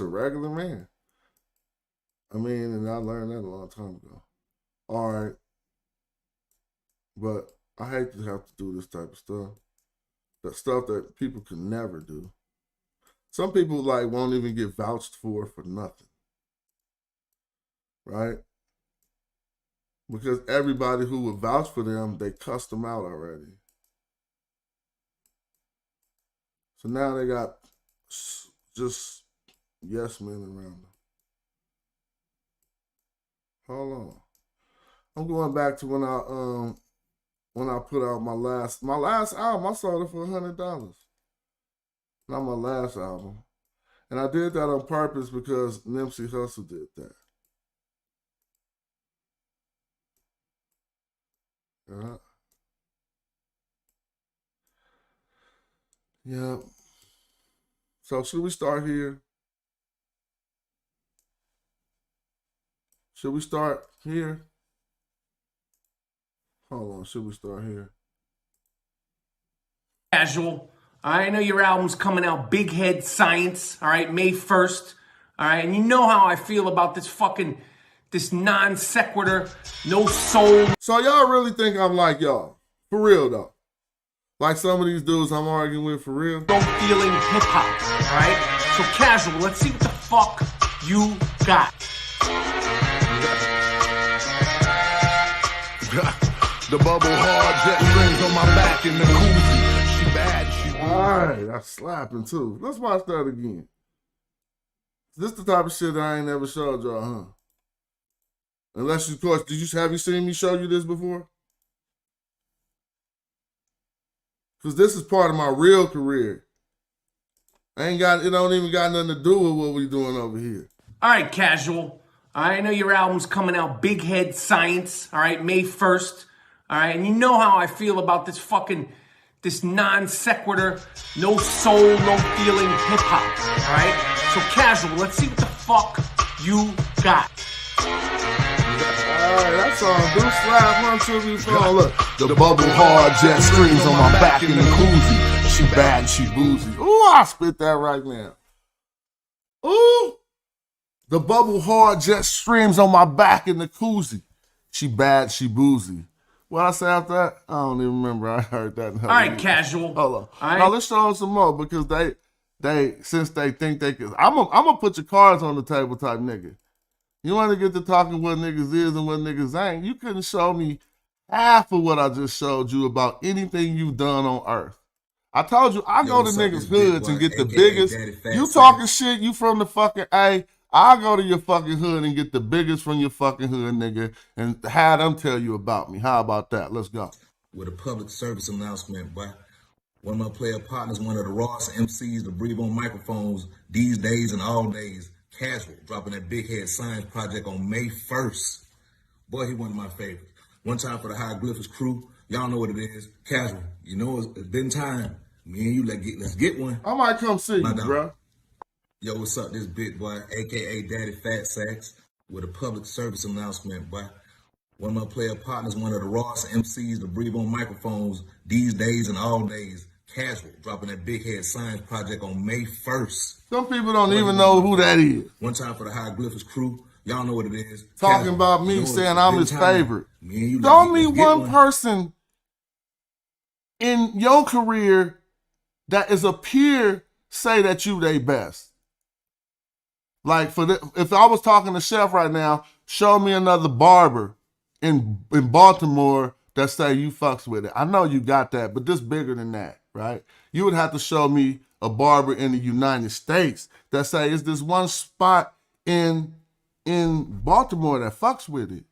Speaker 3: regular man. I mean, and I learned that a long time ago. All right. But I hate to have to do this type of stuff. That stuff that people can never do. Some people won't even get vouched for nothing. Right? Because everybody who would vouch for them, they cussed them out already. So now they got just yes men around them. Hold on. I'm going back to when I put out my last album. I sold it for $100. Not my last album. And I did that on purpose because Nipsey Hussle did that. Yeah. Yeah. So should we start here? Should we start here? Hold on, should we start here?
Speaker 8: Casual. All right, I know your album's coming out, Big Head Science, all right, May 1st. All right, and you know how I feel about this non sequitur, no soul.
Speaker 3: So y'all really think I'm like y'all? For real though. Like some of these dudes I'm arguing with for real?
Speaker 8: No feeling hip hop, all right? So Casual, let's see what the fuck you got.
Speaker 2: The bubble hard jet strings on my back in the koozie. She bad, she
Speaker 3: Alright, that's slapping too. Let's watch that again. This the type of shit that I ain't never showed y'all, huh? Unless you, of course, have you seen me show you this before? Because this is part of my real career. It don't even got nothing to do with what we doing over here.
Speaker 8: All right, Casual. All right, I know your album's coming out, Big Head Science, all right, May 1st. All right, and you know how I feel about this non sequitur, no soul, no feeling hip hop, all right? So Casual, let's see what the fuck you got.
Speaker 3: Alright, that song do slap 1, 2, 3, 4. Look, the bubble hard jet strings on my back in the koozie. She bad, she boozy. Ooh, I spit that right now. Ooh, the bubble hard jet streams on my back in the koozie. She bad, she boozy. What I say after that? I don't even remember. I heard that.
Speaker 8: All right, Casual.
Speaker 3: Hold on.
Speaker 8: Right.
Speaker 3: Now let's show them some more because since they think they can. I'm gonna put your cards on the table type nigga. You want to get to talking what niggas is and what niggas ain't. You couldn't show me half of what I just showed you about anything you've done on earth. I told you, I go to niggas' hoods and get the biggest. You talking shit, you from the fucking A. I go to your fucking hood and get the biggest from your fucking hood, nigga, and have them tell you about me. How about that? Let's go.
Speaker 9: With a public service announcement, boy. One of my player partners, one of the rawest MCs to breathe on microphones these days and all days. Casual, dropping that Big Head Science project on May 1st. Boy, he one of my favorites. One time for the Hieroglyphics crew. Y'all know what it is. Casual. You know it's been time. Me and you, let's get one.
Speaker 3: I might come see you, bro.
Speaker 9: Yo, what's up, this big boy, a.k.a. Daddy Fat Sacks, with a public service announcement, boy. One of my player partners, one of the rawest MCs to breathe on microphones these days and all days. Casual, dropping that Big Head Science project on May 1st.
Speaker 3: Some people don't even know who that is.
Speaker 9: One time for the Hieroglyphics crew. Y'all know what it is.
Speaker 3: Talking
Speaker 9: Casual.
Speaker 3: about me, saying I'm his favorite.
Speaker 9: Me and you,
Speaker 3: Show me one person in your career that is a peer say that you they best. Like if I was talking to Chef right now, show me another barber in Baltimore that say you fucks with it. I know you got that, but this bigger than that, right? You would have to show me a barber in the United States that say is this one spot in Baltimore that fucks with it.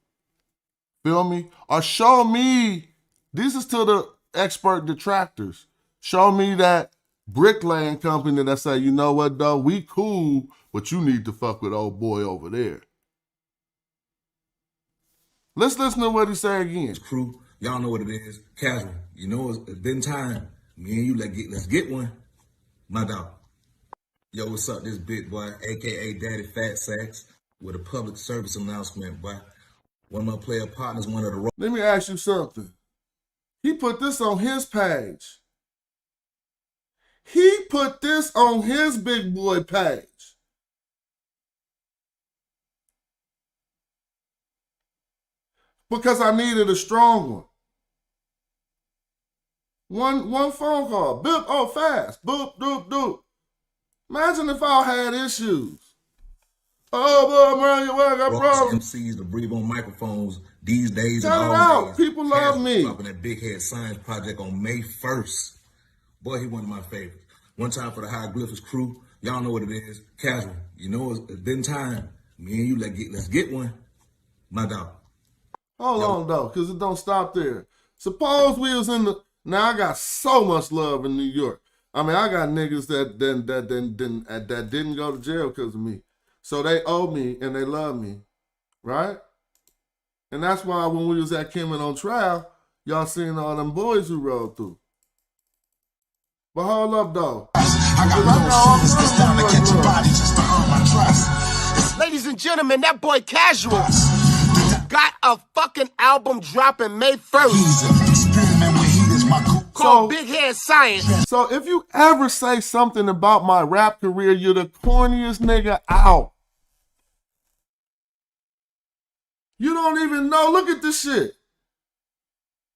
Speaker 3: Feel me? Or show me, this is to the expert detractors. Show me that bricklaying company that say, you know what though, we cool, but you need to fuck with old boy over there. Let's listen to what he say again.
Speaker 9: Crew, y'all know what it is. Casual, you know it's been time. Me and you, let's get one. My dog. Yo, what's up, this big boy, a.k.a. Daddy Fat Sacks, with a public service announcement, boy. One of my player partners, one of the...
Speaker 3: Let me ask you something. He put this on his page. He put this on his big boy page. Because I needed a strong one. One phone call. Boop, oh, fast. Boop, doop, doop. Imagine if I had issues. Oh, boy, man, I got problems.
Speaker 9: MCs to breathe on microphones these days.
Speaker 3: Turn it out. People love me.
Speaker 9: Dropping that Big Head Science project on May 1st. Boy, he one of my favorites. One time for the Hieroglyphics crew. Y'all know what it is. Casual. You know it's been time. Me and you, let's get one. My dog.
Speaker 3: Hold on, though, because it don't stop there. Suppose we was in the... Now, I got so much love in New York. I mean, I got niggas that didn't go to jail because of me. So they owe me and they love me, right? And that's why when we was at Kim and on trial, y'all seen all them boys who rode through. But hold up, though.
Speaker 10: I got no shoes. It's time to catch your body just to earn my trust.
Speaker 11: Ladies and gentlemen, that boy Casual. fucking album dropping May 1st. Called Big Head Science.
Speaker 3: So if you ever say something about my rap career, you're the corniest nigga out. You don't even know. Look at this shit.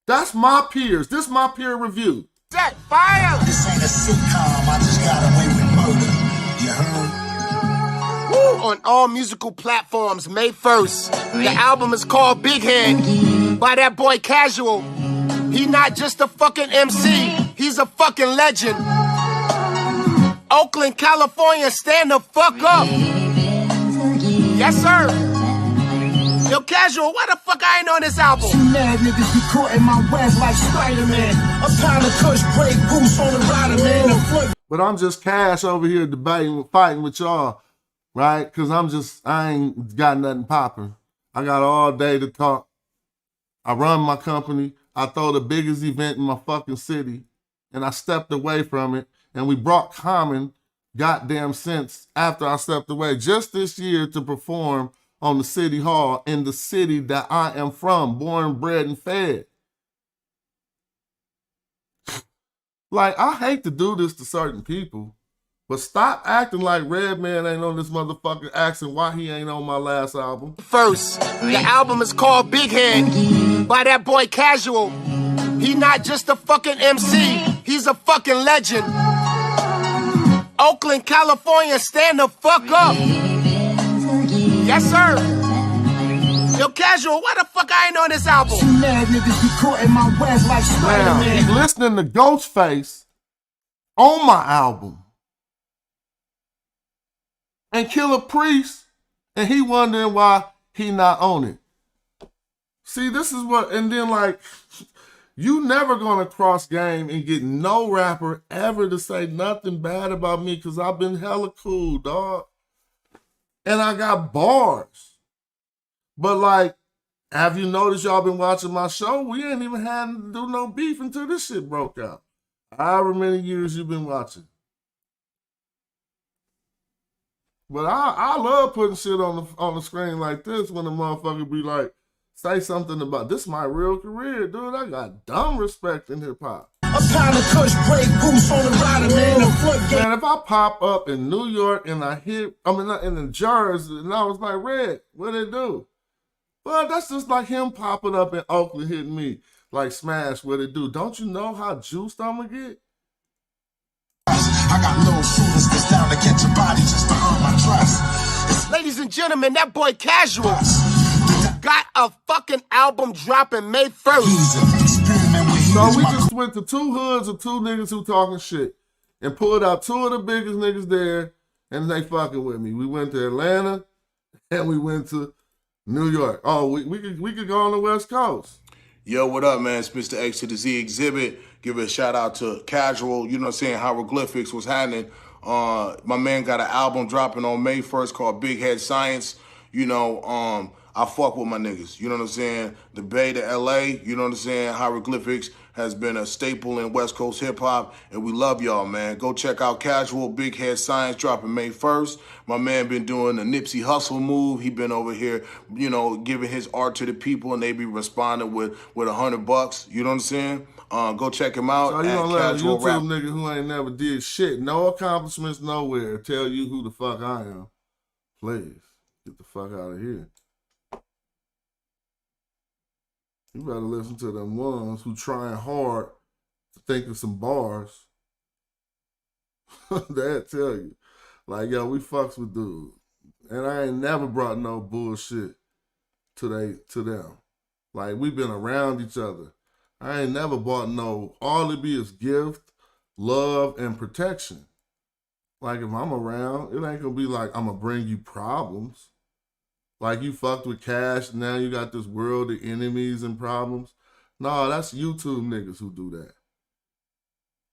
Speaker 3: That's my peers. This is my peer review.
Speaker 11: Set fire!
Speaker 10: This ain't a sitcom, I just got away with murder. You heard?
Speaker 11: Woo! On all musical platforms, May 1st. The album is called Big Head by that boy Casual. He not just a fucking MC, he's a fucking legend. Oakland, California, stand the fuck up. Yes, sir. Yo, Casual, why the fuck I ain't on this album?
Speaker 10: Two mad niggas be caught in my web like Spider-Man. A pound of kush, break goose on the rider, man.
Speaker 3: But I'm just Cash over here debating, fighting with y'all, right? Because I ain't got nothing popping. I got all day to talk. I run my company. I throw the biggest event in my fucking city. And I stepped away from it. And we brought common goddamn sense after I stepped away just this year to perform on the city hall in the city that I am from, born, bred, and fed. Like, I hate to do this to certain people, but stop acting like Redman ain't on this motherfucker asking why he ain't on my last album.
Speaker 11: First, the album is called Big Head by that boy Casual. He not just a fucking MC, he's a fucking legend. Oakland, California, stand the fuck up. Yes, sir. Yo, Casual, why the fuck I ain't on this album?
Speaker 10: Two mad niggas be caught in my web like
Speaker 3: Now,
Speaker 10: Spider-Man.
Speaker 3: he's listening to Ghostface on my album. And Killer Priest, and he wondering why he not on it. See, this is what, and then like, you never gonna cross game and get no rapper ever to say nothing bad about me because I've been hella cool, dog. And I got bars. But like, have you noticed y'all been watching my show? We ain't even had to do no beef until this shit broke out. However many years you've been watching. But I love putting shit on the screen like this when a motherfucker be like, say something about this my real career, dude. I got dumb respect in hip hop.
Speaker 10: A pound of kush, break goose on the rider, man.
Speaker 3: Man, if I pop up in New York and I hit, not in the Jersey, and I was like, Red, what it do? Well, that's just like him popping up in Oakland hitting me like Smash, what it do? Don't you know how juiced I'm gonna get?
Speaker 10: I got little shooters that's down to catch a body just to earn my trust.
Speaker 11: Ladies and gentlemen, that boy Casual got a fucking album dropping May 1st.
Speaker 3: So we just went to two hoods of two niggas who talking shit and pulled out two of the biggest niggas there and they fucking with me. We went to Atlanta and we went to New York. Oh, we could go on the West Coast.
Speaker 12: Yo, what up, man? It's Mr. X to the Z Exhibit. Give a shout out to Casual, you know what I'm saying, Hieroglyphics was happening. My man got an album dropping on May 1st called Big Head Science. You know, I fuck with my niggas, you know what I'm saying? The Bay to LA, you know what I'm saying? Hieroglyphics has been a staple in West Coast hip hop, and we love y'all, man. Go check out Casual, Big Head Science, dropping May 1st. My man been doing the Nipsey Hussle move. He been over here, you know, giving his art to the people, and they be responding with $100. You know what I'm saying? Go check him out.
Speaker 3: So you
Speaker 12: at
Speaker 3: gonna let a
Speaker 12: Casual
Speaker 3: YouTube
Speaker 12: Rap.
Speaker 3: nigga who ain't never did shit, no accomplishments nowhere, tell you who the fuck I am. Please, get the fuck out of here. You better listen to them ones who trying hard to think of some bars. They'll tell you. Like, yo, we fucks with dudes. And I ain't never brought no bullshit to them. Like, we been around each other. I ain't never bought no, all it be is gift, love, and protection. Like, if I'm around, it ain't gonna be like, I'm gonna bring you problems. Like, you fucked with Cash, now you got this world of enemies and problems. No, that's YouTube niggas who do that.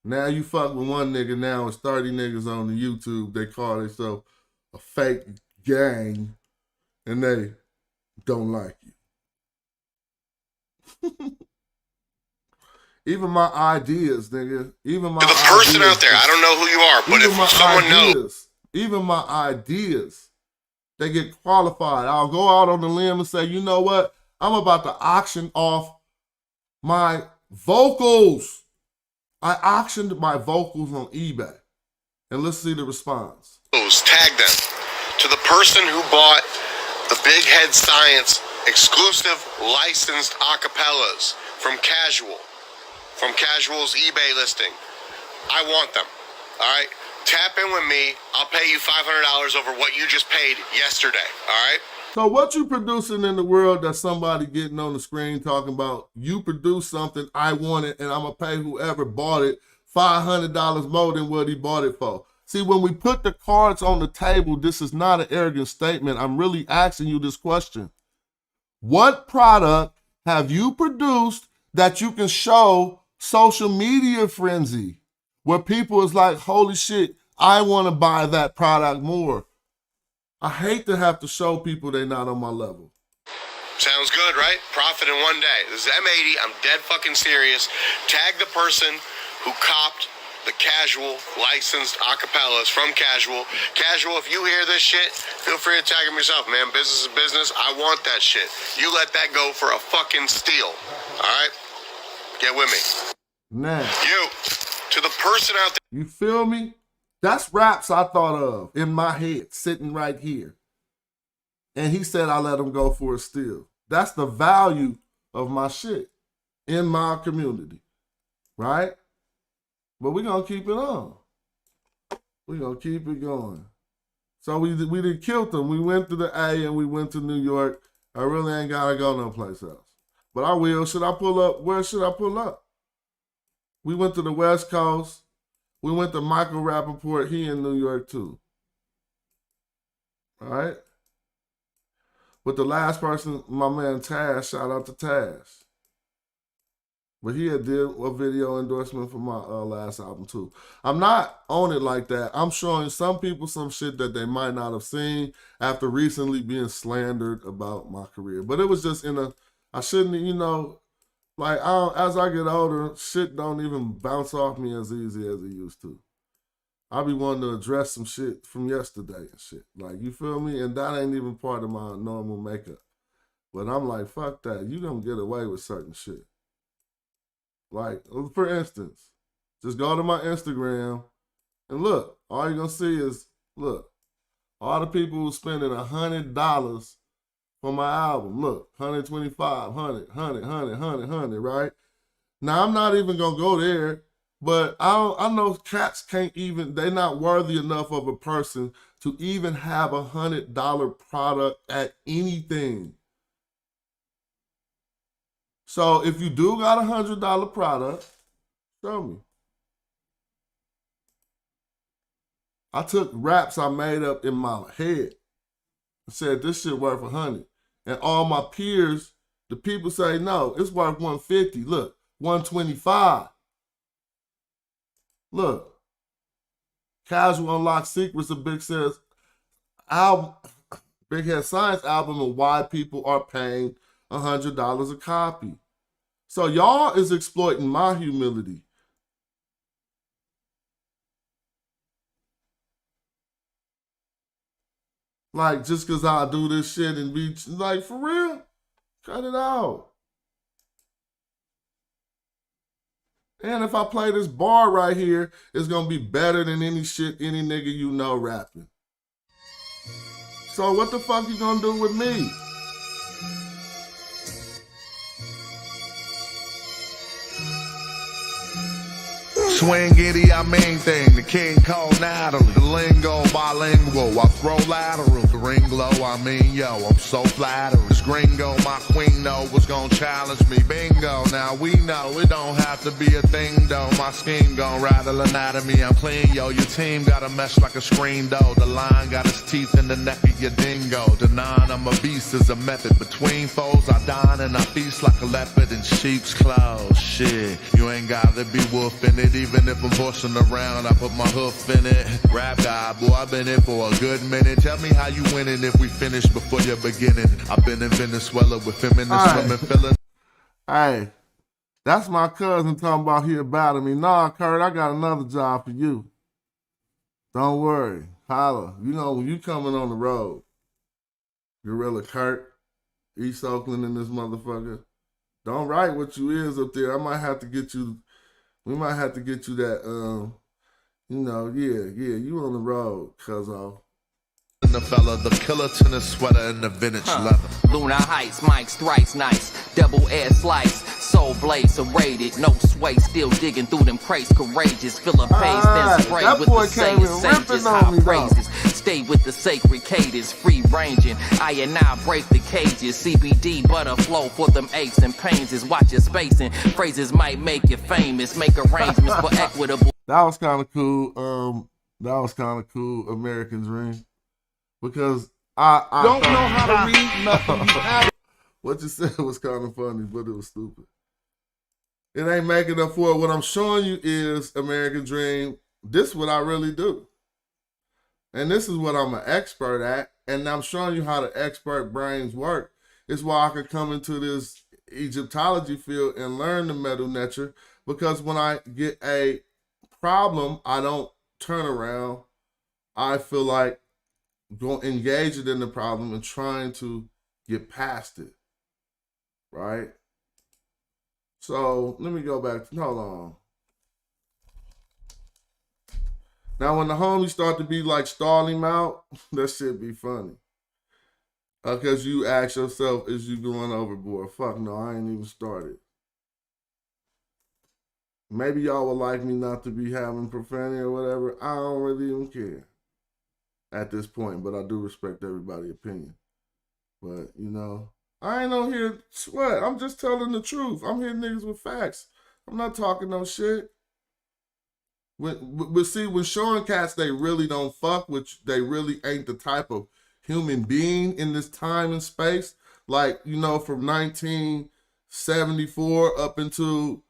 Speaker 3: Now you fuck with one nigga, now it's 30 niggas on the YouTube, they call themselves a fake gang, and they don't like you. Even my ideas, nigga. Even my ideas.
Speaker 13: The person out there, I don't know who you are, but if someone knows.
Speaker 3: Even my ideas, they get qualified. I'll go out on the limb and say, you know what? I'm about to auction off my vocals. I auctioned my vocals on eBay. And let's see the response.
Speaker 13: Tag them to the person who bought the Big Head Science exclusive licensed acapellas from Casual's eBay listing. I want them. All right? Tap in with me. I'll pay you $500 over what you just paid yesterday. All right?
Speaker 3: So what you producing in the world that somebody getting on the screen talking about, you produce something, I want it, and I'm going to pay whoever bought it $500 more than what he bought it for. See, when we put the cards on the table, this is not an arrogant statement. I'm really asking you this question. What product have you produced that you can show social media frenzy where people is like, holy shit, I want to buy that product more? I hate to have to show people they're not on my level.
Speaker 13: Sounds good, right? Profit in one day. This is M80. I'm dead fucking serious. Tag the person who copped the Casual licensed acapellas from Casual. Casual, if you hear this shit, feel free to tag him yourself, man. Business is business. I want that shit. You let that go for a fucking steal. All right? Get with me.
Speaker 3: Now,
Speaker 13: you, to the person out there.
Speaker 3: You feel me? That's raps I thought of in my head, sitting right here. And he said I let him go for a steal. That's the value of my shit in my community, right? But we're going to keep it on. We're going to keep it going. So we did kill them. We went to the A and we went to New York. I really ain't got to go no place else. But I will. Should I pull up? Where should I pull up? We went to the West Coast. We went to Michael Rappaport. He in New York too. All right? But the last person, my man Taz, shout out to Taz. But he had did a video endorsement for my last album too. I'm not on it like that. I'm showing some people some shit that they might not have seen after recently being slandered about my career. But it was just I shouldn't, like as I get older, shit don't even bounce off me as easy as it used to. I be wanting to address some shit from yesterday and shit. Like, you feel me? And that ain't even part of my normal makeup. But I'm like, fuck that. You don't get away with certain shit. Like, for instance, just go to my Instagram and look. All you're going to see is, look, all the people who spending $100 for my album. Look, 125, 100, right? Now, I'm not even going to go there, but I know cats can't even, they're not worthy enough of a person to even have $100 product at anything. So if you do got $100 product, show me. I took raps I made up in my head and said this shit worth 100. And all my peers, the people say, no, it's worth 150. Look, 125. Look, Casual Unlocked Secrets of Big Head Science album and why people are paying $100 a copy. So y'all is exploiting my humility. Like, just because I do this shit and be like, for real? Cut it out. And if I play this bar right here, it's going to be better than any shit any nigga you know rapping. So what the fuck you going to do with me?
Speaker 2: Swing itty, I mean thing. The king called Natalie. The lingo bilingual. I throw lateral. The ring glow, I mean yo. I'm so flattered. This gringo, my queen know was gonna challenge me. Bingo. Now we know it don't have to be a thing though. My scheme gon' rattle anatomy. I'm clean yo. Your team got a mesh like a screen though. The lion got his teeth in the neck of your dingo. The nine, I'm a beast is a method. Between foes, I dine and I feast like a leopard in sheep's clothes. Shit, you ain't gotta be wolfing it. Even if I'm pushing around, I put my hoof in it. Rap guy, boy, I've been in for a good minute. Tell me how you winning if we finish before you're beginning. I've been in Venezuela with feminist women feeling.
Speaker 3: Hey, that's my cousin talking about he about me. Nah, Kurt, I got another job for you. Don't worry. Holla. You know, when you coming on the road, Gorilla Kurt, East Oakland in this motherfucker. Don't write what you is up there. I might have to get you. We might have to get you that. You know, yeah. You on the road, cuzzo.
Speaker 2: The fella, the killer tennis sweater and the vintage leather.
Speaker 14: Luna Heights, Mike's thrice nice. Double air slice, soul blaze rated. No sway, still digging through them crates. Courageous, fill a pace, then spray with the sages. High praises, stay with the sacred cadence. Free ranging, I and I break the cages. CBD butter flow for them aches and pains. Is watch your spacing. Phrases might make you famous. Make arrangements for equitable.
Speaker 3: That was kind of cool. That was kind of cool. American Dream. Because I don't know how to read nothing. What you said was kind of funny, but it was stupid. It ain't making up for it. What I'm showing you is American Dream. This is what I really do. And this is what I'm an expert at. And I'm showing you how the expert brains work. It's why I could come into this Egyptology field and learn the metal nature. Because when I get a problem, I don't turn around. I feel like go engage it in the problem and trying to get past it, right? So let me go back. Hold on. Now, when the homies start to be like stalling him out, that shit be funny. Because you ask yourself, is you going overboard? Fuck no, I ain't even started. Maybe y'all would like me not to be having profanity or whatever. I don't really even care at this point, but I do respect everybody's opinion. But, you know, I ain't on here sweat. I'm just telling the truth. I'm hitting niggas with facts. I'm not talking no shit. But see, when showing cats they really don't fuck with you, they really ain't the type of human being in this time and space. Like, you know, from 1974 up into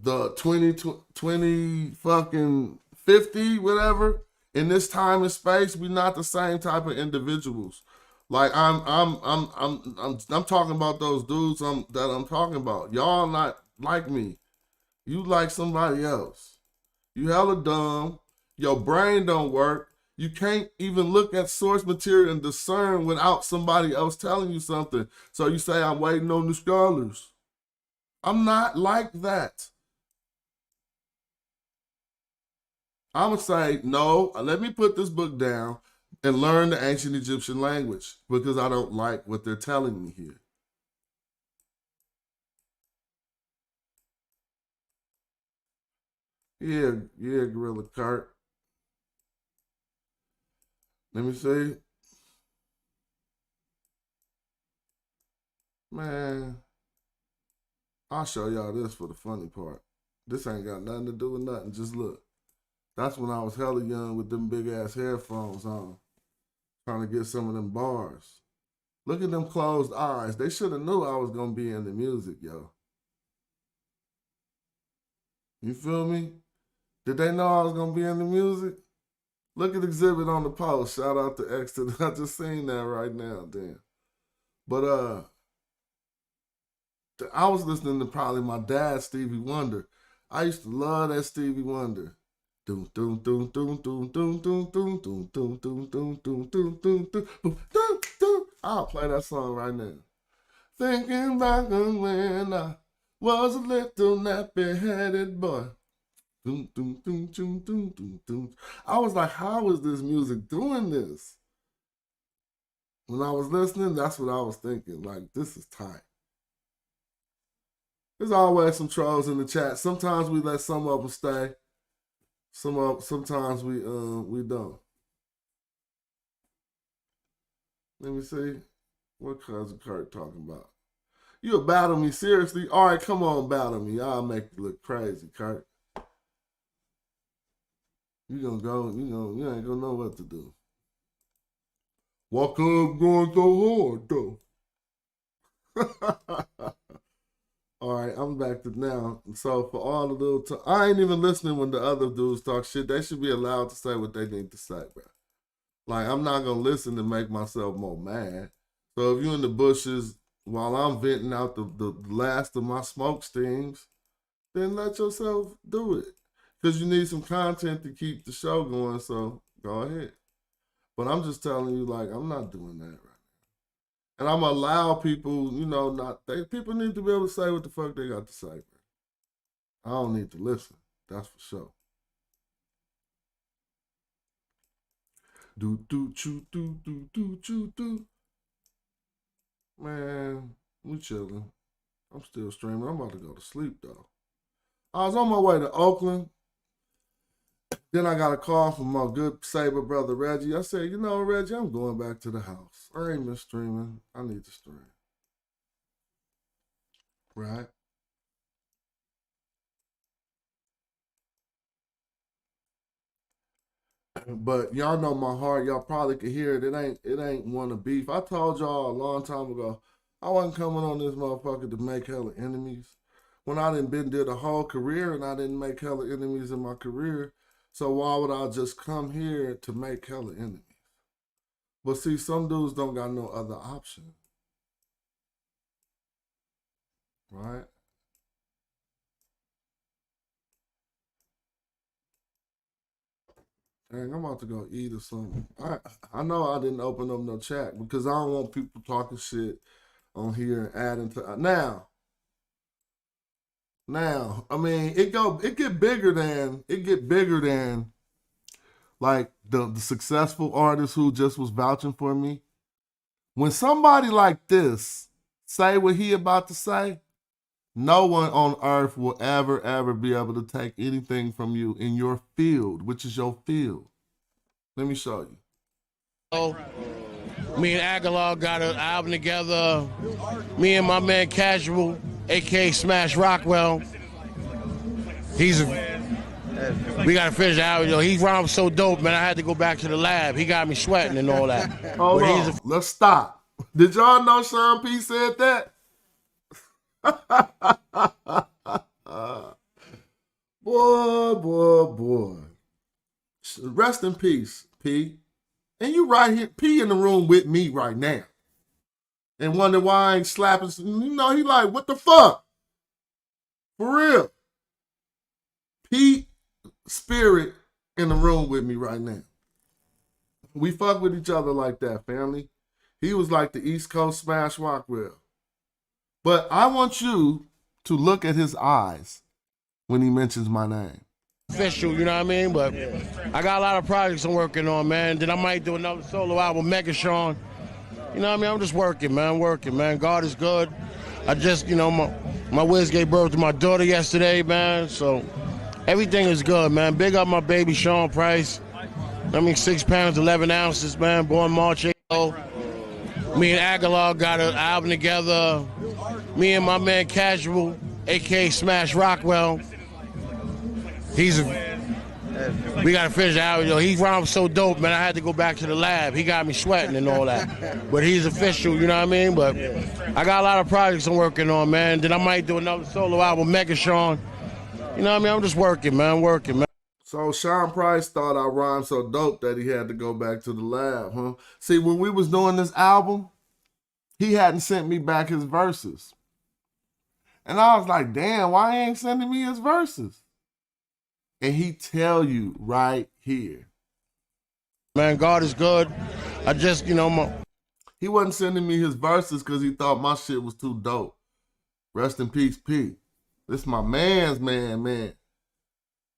Speaker 3: the 20 fucking 50, whatever. In this time and space, we're not the same type of individuals. Like I'm talking about those dudes that I'm talking about. Y'all not like me. You like somebody else. You hella dumb. Your brain don't work. You can't even look at source material and discern without somebody else telling you something. So you say, I'm waiting on the scholars. I'm not like that. I'm going to say, no, let me put this book down and learn the ancient Egyptian language because I don't like what they're telling me here. Yeah, Gorilla Cart. Let me see. Man, I'll show y'all this for the funny part. This ain't got nothing to do with nothing. Just look. That's when I was hella young with them big ass headphones on, trying to get some of them bars. Look at them closed eyes. They should have knew I was gonna be in the music, yo. You feel me? Did they know I was gonna be in the music? Look at Exhibit on the post. Shout out to X. I just seen that right now, damn. But I was listening to probably my dad, Stevie Wonder. I used to love that Stevie Wonder. I'll play that song right now. Thinking back on when I was a little nappy-headed boy. I was like, how is this music doing this? When I was listening, that's what I was thinking. Like, this is tight. There's always some trolls in the chat. Sometimes we let some of them stay. Sometimes we don't. Let me see. What Cousin Kurt talking about? You'll battle me, seriously? All right, come on, battle me. I'll make you look crazy, Kurt. You ain't gonna know what to do. Walk up going so hard, though. All right, I'm back to now. So for all the little I ain't even listening when the other dudes talk shit. They should be allowed to say what they need to say, bro. Like, I'm not going to listen to make myself more mad. So if you're in the bushes while I'm venting out the last of my smoke stings, then let yourself do it. Because you need some content to keep the show going, so go ahead. But I'm just telling you, like, I'm not doing that right now. And I'm going to allow people, you know, people need to be able to say what the fuck they got to say, man. I don't need to listen. That's for sure. Do. Man, we chilling. I'm still streaming. I'm about to go to sleep, though. I was on my way to Oakland. Then I got a call from my good Saber brother, Reggie. I said, you know, Reggie, I'm going back to the house. I ain't been streaming. I need to stream. Right? But y'all know my heart. Y'all probably could hear it. It ain't one of beef. I told y'all a long time ago, I wasn't coming on this motherfucker to make hella enemies. When I did a whole career and I didn't make hella enemies in my career. So why would I just come here to make hella enemies? But see, some dudes don't got no other option. Right? Dang, I'm about to go eat or something. I know I didn't open up no chat because I don't want people talking shit on here and adding to now. I mean, it get bigger than like the successful artist who just was vouching for me. When somebody like this say what he about to say, no one on earth will ever be able to take anything from you in your field, which is your field. Let me show you.
Speaker 15: Oh, me and Aguilar got an album together. Me and my man Casual, a.k.a. Smash Rockwell. We got to finish the album. Yo, he rhymes so dope, man. I had to go back to the lab. He got me sweating and all that.
Speaker 3: Hold on. Let's stop. Did y'all know Sean P said that? Boy. Rest in peace, P. And you right here, P in the room with me right now. And wonder why I ain't slapping. You know, he like, what the fuck? For real. P Spirit in the room with me right now. We fuck with each other like that, family. He was like the East Coast Smash Rockwell. But I want you to look at his eyes when he mentions my name.
Speaker 15: Official, you know what I mean? But I got a lot of projects I'm working on, man. Then I might do another solo album, Mega Sean. You know what I mean? I'm just working, man. God is good. I just, you know, my whiz gave birth to my daughter yesterday, man. So everything is good, man. Big up my baby Sean Price. I mean, 6 pounds, 11 ounces, man. Born March 8th. Me and Aguilar got an album together. Me and my man Casual, a.k.a. Smash Rockwell. We got to finish the album. Yo, he rhymes so dope, man. I had to go back to the lab. He got me sweating and all that. But he's official, you know what I mean? But I got a lot of projects I'm working on, man. Then I might do another solo album, Mega Sean. You know what I mean? I'm just working, man.
Speaker 3: So Sean Price thought I rhymed so dope that he had to go back to the lab, huh? See, when we was doing this album, he hadn't sent me back his verses. And I was like, damn, why he ain't sending me his verses? And he tell you right here.
Speaker 15: Man, God is good. I just, you know,
Speaker 3: he wasn't sending me his verses because he thought my shit was too dope. Rest in peace, P. This my man's man.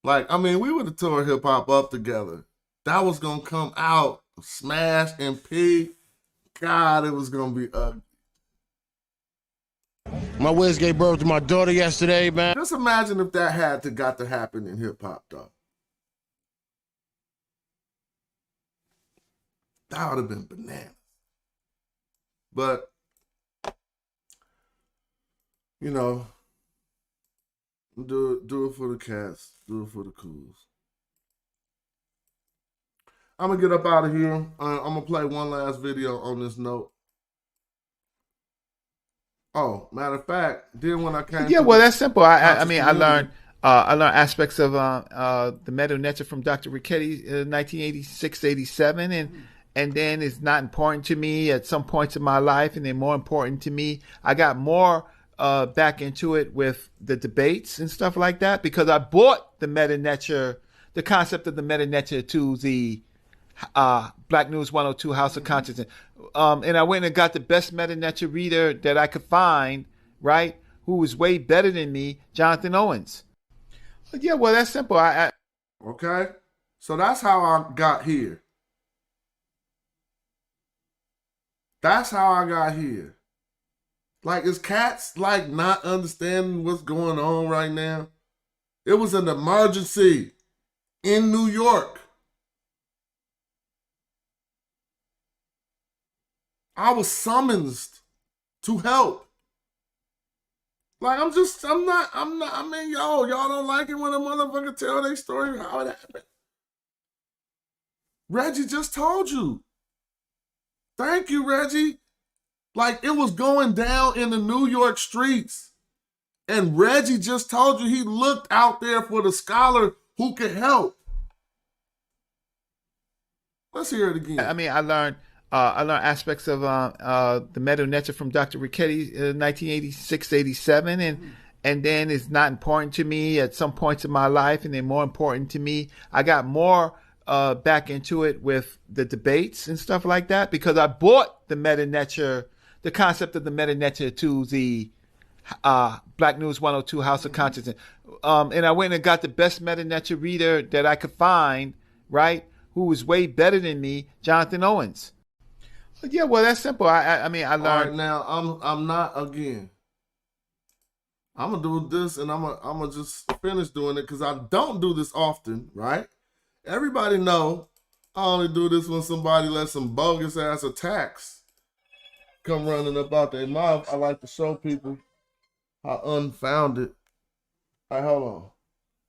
Speaker 3: Like, I mean, we would have tore hip-hop up together. That was going to come out. Smash and P. God, it was going to be ugly.
Speaker 15: My whiz gave birth to my daughter yesterday, man.
Speaker 3: Just imagine if that got to happen in hip-hop, though. That would have been bananas. But, you know, do it for the cats. Do it for the cools. I'm going to get up out of here. I'm going to play one last video on this note. Oh, matter of fact, then when I came,
Speaker 16: well, that's simple. I mean, I learned aspects of the meta nature from Dr. Ricchetti in 1986-87, and then it's not important to me at some points in my life, and then more important to me, I got more back into it with the debates and stuff like that because I bought the meta nature, the concept of the meta nature to the Black News 102 House of Consciousness. And I went and got the best meta nature reader that I could find, right? Who was way better than me, Jonathan Owens. Yeah, well, that's simple.
Speaker 3: Okay? So that's how I got here. That's how I got here. Like, is cats, like, not understanding what's going on right now? It was an emergency in New York. I was summoned to help. Like, I mean, y'all don't like it when a motherfucker tell their story how it happened. Reggie just told you. Thank you, Reggie. Like, it was going down in the New York streets. And Reggie just told you he looked out there for the scholar who could help. Let's hear it again.
Speaker 16: I mean, I learned aspects of the meta nature from Dr. Richetti, 1986-87, and then it's not important to me at some points in my life, and then more important to me. I got more back into it with the debates and stuff like that because I bought the meta nature, the concept of the meta nature to the Black News 102 House of Consciousness. And I went and got the best meta nature reader that I could find, right? Who was way better than me, Jonathan Owens. Yeah, well, that's simple. I mean, I learned.
Speaker 3: All right, now I'm not again. I'm gonna do this, and I'm gonna just finish doing it because I don't do this often, right? Everybody know I only do this when somebody lets some bogus ass attacks come running up out their mouth. I like to show people how unfounded. Hey, hold on.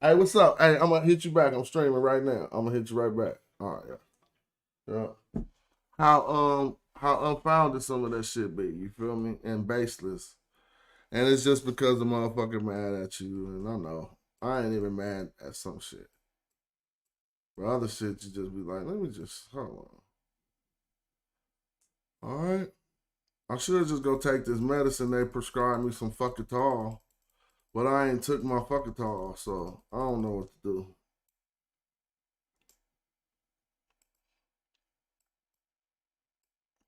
Speaker 3: Hey, what's up? Hey, I'm gonna hit you back. I'm streaming right now. I'm gonna hit you right back. All right, yeah. How unfounded some of that shit be, you feel me? And baseless. And it's just because the motherfucker mad at you. And I know. I ain't even mad at some shit. But other shit, you just be like, let me just, hold on. Alright. I should just go take this medicine. They prescribed me some fuckatol. But I ain't took my fuckatol, so I don't know what to do.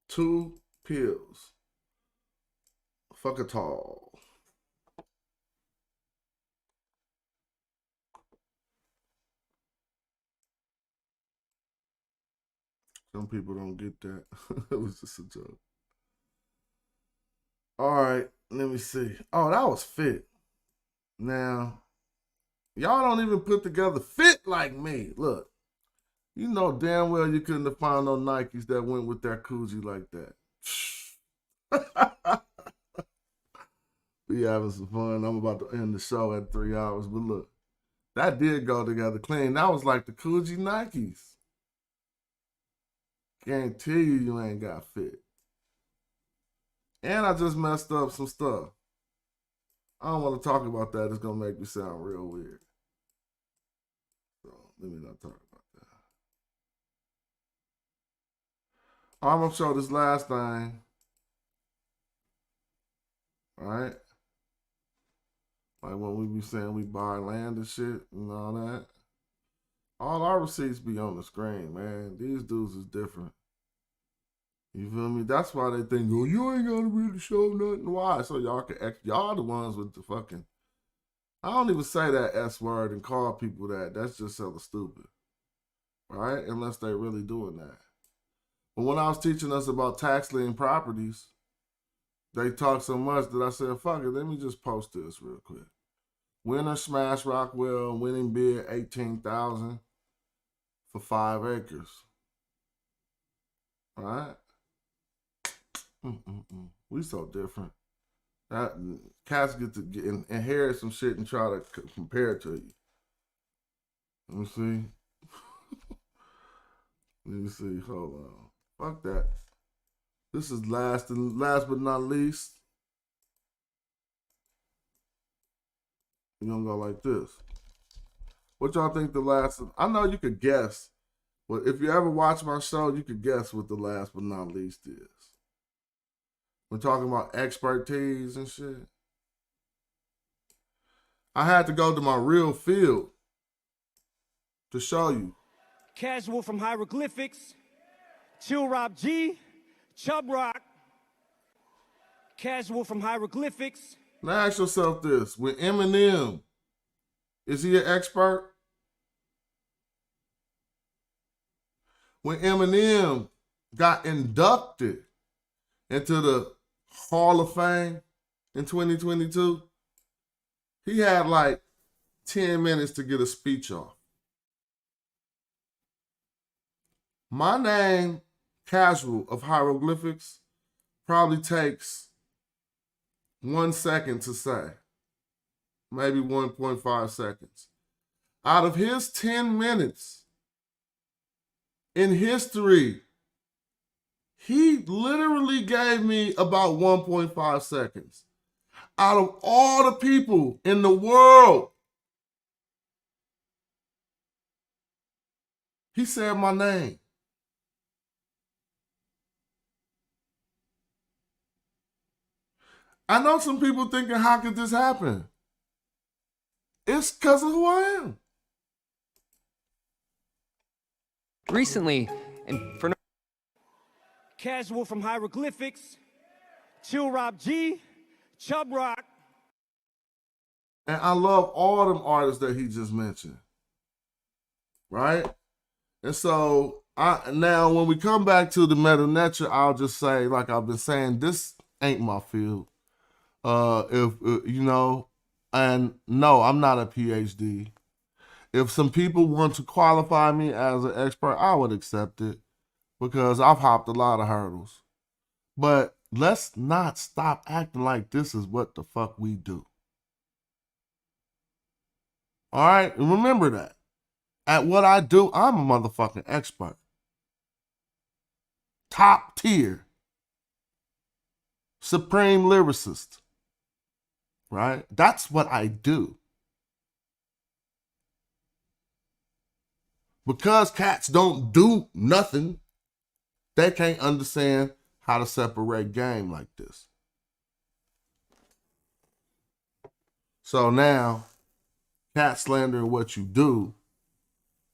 Speaker 3: Two pills. Fuckatol. Some people don't get that. It was just a joke. All right, let me see. Oh, that was fit. Now, y'all don't even put together fit like me. Look, you know damn well you couldn't have found no Nikes that went with that koozie like that. We having some fun. I'm about to end the show at 3 hours, but look, that did go together clean. That was like the Coogee Nikes. Guarantee you ain't got fit. And I just messed up some stuff. I don't want to talk about that. It's going to make me sound real weird. So let me not talk about that. I'm going to show this last thing. All right? Like when we be saying we buy land and shit and all that. All our receipts be on the screen, man. These dudes is different. You feel me? That's why they think, oh, you ain't gotta really show nothing. Why? So y'all can y'all the ones with the fucking. I don't even say that S word and call people that. That's just hella stupid. Right? Unless they really doing that. But when I was teaching us about tax lien properties, they talked so much that I said, fuck it, let me just post this real quick. Winner smash Rockwell, winning bid $18,000 for 5 acres. All right? We so different. That cats get to inherit some shit and try to compare it to you. Let me see. Let me see. Hold on. Fuck that. This is last but not least. We're gonna go like this. What y'all think the last? I know you could guess, but if you ever watch my show, you could guess what the last but not least is. We're talking about expertise and shit. I had to go to my real field to show you.
Speaker 17: Casual from Hieroglyphics, Chill Rob G, Chub Rock. Casual from Hieroglyphics.
Speaker 3: Now ask yourself this. With Eminem, is he an expert? When Eminem got inducted into the Hall of Fame in 2022, he had like 10 minutes to get a speech off. My name, Casual of Hieroglyphics, probably takes 1 second to say, maybe 1.5 seconds. Out of his 10 minutes in history, he literally gave me about 1.5 seconds. Out of all the people in the world, he said my name. I know some people thinking, how could this happen? It's because of who I am.
Speaker 17: Recently, and for Casual from Hieroglyphics, Chill Rob G, Chub Rock.
Speaker 3: And I love all them artists that he just mentioned. Right? And so now when we come back to the meta nature, I'll just say, like I've been saying, this ain't my field. You know, and no, I'm not a PhD. If some people want to qualify me as an expert, I would accept it because I've hopped a lot of hurdles. But let's not stop acting like this is what the fuck we do. All right? And remember that. At what I do, I'm a motherfucking expert. Top tier. Supreme lyricist. Right? That's what I do. Because cats don't do nothing, they can't understand how to separate game like this. So now, cats slandering what you do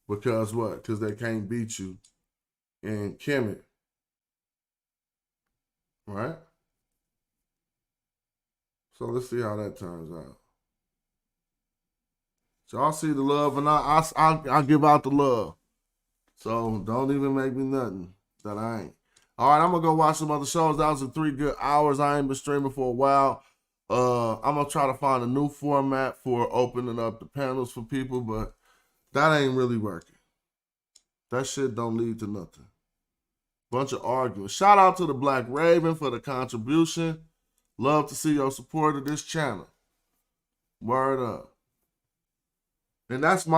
Speaker 3: because what? Because they can't beat you in Kemet. Right? So let's see how that turns out. So I'll see the love, and I'll give out the love. So don't even make me nothing that I ain't. All right, I'm going to go watch some other shows. That was 3 good hours. I ain't been streaming for a while. I'm going to try to find a new format for opening up the panels for people, but that ain't really working. That shit don't lead to nothing. Bunch of arguing. Shout out to the Black Raven for the contribution. Love to see your support of this channel. Word up. And that's my